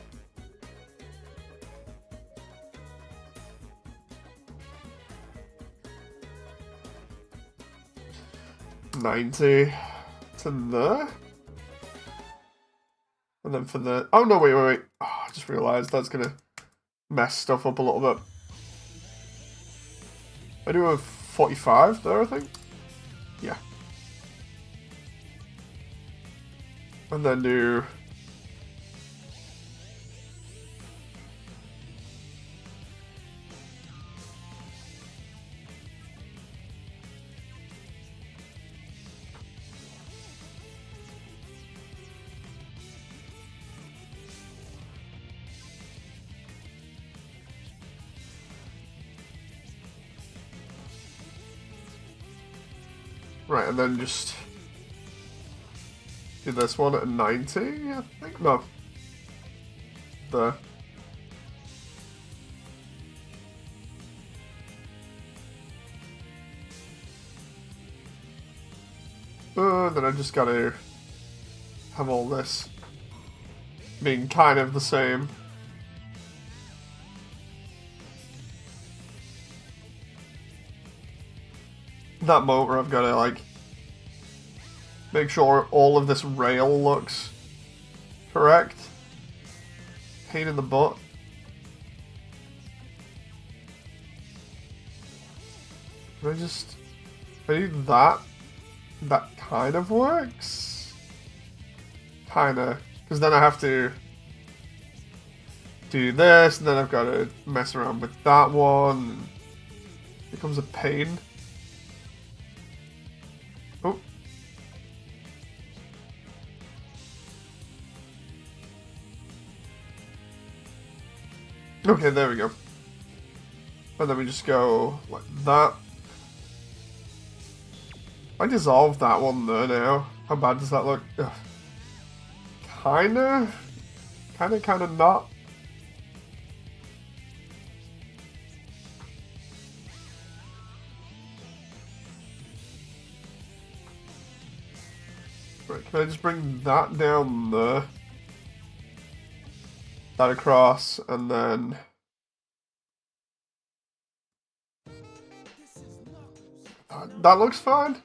$90 to there. And then for the... Oh, no, wait. Oh, I just realised that's going to mess stuff up a little bit. I do have 45 there, I think. Yeah. And then do... Right, and then just do this one at 90, I think? No. There. Then I just gotta have all this being kind of the same. That moment where I've got to like make sure all of this rail looks correct. Pain in the butt. Can I just... If I do that, that kind of works. Kinda. Because then I have to do this, and then I've got to mess around with that one. It becomes a pain. Oh. Okay, there we go. And then we just go like that. I dissolved that one there now. How bad does that look? Ugh. Kinda not. Right, can I just bring that down there? That across, and then... That looks fine.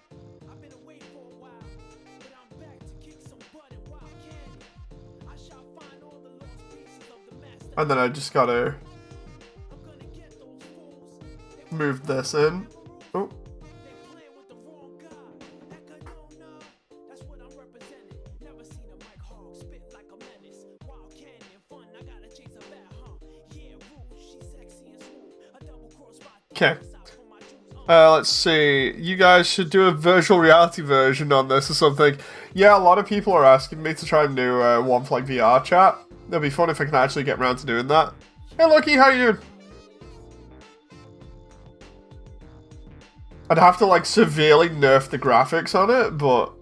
And then I just gotta move this in. Oh. Okay. Let's see. You guys should do a virtual reality version on this or something. Yeah, a lot of people are asking me to try and do one for like VR chat. It'll be fun if I can actually get around to doing that. Hey, Lucky, how you doing? I'd have to like severely nerf the graphics on it, but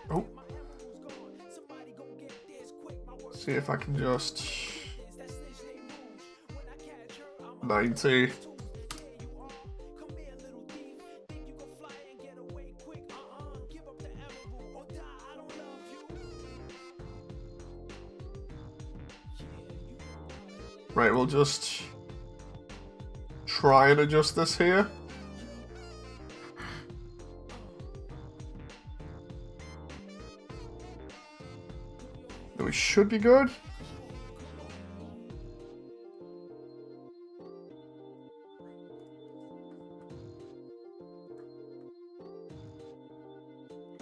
oh, see if I can just 90. Right, we'll just try and adjust this here. Then we should be good.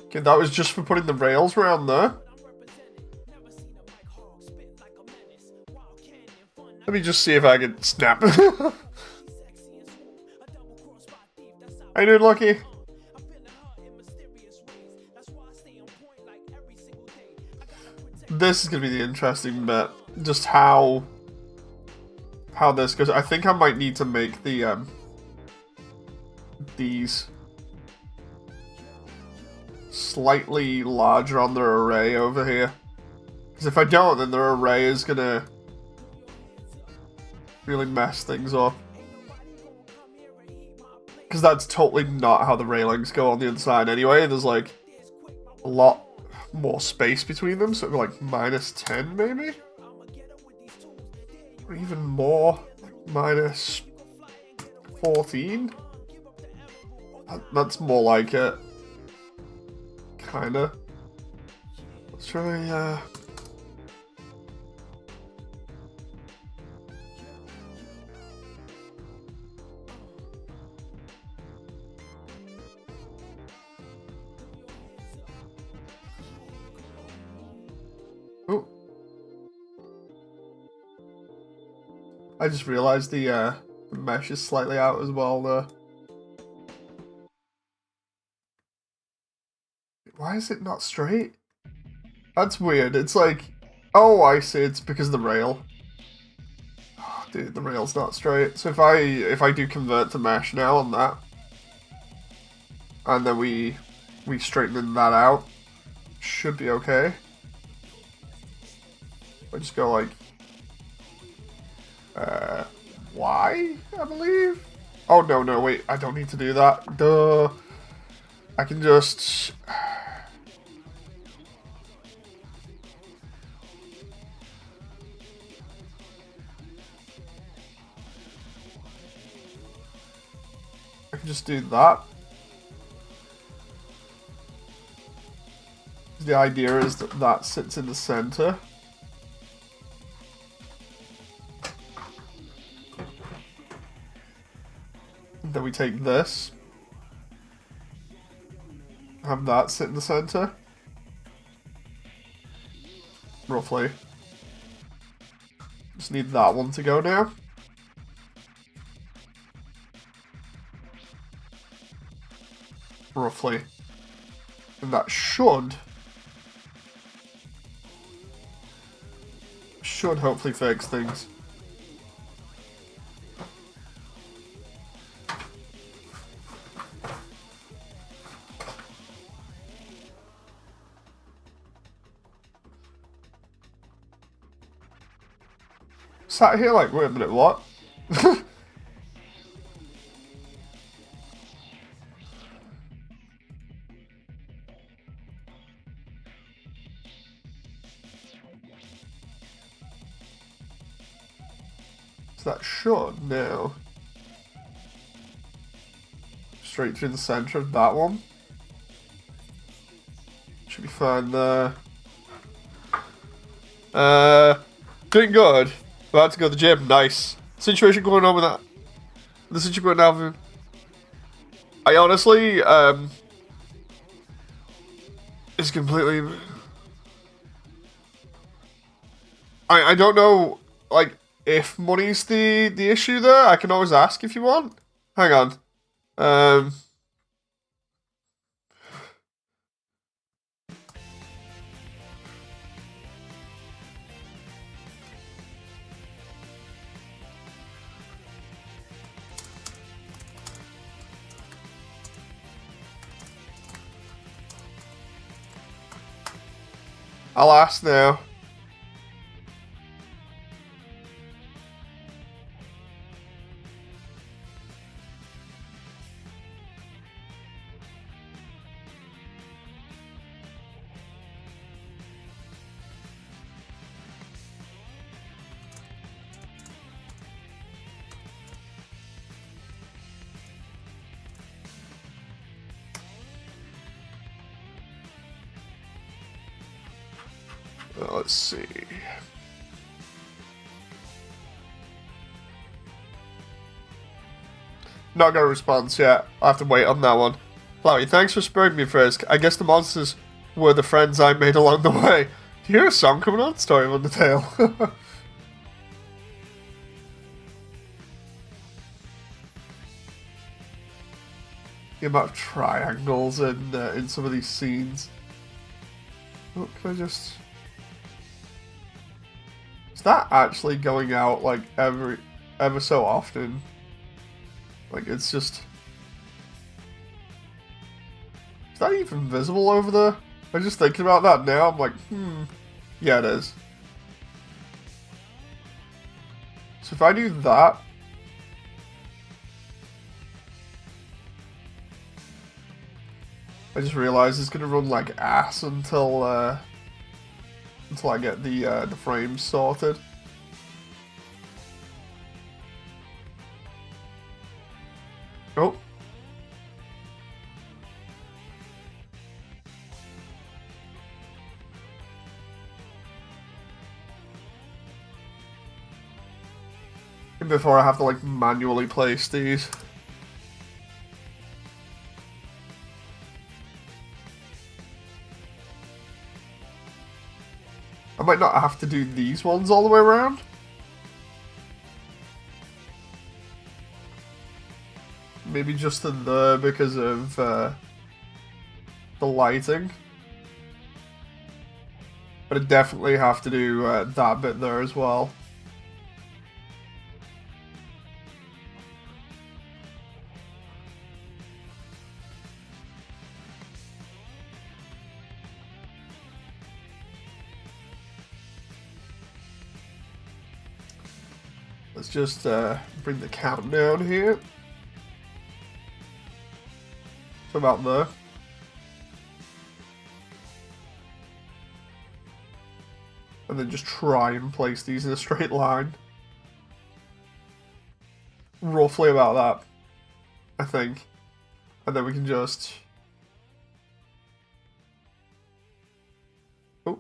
Okay, that was just for putting the rails around there. Let me just see if I can snap. How you doing, Lucky? This is gonna be the interesting bit. Just how this goes. I think I might need to make the these slightly larger on their array over here. Because if I don't, then their array is gonna really mess things up. Because that's totally not how the railings go on the inside anyway. There's like a lot more space between them, so it'd be like -10 maybe? Or even more, like -14? That's more like it. Kinda. Let's try, oh. I just realized the mesh is slightly out as well there. Why is it not straight? That's weird. It's like, oh, I see. It's because of the rail. Oh, dude, the rail's not straight. So if I do convert to mesh now on that, and then we straighten that out, should be okay. I just go like Y, I believe. Oh no, wait, I don't need to do that. Duh. I can just do that. The idea is that that sits in the center. Then we take this, have that sit in the center, roughly. Just need that one to go now. Roughly. And that should hopefully fix things. Sat here like, wait a minute, what? So that should now straight through the center of that one. Should be fine there. Doing good. About to go to the gym. Nice. Situation going on with that. The situation going on. I honestly, is completely... I don't know, like, if money's the issue there. I can always ask if you want. Hang on. I'll ask now. Let's see. Not got a response yet. I'll have to wait on that one. Flowey, thanks for spurring me first. I guess the monsters were the friends I made along the way. Do you hear a song coming on? Story of Undertale. The amount of triangles in some of these scenes. Oh, can I just... Is that actually going out like ever so often? Like it's just... Is that even visible over there? I'm just thinking about that now. I'm like, yeah, it is. So if I do that, I just realized it's gonna run like ass until I get the frames sorted. Oh. And before I have to like manually place these. I might not have to do these ones all the way around. Maybe just in there because of the lighting. But I definitely have to do that bit there as well. Let's just bring the count down here. So about there. And then just try and place these in a straight line. Roughly about that, I think. And then we can just... Oh.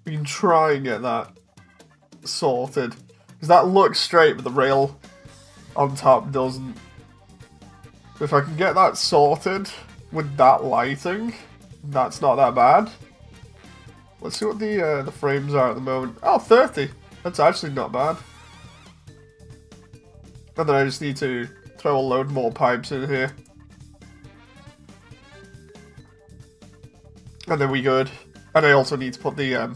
We can try and get that sorted. Because that looks straight, but the rail on top doesn't. If I can get that sorted with that lighting, that's not that bad. Let's see what the frames are at the moment. Oh, 30. That's actually not bad. And then I just need to throw a load more pipes in here. And then we good. And I also need to put the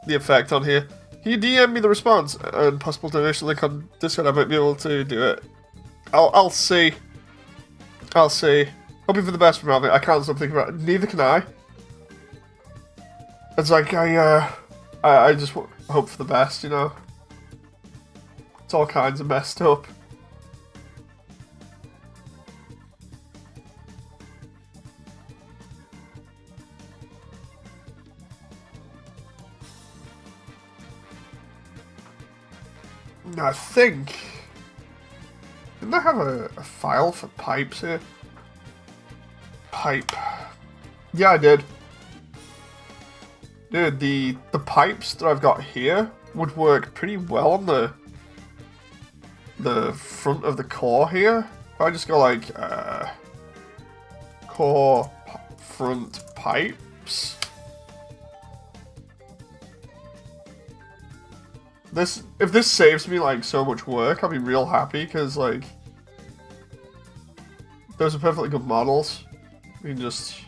effect on here. Can you DM me the response and possible donation link on Discord? I might be able to do it. I'll see. I'll see. Hoping for the best from it. I can't stop thinking about it. Neither can I. It's like I just hope for the best, you know. It's all kinds of messed up. I think... Didn't I have a file for pipes here? Pipe. Yeah, I did. Dude, the pipes that I've got here would work pretty well on the front of the core here. If I just go like core front pipes. If this saves me like so much work, I'll be real happy because like those are perfectly good models. We can just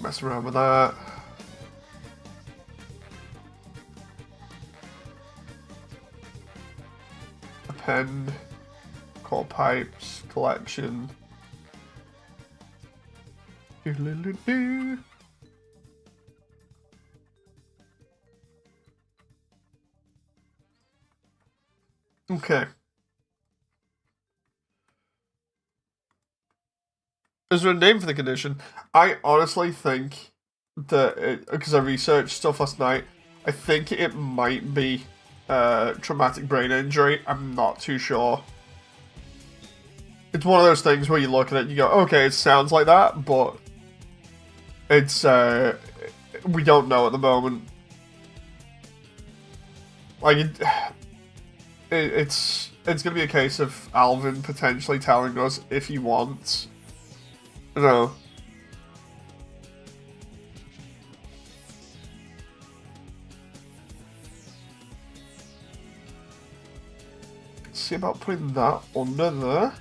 mess around with that. Append, core pipes, collection. Doo-doo-doo-doo. Okay. Is there a name for the condition? I honestly think that, because I researched stuff last night, I think it might be traumatic brain injury. I'm not too sure. It's one of those things where you look at it and you go, okay, it sounds like that, but it's, we don't know at the moment. Like, it's gonna be a case of Alvin potentially telling us if he wants. You know. See about putting that under there.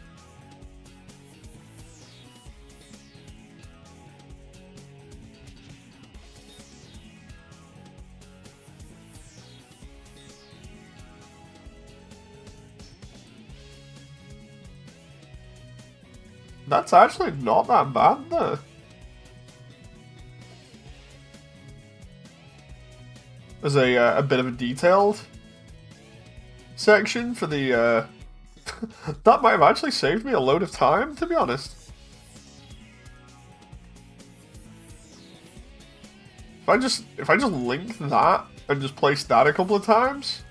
That's actually not that bad though. There's a bit of a detailed section for the that might have actually saved me a load of time, to be honest. If I just link that and just place that a couple of times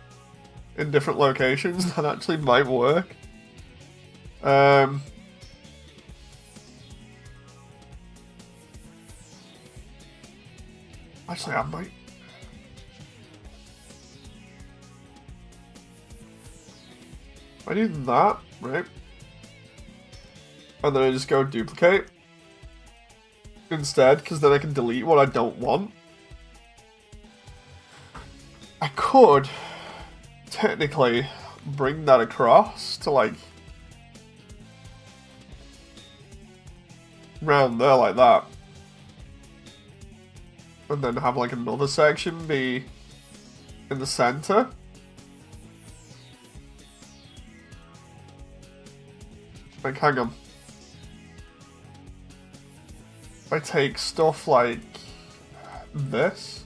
in different locations, that actually might work. Actually, I might. I do that, right? And then I just go duplicate instead, because then I can delete what I don't want. I could technically bring that across to like round there like that. And then have like another section be in the center. Like, hang on. If I take stuff like this.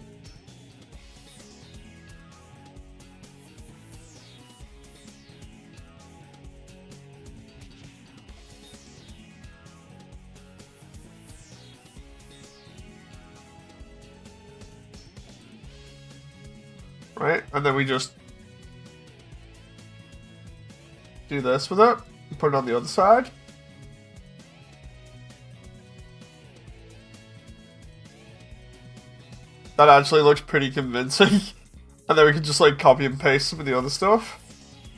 Right, and then we just do this with it, and put it on the other side. That actually looks pretty convincing. And then we can just like copy and paste some of the other stuff,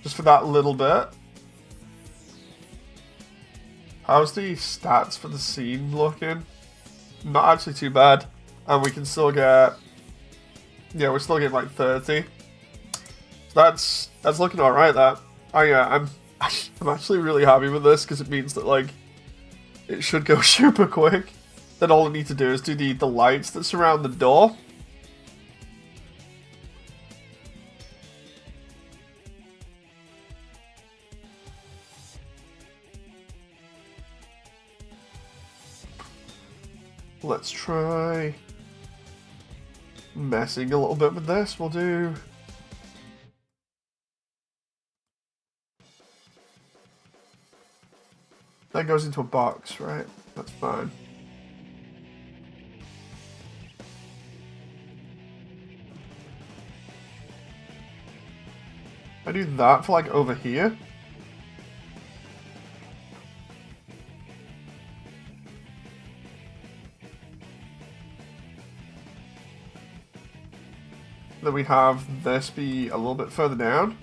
just for that little bit. How's the stats for the scene looking? Not actually too bad, and we can still get. Yeah, we're still getting like 30. So that's looking alright. That I'm actually really happy with this because it means that like it should go super quick. Then all I need to do is do the lights that surround the door. Let's try messing a little bit with this. We'll do that goes into a box, right? That's fine. I do that for like over here. Then we have this be a little bit further down.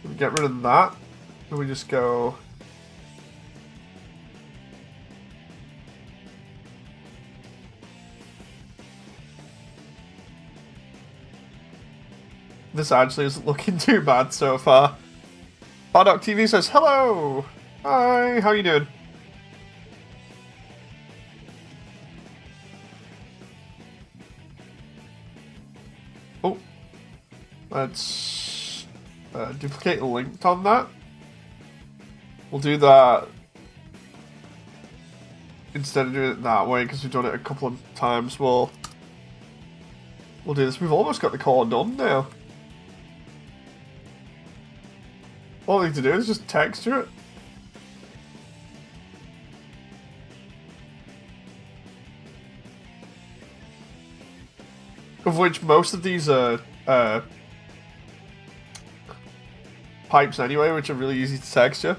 We get rid of that. Then we just go... This actually isn't looking too bad so far. Bardock TV says, hello! Hi, how you doing? Oh. Let's duplicate the link on that. We'll do that instead of doing it that way, because we've done it a couple of times. We'll do this. We've almost got the core done now. All we need to do is just texture it. Of which most of these are pipes anyway, which are really easy to texture.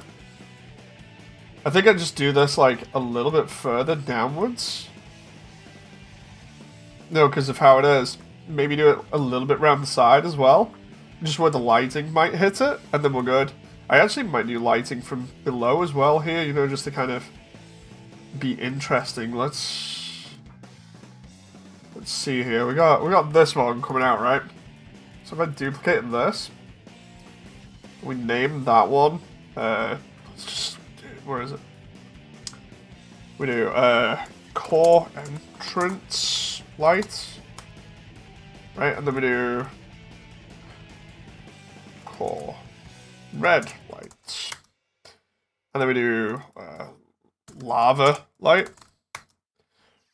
I think I just do this like a little bit further downwards. No, because of how it is. Maybe do it a little bit around the side as well. Just where the lighting might hit it, and then we're good. I actually might do lighting from below as well here, you know, just to kind of be interesting. Let's see here. We got this one coming out, right? So if I duplicate this, we name that one. Let's just where is it? We do core entrance lights, right? And then we do core red lights, and then we do lava light,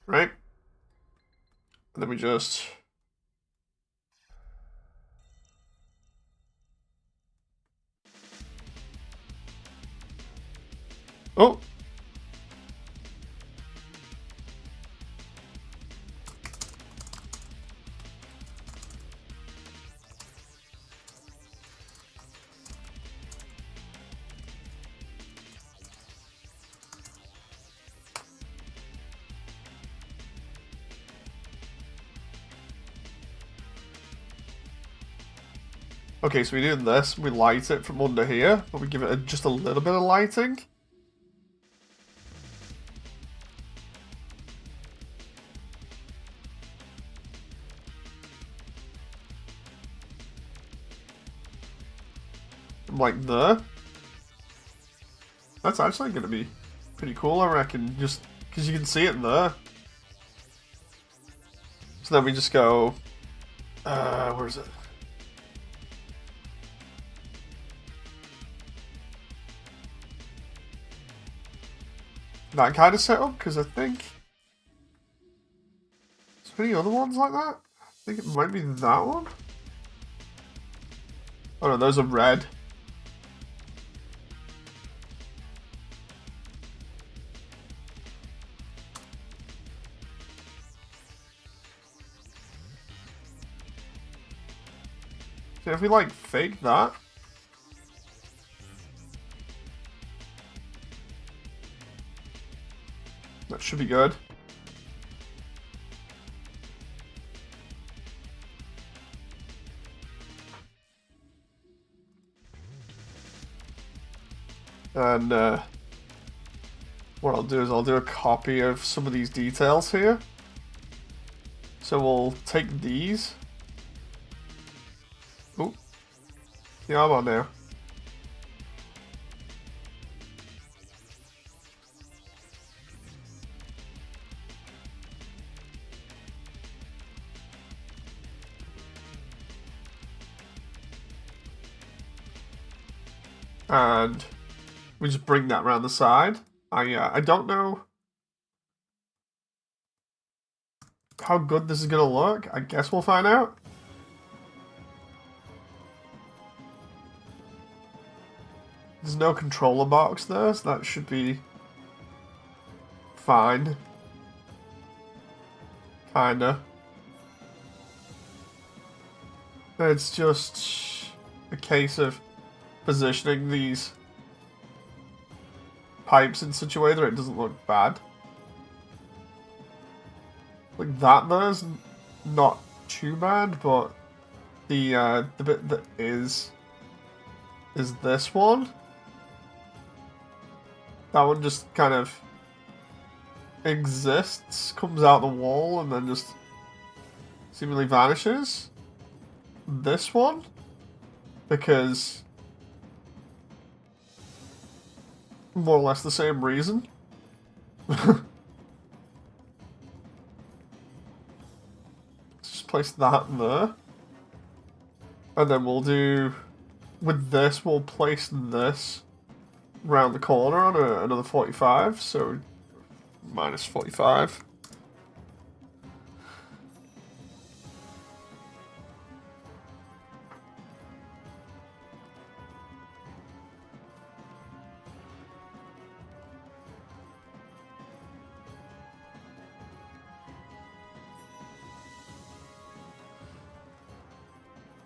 right? And then we just oh. Okay, so we do this, we light it from under here, but we give it just a little bit of lighting. Like there. That's actually going to be pretty cool, I reckon, just because you can see it there. So then we just go, where is it? That kind of setup, because I think there's any other ones like that. I think it might be that one. Oh no, those are red. So if we like fake that. That should be good. And what I'll do is I'll do a copy of some of these details here. So we'll take these. Oh, yeah, I'm on now. And we just bring that around the side. I don't know how good this is gonna look. I guess we'll find out. There's no controller box there, so that should be fine. Kinda. It's just a case of positioning these pipes in such a way that it doesn't look bad. Like that there's not too bad, but the bit that is this one. That one just kind of exists, comes out the wall, and then just seemingly vanishes. This one, because more or less the same reason. Just place that there. And then we'll do, with this, we'll place this round the corner on another 45, so minus 45.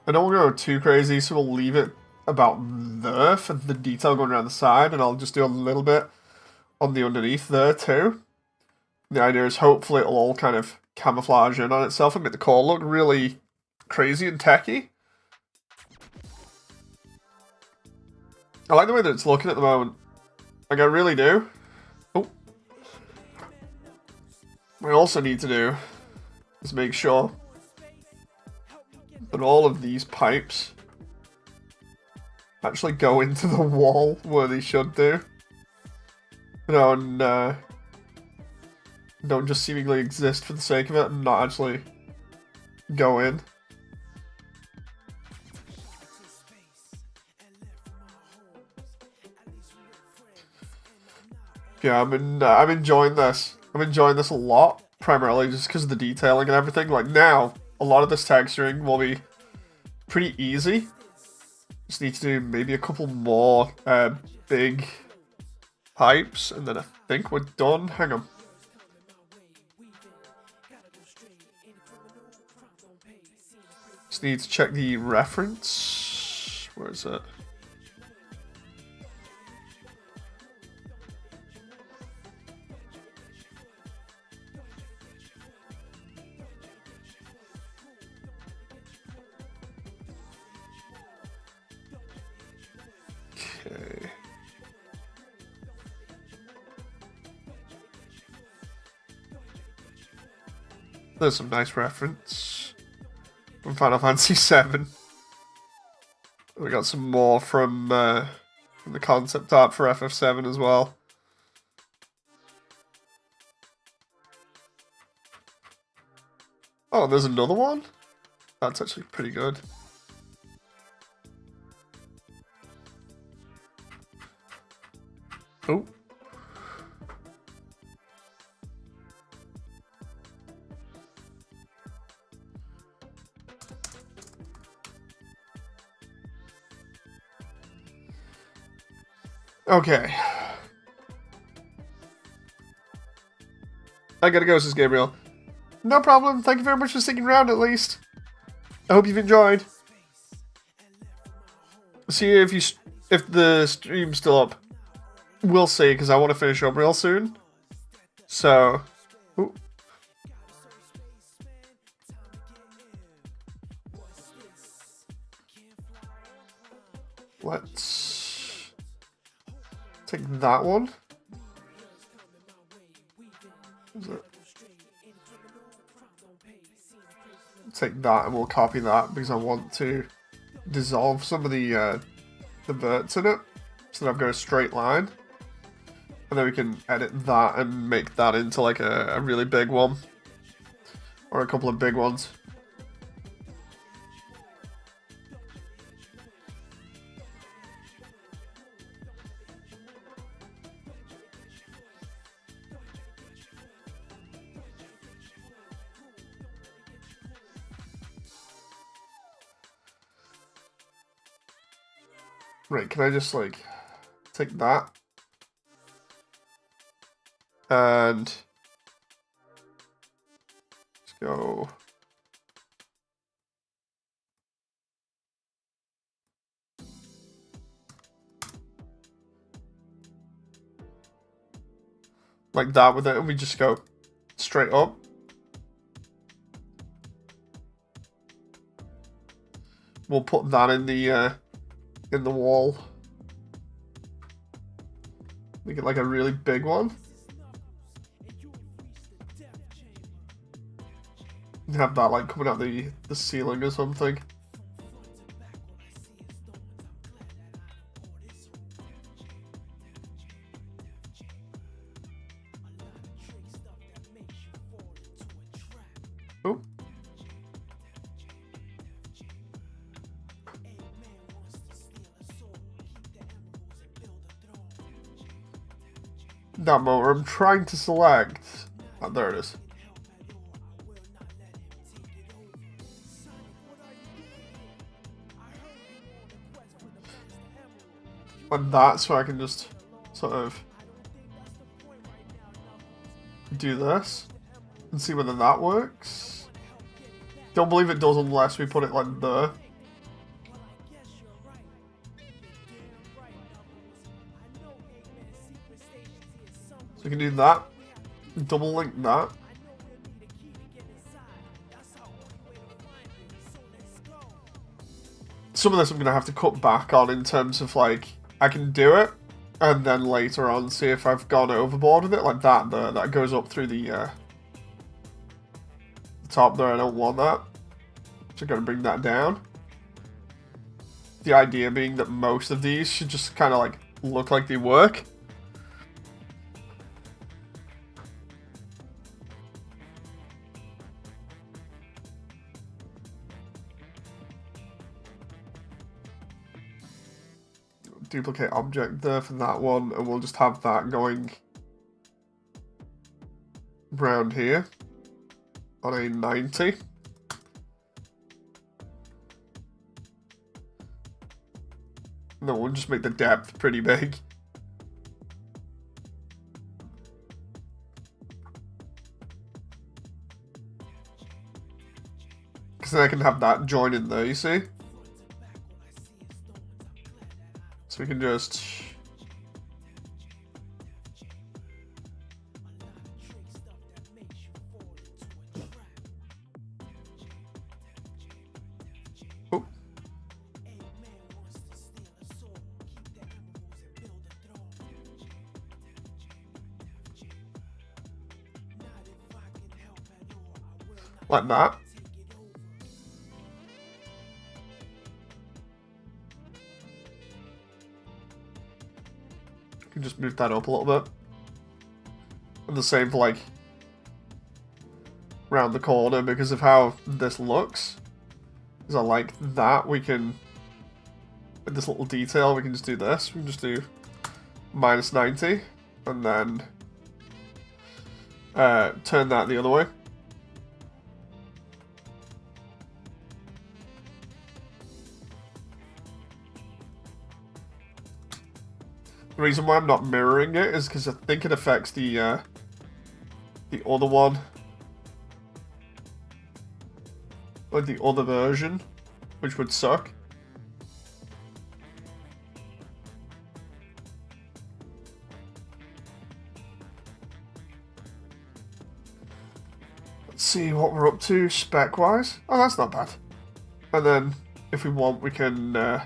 I don't want to go too crazy, so we'll leave it about there for the detail going around the side, and I'll just do a little bit on the underneath there too. The idea is hopefully it'll all kind of camouflage in on itself and make the core look really crazy and techy. I like the way that it's looking at the moment. Like, I really do. Oh. What I also need to do is make sure that all of these pipes actually go into the wall where they should do. You know, and don't just seemingly exist for the sake of it and not actually go in. Yeah, I'm enjoying this. I'm enjoying this a lot, primarily just because of the detailing and everything. Like now, a lot of this texturing will be pretty easy. Just need to do maybe a couple more big pipes, and then I think we're done. Hang on. Just need to check the reference. Where is it? Okay. There's some nice reference from Final Fantasy VII. We got some more from the concept art for FF7 as well. Oh, there's another one? That's actually pretty good. Oh. Okay. I gotta go, says Gabriel. No problem. Thank you very much for sticking around at least. I hope you've enjoyed. See if the stream's still up. We'll see, because I want to finish up real soon. So, ooh. Let's take that one. Is it? Take that and we'll copy that because I want to dissolve some of the verts in it so that I've got a straight line. And then we can edit that and make that into like a really big one. Or a couple of big ones. Right, can I just like take that? And let's go. like that with it, and we just go straight up. We'll put that in the wall. Make it like a really big one. And have that like coming out the ceiling or something. Oh. That motor I'm trying to select. Oh, there it is. And that, so I can just sort of do this and see whether that works. Don't believe it does unless we put it like there. So we can do that, double link that. Some of this I'm going to have to cut back on in terms of like, I can do it, and then later on see if I've gone overboard with it, like that there, that goes up through the top there. I don't want that, so I'm going to bring that down. The idea being that most of these should just kind of like look like they work. Duplicate object there for that one, and we'll just have that going round here on a 90. No, we'll just make the depth pretty big. Because then I can have that join in there, you see? So we can just... Oh. Like that. Just move that up a little bit. And the same for like round the corner because of how this looks. Because I like that. We can, with this little detail, we can just do this. We can just do -90 and then turn that the other way. The reason why I'm not mirroring it is because I think it affects the other one, like the other version, which would suck. Let's see what we're up to spec-wise. Oh, that's not bad. And then, if we want, we can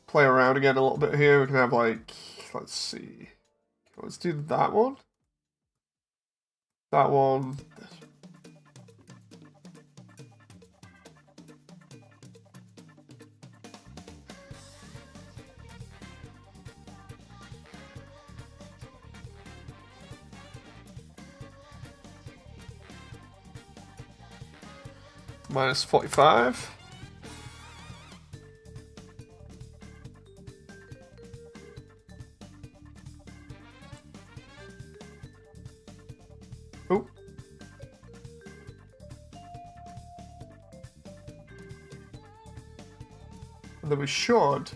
play around again a little bit here. We can have like, let's see. Let's do that one. That one. This. -45. Oh. And then we should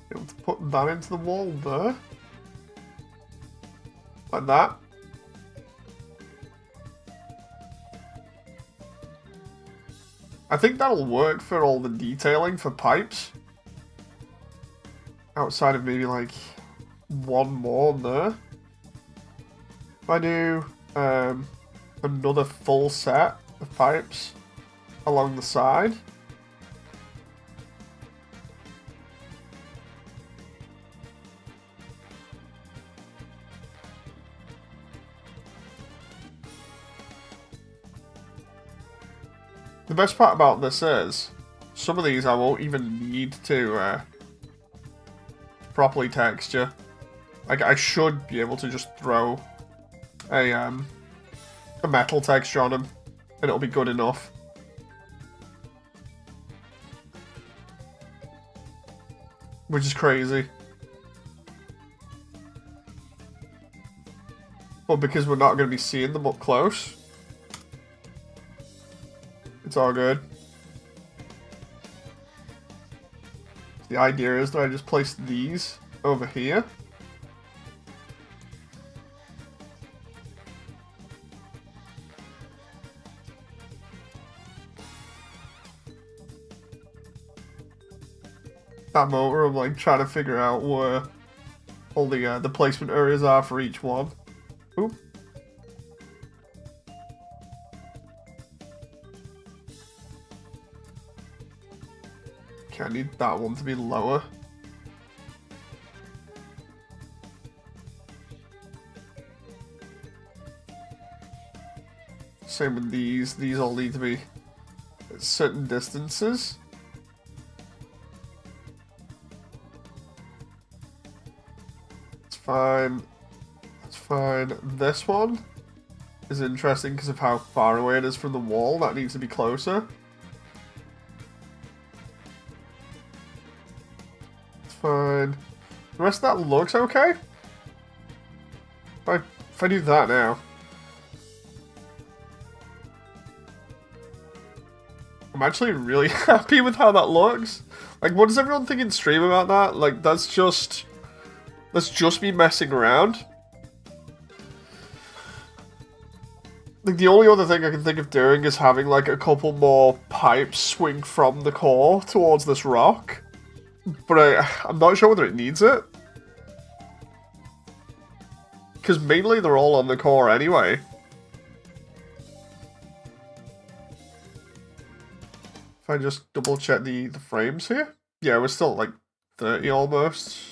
be able to put that into the wall there. Like that. I think that'll work for all the detailing for pipes. Outside of maybe like one more there. I do another full set of pipes along the side. The best part about this is, some of these I won't even need to properly texture. Like, I should be able to just throw a metal texture on them, and it'll be good enough. Which is crazy. But because we're not going to be seeing them up close, it's all good. The idea is that I just place these over here. That moment where I'm like trying to figure out where all the placement areas are for each one. Oop. Okay, I need that one to be lower. Same with these. These all need to be at certain distances. It's fine. That's fine. This one is interesting because of how far away it is from the wall. That needs to be closer. Fine. The rest of that looks okay. If I do that now. I'm actually really happy with how that looks. Like, what does everyone think in stream about that? Like, that's just me messing around. Like, the only other thing I can think of doing is having, like, a couple more pipes swing from the core towards this rock. But I'm not sure whether it needs it. Because mainly they're all on the core anyway. If I just double check the frames here. Yeah, we're still at like 30 almost.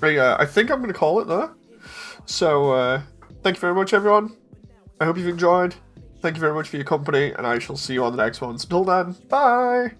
I think I'm going to call it there. So, thank you very much, everyone. I hope you've enjoyed. Thank you very much for your company, and I shall see you on the next one. Until then, bye!